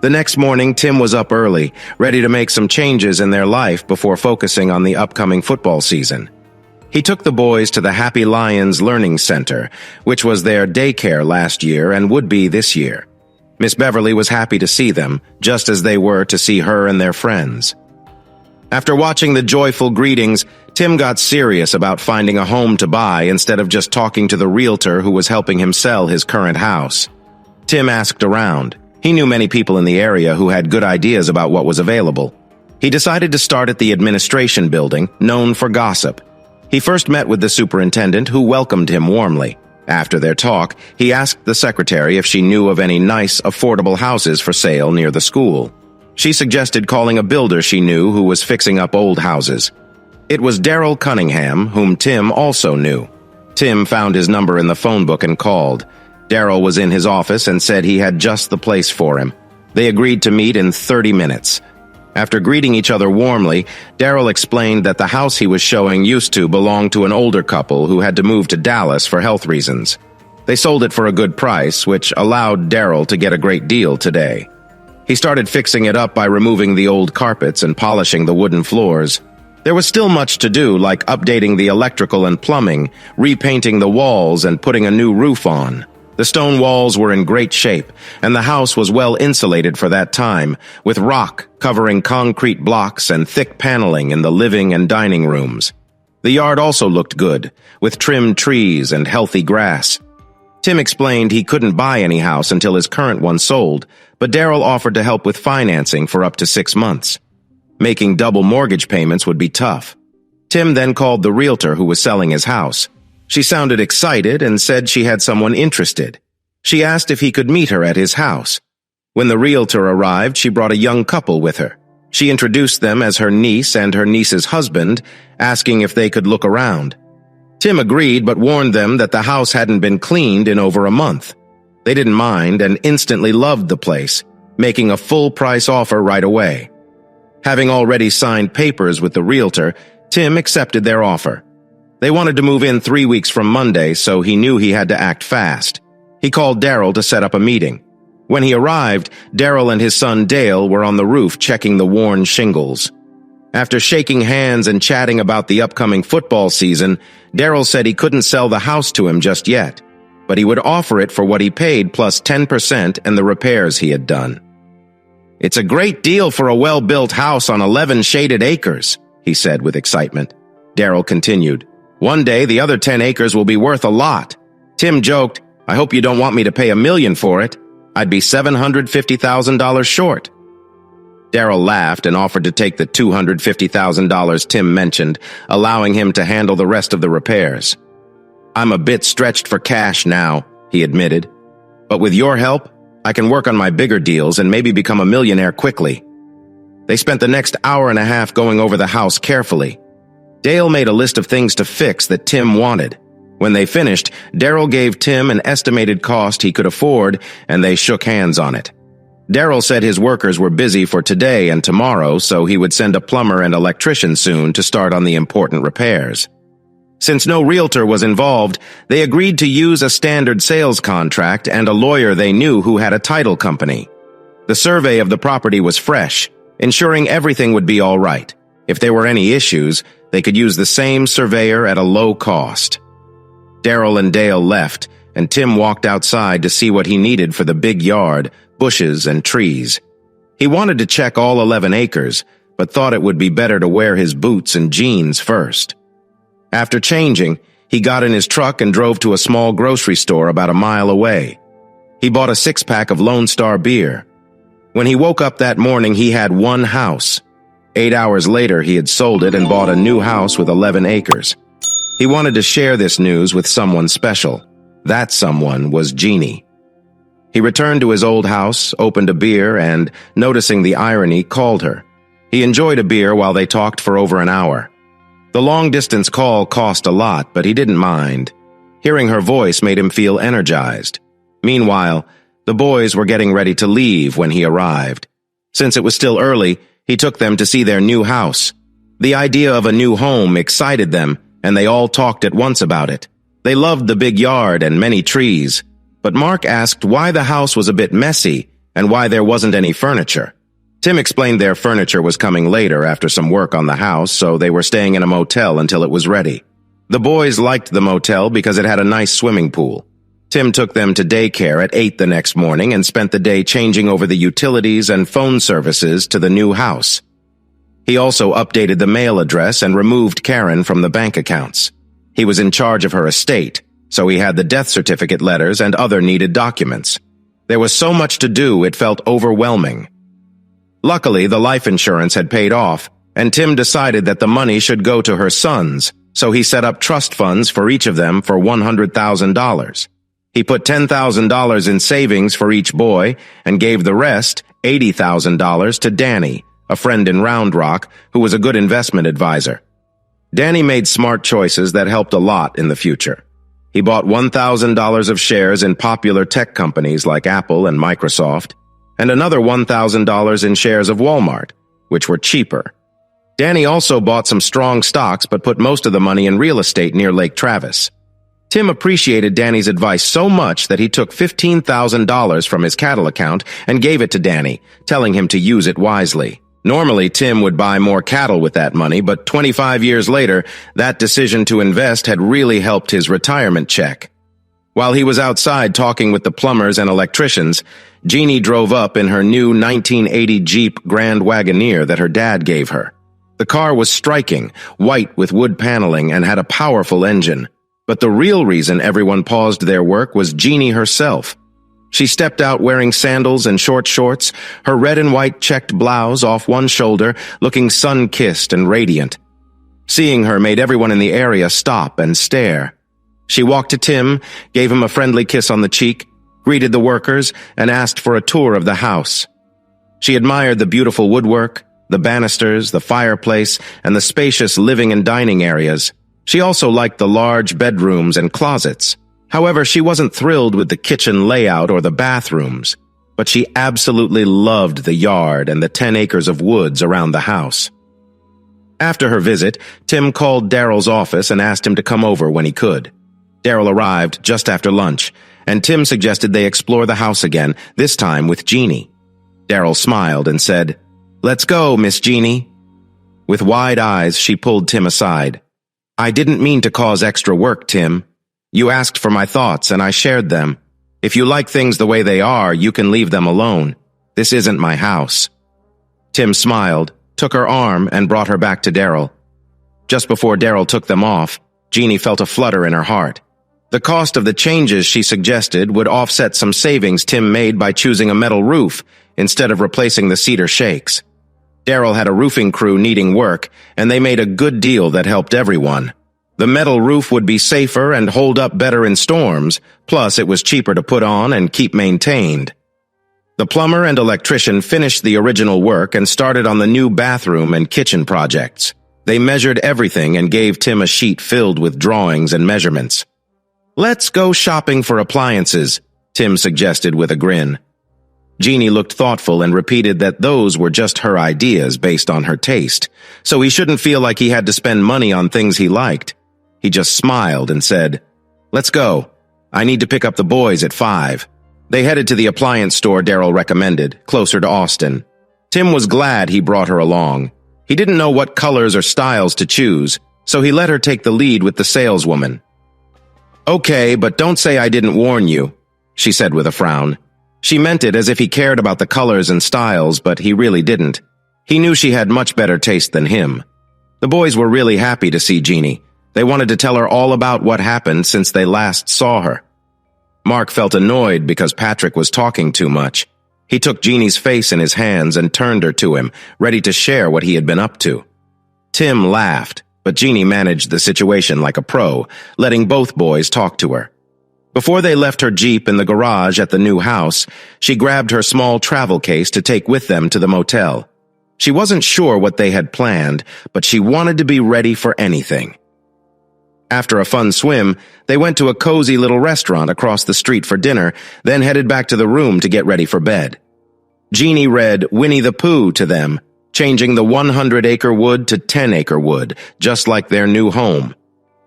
[SPEAKER 1] The next morning, Tim was up early, ready to make some changes in their life before focusing on the upcoming football season. He took the boys to the Happy Lions Learning Center, which was their daycare last year and would be this year. Miss Beverly was happy to see them, just as they were to see her and their friends. After watching the joyful greetings, Tim got serious about finding a home to buy instead of just talking to the realtor who was helping him sell his current house. Tim asked around. He knew many people in the area who had good ideas about what was available. He decided to start at the administration building, known for gossip. He first met with the superintendent, who welcomed him warmly. After their talk, he asked the secretary if she knew of any nice, affordable houses for sale near the school. She suggested calling a builder she knew who was fixing up old houses. It was Daryl Cunningham, whom Tim also knew. Tim found his number in the phone book and called. Daryl was in his office and said he had just the place for him. They agreed to meet in 30 minutes. After greeting each other warmly, Daryl explained that the house he was showing used to belong to an older couple who had to move to Dallas for health reasons. They sold it for a good price, which allowed Daryl to get a great deal today. He started fixing it up by removing the old carpets and polishing the wooden floors. There was still much to do, like updating the electrical and plumbing, repainting the walls, and putting a new roof on. The stone walls were in great shape, and the house was well insulated for that time, with rock covering concrete blocks and thick paneling in the living and dining rooms. The yard also looked good, with trimmed trees and healthy grass. Tim explained he couldn't buy any house until his current one sold, but Daryl offered to help with financing for up to 6 months. Making double mortgage payments would be tough. Tim then called the realtor who was selling his house. She sounded excited and said she had someone interested. She asked if he could meet her at his house. When the realtor arrived, she brought a young couple with her. She introduced them as her niece and her niece's husband, asking if they could look around. Tim agreed but warned them that the house hadn't been cleaned in over a month. They didn't mind and instantly loved the place, making a full-price offer right away. Having already signed papers with the realtor, Tim accepted their offer. They wanted to move in 3 weeks from Monday, so he knew he had to act fast. He called Daryl to set up a meeting. When he arrived, Daryl and his son Dale were on the roof checking the worn shingles. After shaking hands and chatting about the upcoming football season, Daryl said he couldn't sell the house to him just yet, but he would offer it for what he paid plus 10% and the repairs he had done. "It's a great deal for a well-built house on 11 shaded acres," he said with excitement. Daryl continued, "One day the other 10 acres will be worth a lot." Tim joked, "I hope you don't want me to pay $1 million for it. I'd be $750,000 short." Daryl laughed and offered to take the $250,000 Tim mentioned, allowing him to handle the rest of the repairs. "I'm a bit stretched for cash now," he admitted. "But with your help, I can work on my bigger deals and maybe become a millionaire quickly." They spent the next hour and a half going over the house carefully. Dale made a list of things to fix that Tim wanted. When they finished, Daryl gave Tim an estimated cost he could afford, and they shook hands on it. Daryl said his workers were busy for today and tomorrow, so he would send a plumber and electrician soon to start on the important repairs. Since no realtor was involved, they agreed to use a standard sales contract and a lawyer they knew who had a title company. The survey of the property was fresh, ensuring everything would be all right. If there were any issues, they could use the same surveyor at a low cost. Daryl and Dale left, and Tim walked outside to see what he needed for the big yard, bushes and trees. He wanted to check all 11 acres, but thought it would be better to wear his boots and jeans first. After changing, he got in his truck and drove to a small grocery store about a mile away. He bought a 6-pack of Lone Star beer. When he woke up that morning, he had one house. 8 hours later, he had sold it and bought a new house with 11 acres. He wanted to share this news with someone special. That someone was Jeannie. He returned to his old house, opened a beer, and, noticing the irony, called her. He enjoyed a beer while they talked for over an hour. The long-distance call cost a lot, but he didn't mind. Hearing her voice made him feel energized. Meanwhile, the boys were getting ready to leave when he arrived. Since it was still early, he took them to see their new house. The idea of a new home excited them, and they all talked at once about it. They loved the big yard and many trees, but Mark asked why the house was a bit messy and why there wasn't any furniture. Tim explained their furniture was coming later after some work on the house, so they were staying in a motel until it was ready. The boys liked the motel because it had a nice swimming pool. Tim took them to daycare at 8 the next morning and spent the day changing over the utilities and phone services to the new house. He also updated the mail address and removed Karen from the bank accounts. He was in charge of her estate, so he had the death certificate letters and other needed documents. There was so much to do, it felt overwhelming. Luckily, the life insurance had paid off, and Tim decided that the money should go to her sons, so he set up trust funds for each of them for $100,000. He put $10,000 in savings for each boy and gave the rest, $80,000, to Danny, a friend in Round Rock, who was a good investment advisor. Danny made smart choices that helped a lot in the future. He bought $1,000 of shares in popular tech companies like Apple and Microsoft, and another $1,000 in shares of Walmart, which were cheaper. Danny also bought some strong stocks but put most of the money in real estate near Lake Travis. Tim appreciated Danny's advice so much that he took $15,000 from his cattle account and gave it to Danny, telling him to use it wisely. Normally, Tim would buy more cattle with that money, but 25 years later, that decision to invest had really helped his retirement check. While he was outside talking with the plumbers and electricians, Jeannie drove up in her new 1980 Jeep Grand Wagoneer that her dad gave her. The car was striking, white with wood paneling, and had a powerful engine. But the real reason everyone paused their work was Jeannie herself. She stepped out wearing sandals and short shorts, her red and white checked blouse off one shoulder, looking sun-kissed and radiant. Seeing her made everyone in the area stop and stare. She walked to Tim, gave him a friendly kiss on the cheek, greeted the workers, and asked for a tour of the house. She admired the beautiful woodwork, the banisters, the fireplace, and the spacious living and dining areas. She also liked the large bedrooms and closets. However, she wasn't thrilled with the kitchen layout or the bathrooms, but she absolutely loved the yard and the 10 acres of woods around the house. After her visit, Tim called Daryl's office and asked him to come over when he could. Daryl arrived just after lunch, and Tim suggested they explore the house again, this time with Jeannie. Daryl smiled and said, "Let's go, Miss Jeannie." With wide eyes, she pulled Tim aside. "I didn't mean to cause extra work, Tim. You asked for my thoughts, and I shared them. If you like things the way they are, you can leave them alone. This isn't my house." Tim smiled, took her arm, and brought her back to Daryl. Just before Daryl took them off, Jeannie felt a flutter in her heart. The cost of the changes she suggested would offset some savings Tim made by choosing a metal roof instead of replacing the cedar shakes. Daryl had a roofing crew needing work, and they made a good deal that helped everyone. The metal roof would be safer and hold up better in storms, plus it was cheaper to put on and keep maintained. The plumber and electrician finished the original work and started on the new bathroom and kitchen projects. They measured everything and gave Tim a sheet filled with drawings and measurements. "Let's go shopping for appliances," Tim suggested with a grin. Jeannie looked thoughtful and repeated that those were just her ideas based on her taste, so he shouldn't feel like he had to spend money on things he liked. He just smiled and said, "Let's go. I need to pick up the boys at 5. They headed to the appliance store Daryl recommended, closer to Austin. Tim was glad he brought her along. He didn't know what colors or styles to choose, so he let her take the lead with the saleswoman. "Okay, but don't say I didn't warn you," she said with a frown. She meant it as if he cared about the colors and styles, but he really didn't. He knew she had much better taste than him. The boys were really happy to see Jeannie. They wanted to tell her all about what happened since they last saw her. Mark felt annoyed because Patrick was talking too much. He took Jeannie's face in his hands and turned her to him, ready to share what he had been up to. Tim laughed, but Jeannie managed the situation like a pro, letting both boys talk to her. Before they left her Jeep in the garage at the new house, she grabbed her small travel case to take with them to the motel. She wasn't sure what they had planned, but she wanted to be ready for anything. After a fun swim, they went to a cozy little restaurant across the street for dinner, then headed back to the room to get ready for bed. Jeannie read Winnie the Pooh to them, changing the 100-acre wood to 10-acre wood, just like their new home.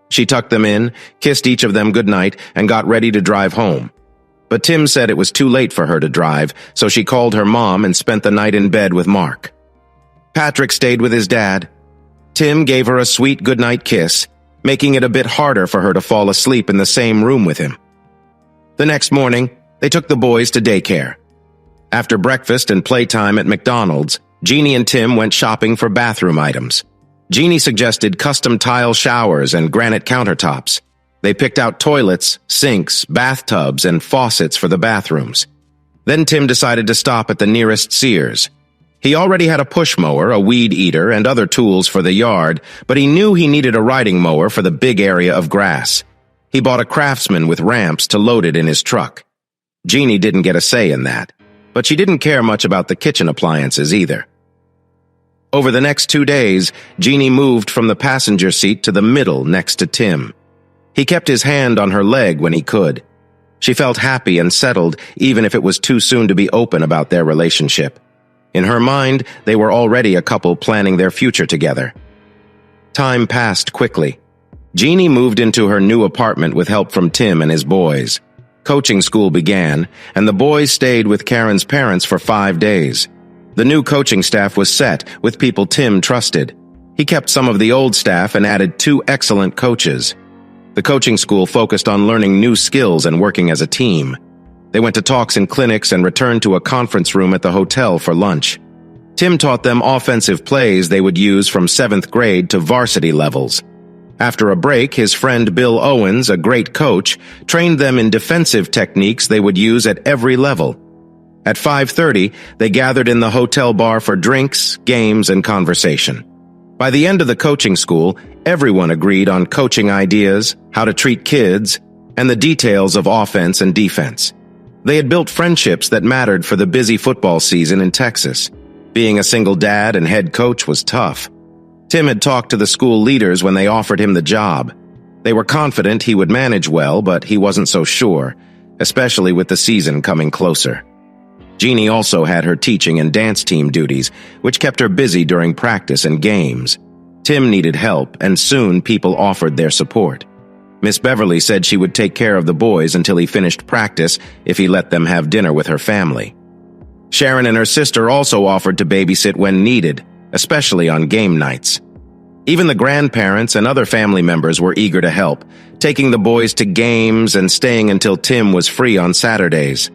[SPEAKER 1] She tucked them in, kissed each of them goodnight, and got ready to drive home. But Tim said it was too late for her to drive, so she called her mom and spent the night in bed with Mark. Patrick stayed with his dad. Tim gave her a sweet goodnight kiss, making it a bit harder for her to fall asleep in the same room with him. The next morning, they took the boys to daycare. After breakfast and playtime at McDonald's, Jeannie and Tim went shopping for bathroom items. Jeannie suggested custom tile showers and granite countertops. They picked out toilets, sinks, bathtubs, and faucets for the bathrooms. Then Tim decided to stop at the nearest Sears. He already had a push mower, a weed eater, and other tools for the yard, but he knew he needed a riding mower for the big area of grass. He bought a Craftsman with ramps to load it in his truck. Jeannie didn't get a say in that, but she didn't care much about the kitchen appliances either. Over the next 2 days, Jeannie moved from the passenger seat to the middle next to Tim. He kept his hand on her leg when he could. She felt happy and settled, even if it was too soon to be open about their relationship. In her mind, they were already a couple planning their future together. Time passed quickly. Jeannie moved into her new apartment with help from Tim and his boys. Coaching school began, and the boys stayed with Karen's parents for 5 days. The new coaching staff was set, with people Tim trusted. He kept some of the old staff and added 2 excellent coaches. The coaching school focused on learning new skills and working as a team. They went to talks and clinics and returned to a conference room at the hotel for lunch. Tim taught them offensive plays they would use from 7th grade to varsity levels. After a break, his friend Bill Owens, a great coach, trained them in defensive techniques they would use at every level. At 5:30, they gathered in the hotel bar for drinks, games, and conversation. By the end of the coaching school, everyone agreed on coaching ideas, how to treat kids, and the details of offense and defense. They had built friendships that mattered for the busy football season in Texas. Being a single dad and head coach was tough. Tim had talked to the school leaders when they offered him the job. They were confident he would manage well, but he wasn't so sure, especially with the season coming closer. Jeannie also had her teaching and dance team duties, which kept her busy during practice and games. Tim needed help, and soon people offered their support. Miss Beverly said she would take care of the boys until he finished practice if he let them have dinner with her family. Sharon and her sister also offered to babysit when needed, especially on game nights. Even the grandparents and other family members were eager to help, taking the boys to games and staying until Tim was free on Saturdays.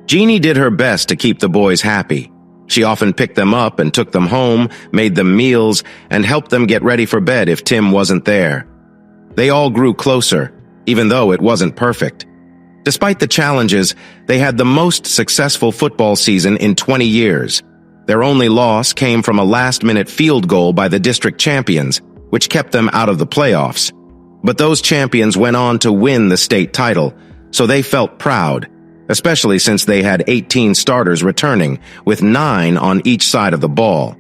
[SPEAKER 1] Jeannie did her best to keep the boys happy. She often picked them up and took them home, made them meals, and helped them get ready for bed if Tim wasn't there. They all grew closer, even though it wasn't perfect. Despite the challenges, they had the most successful football season in 20 years. Their only loss came from a last-minute field goal by the district champions, which kept them out of the playoffs. But those champions went on to win the state title, so they felt proud, especially since they had 18 starters returning, with 9 on each side of the ball.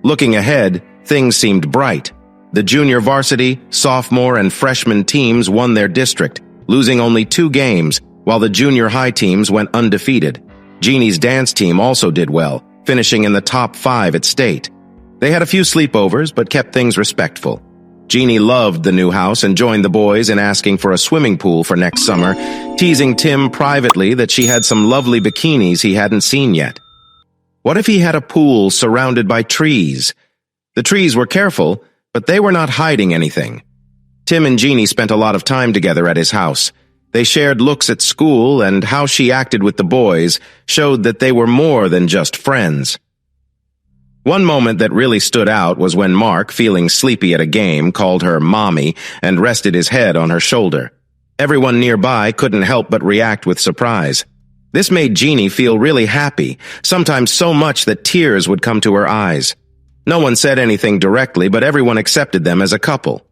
[SPEAKER 1] Looking ahead, things seemed bright. The junior varsity, sophomore, and freshman teams won their district, losing only 2 games, while the junior high teams went undefeated. Jeannie's dance team also did well, finishing in the top 5 at state. They had a few sleepovers, but kept things respectful. Jeannie loved the new house and joined the boys in asking for a swimming pool for next summer, teasing Tim privately that she had some lovely bikinis he hadn't seen yet. What if he had a pool surrounded by trees? The trees were careful, but they were not hiding anything. Tim and Jeannie spent a lot of time together at his house. They shared looks at school, and how she acted with the boys showed that they were more than just friends. One moment that really stood out was when Mark, feeling sleepy at a game, called her Mommy and rested his head on her shoulder. Everyone nearby couldn't help but react with surprise. This made Jeannie feel really happy, sometimes so much that tears would come to her eyes. No one said anything directly, but everyone accepted them as a couple.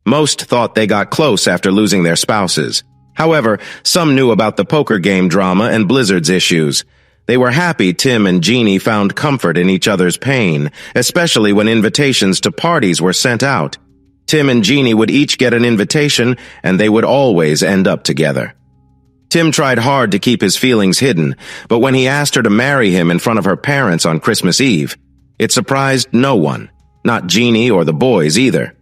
[SPEAKER 1] Most thought they got close after losing their spouses. However, some knew about the poker game drama and Blizzard's issues. They were happy Tim and Jeannie found comfort in each other's pain, especially when invitations to parties were sent out. Tim and Jeannie would each get an invitation, and they would always end up together. Tim tried hard to keep his feelings hidden, but when he asked her to marry him in front of her parents on Christmas Eve, it surprised no one, not Jeannie or the boys either.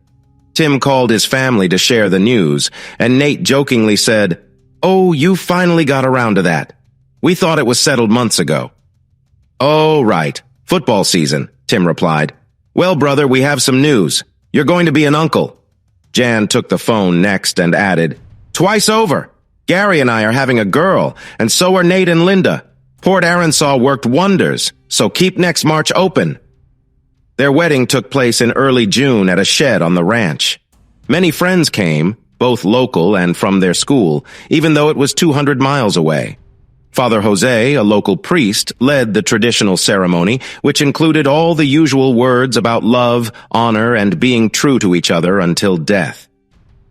[SPEAKER 1] Tim called his family to share the news, and Nate jokingly said, "Oh, you finally got around to that. We thought it was settled months ago." "Oh, right. Football season," Tim replied. "Well, brother, we have some news. You're going to be an uncle." Jan took the phone next and added, "Twice over. Gary and I are having a girl, and so are Nate and Linda. Port Aransaw worked wonders, so keep next March open." Their wedding took place in early June at a shed on the ranch. Many friends came, both local and from their school, even though it was 200 miles away. Father Jose, a local priest, led the traditional ceremony, which included all the usual words about love, honor, and being true to each other until death.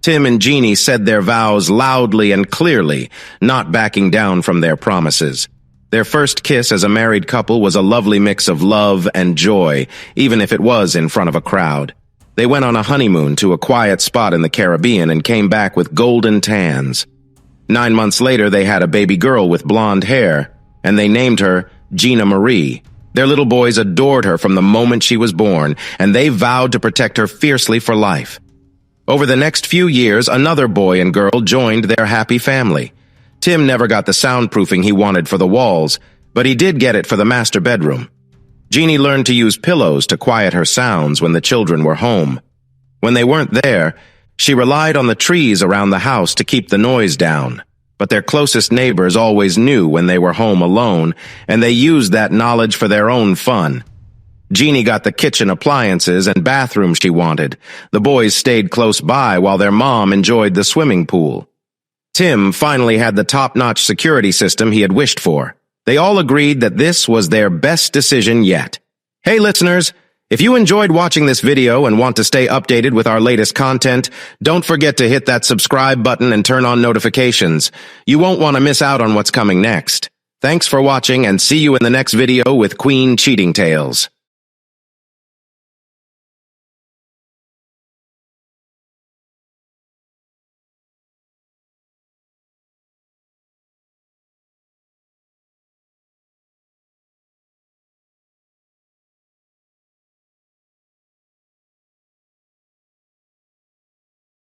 [SPEAKER 1] Tim and Jeannie said their vows loudly and clearly, not backing down from their promises. Their first kiss as a married couple was a lovely mix of love and joy, even if it was in front of a crowd. They went on a honeymoon to a quiet spot in the Caribbean and came back with golden tans. 9 months later, they had a baby girl with blonde hair, and they named her Gina Marie. Their little boys adored her from the moment she was born, and they vowed to protect her fiercely for life. Over the next few years, another boy and girl joined their happy family. Tim never got the soundproofing he wanted for the walls, but he did get it for the master bedroom. Jeannie learned to use pillows to quiet her sounds when the children were home. When they weren't there, she relied on the trees around the house to keep the noise down. But their closest neighbors always knew when they were home alone, and they used that knowledge for their own fun. Jeannie got the kitchen appliances and bathroom she wanted. The boys stayed close by while their mom enjoyed the swimming pool. Tim finally had the top-notch security system he had wished for. They all agreed that this was their best decision yet. Hey listeners, if you enjoyed watching this video and want to stay updated with our latest content, don't forget to hit that subscribe button and turn on notifications. You won't want to miss out on what's coming next. Thanks for watching, and see you in the next video with Queen Cheating Tales.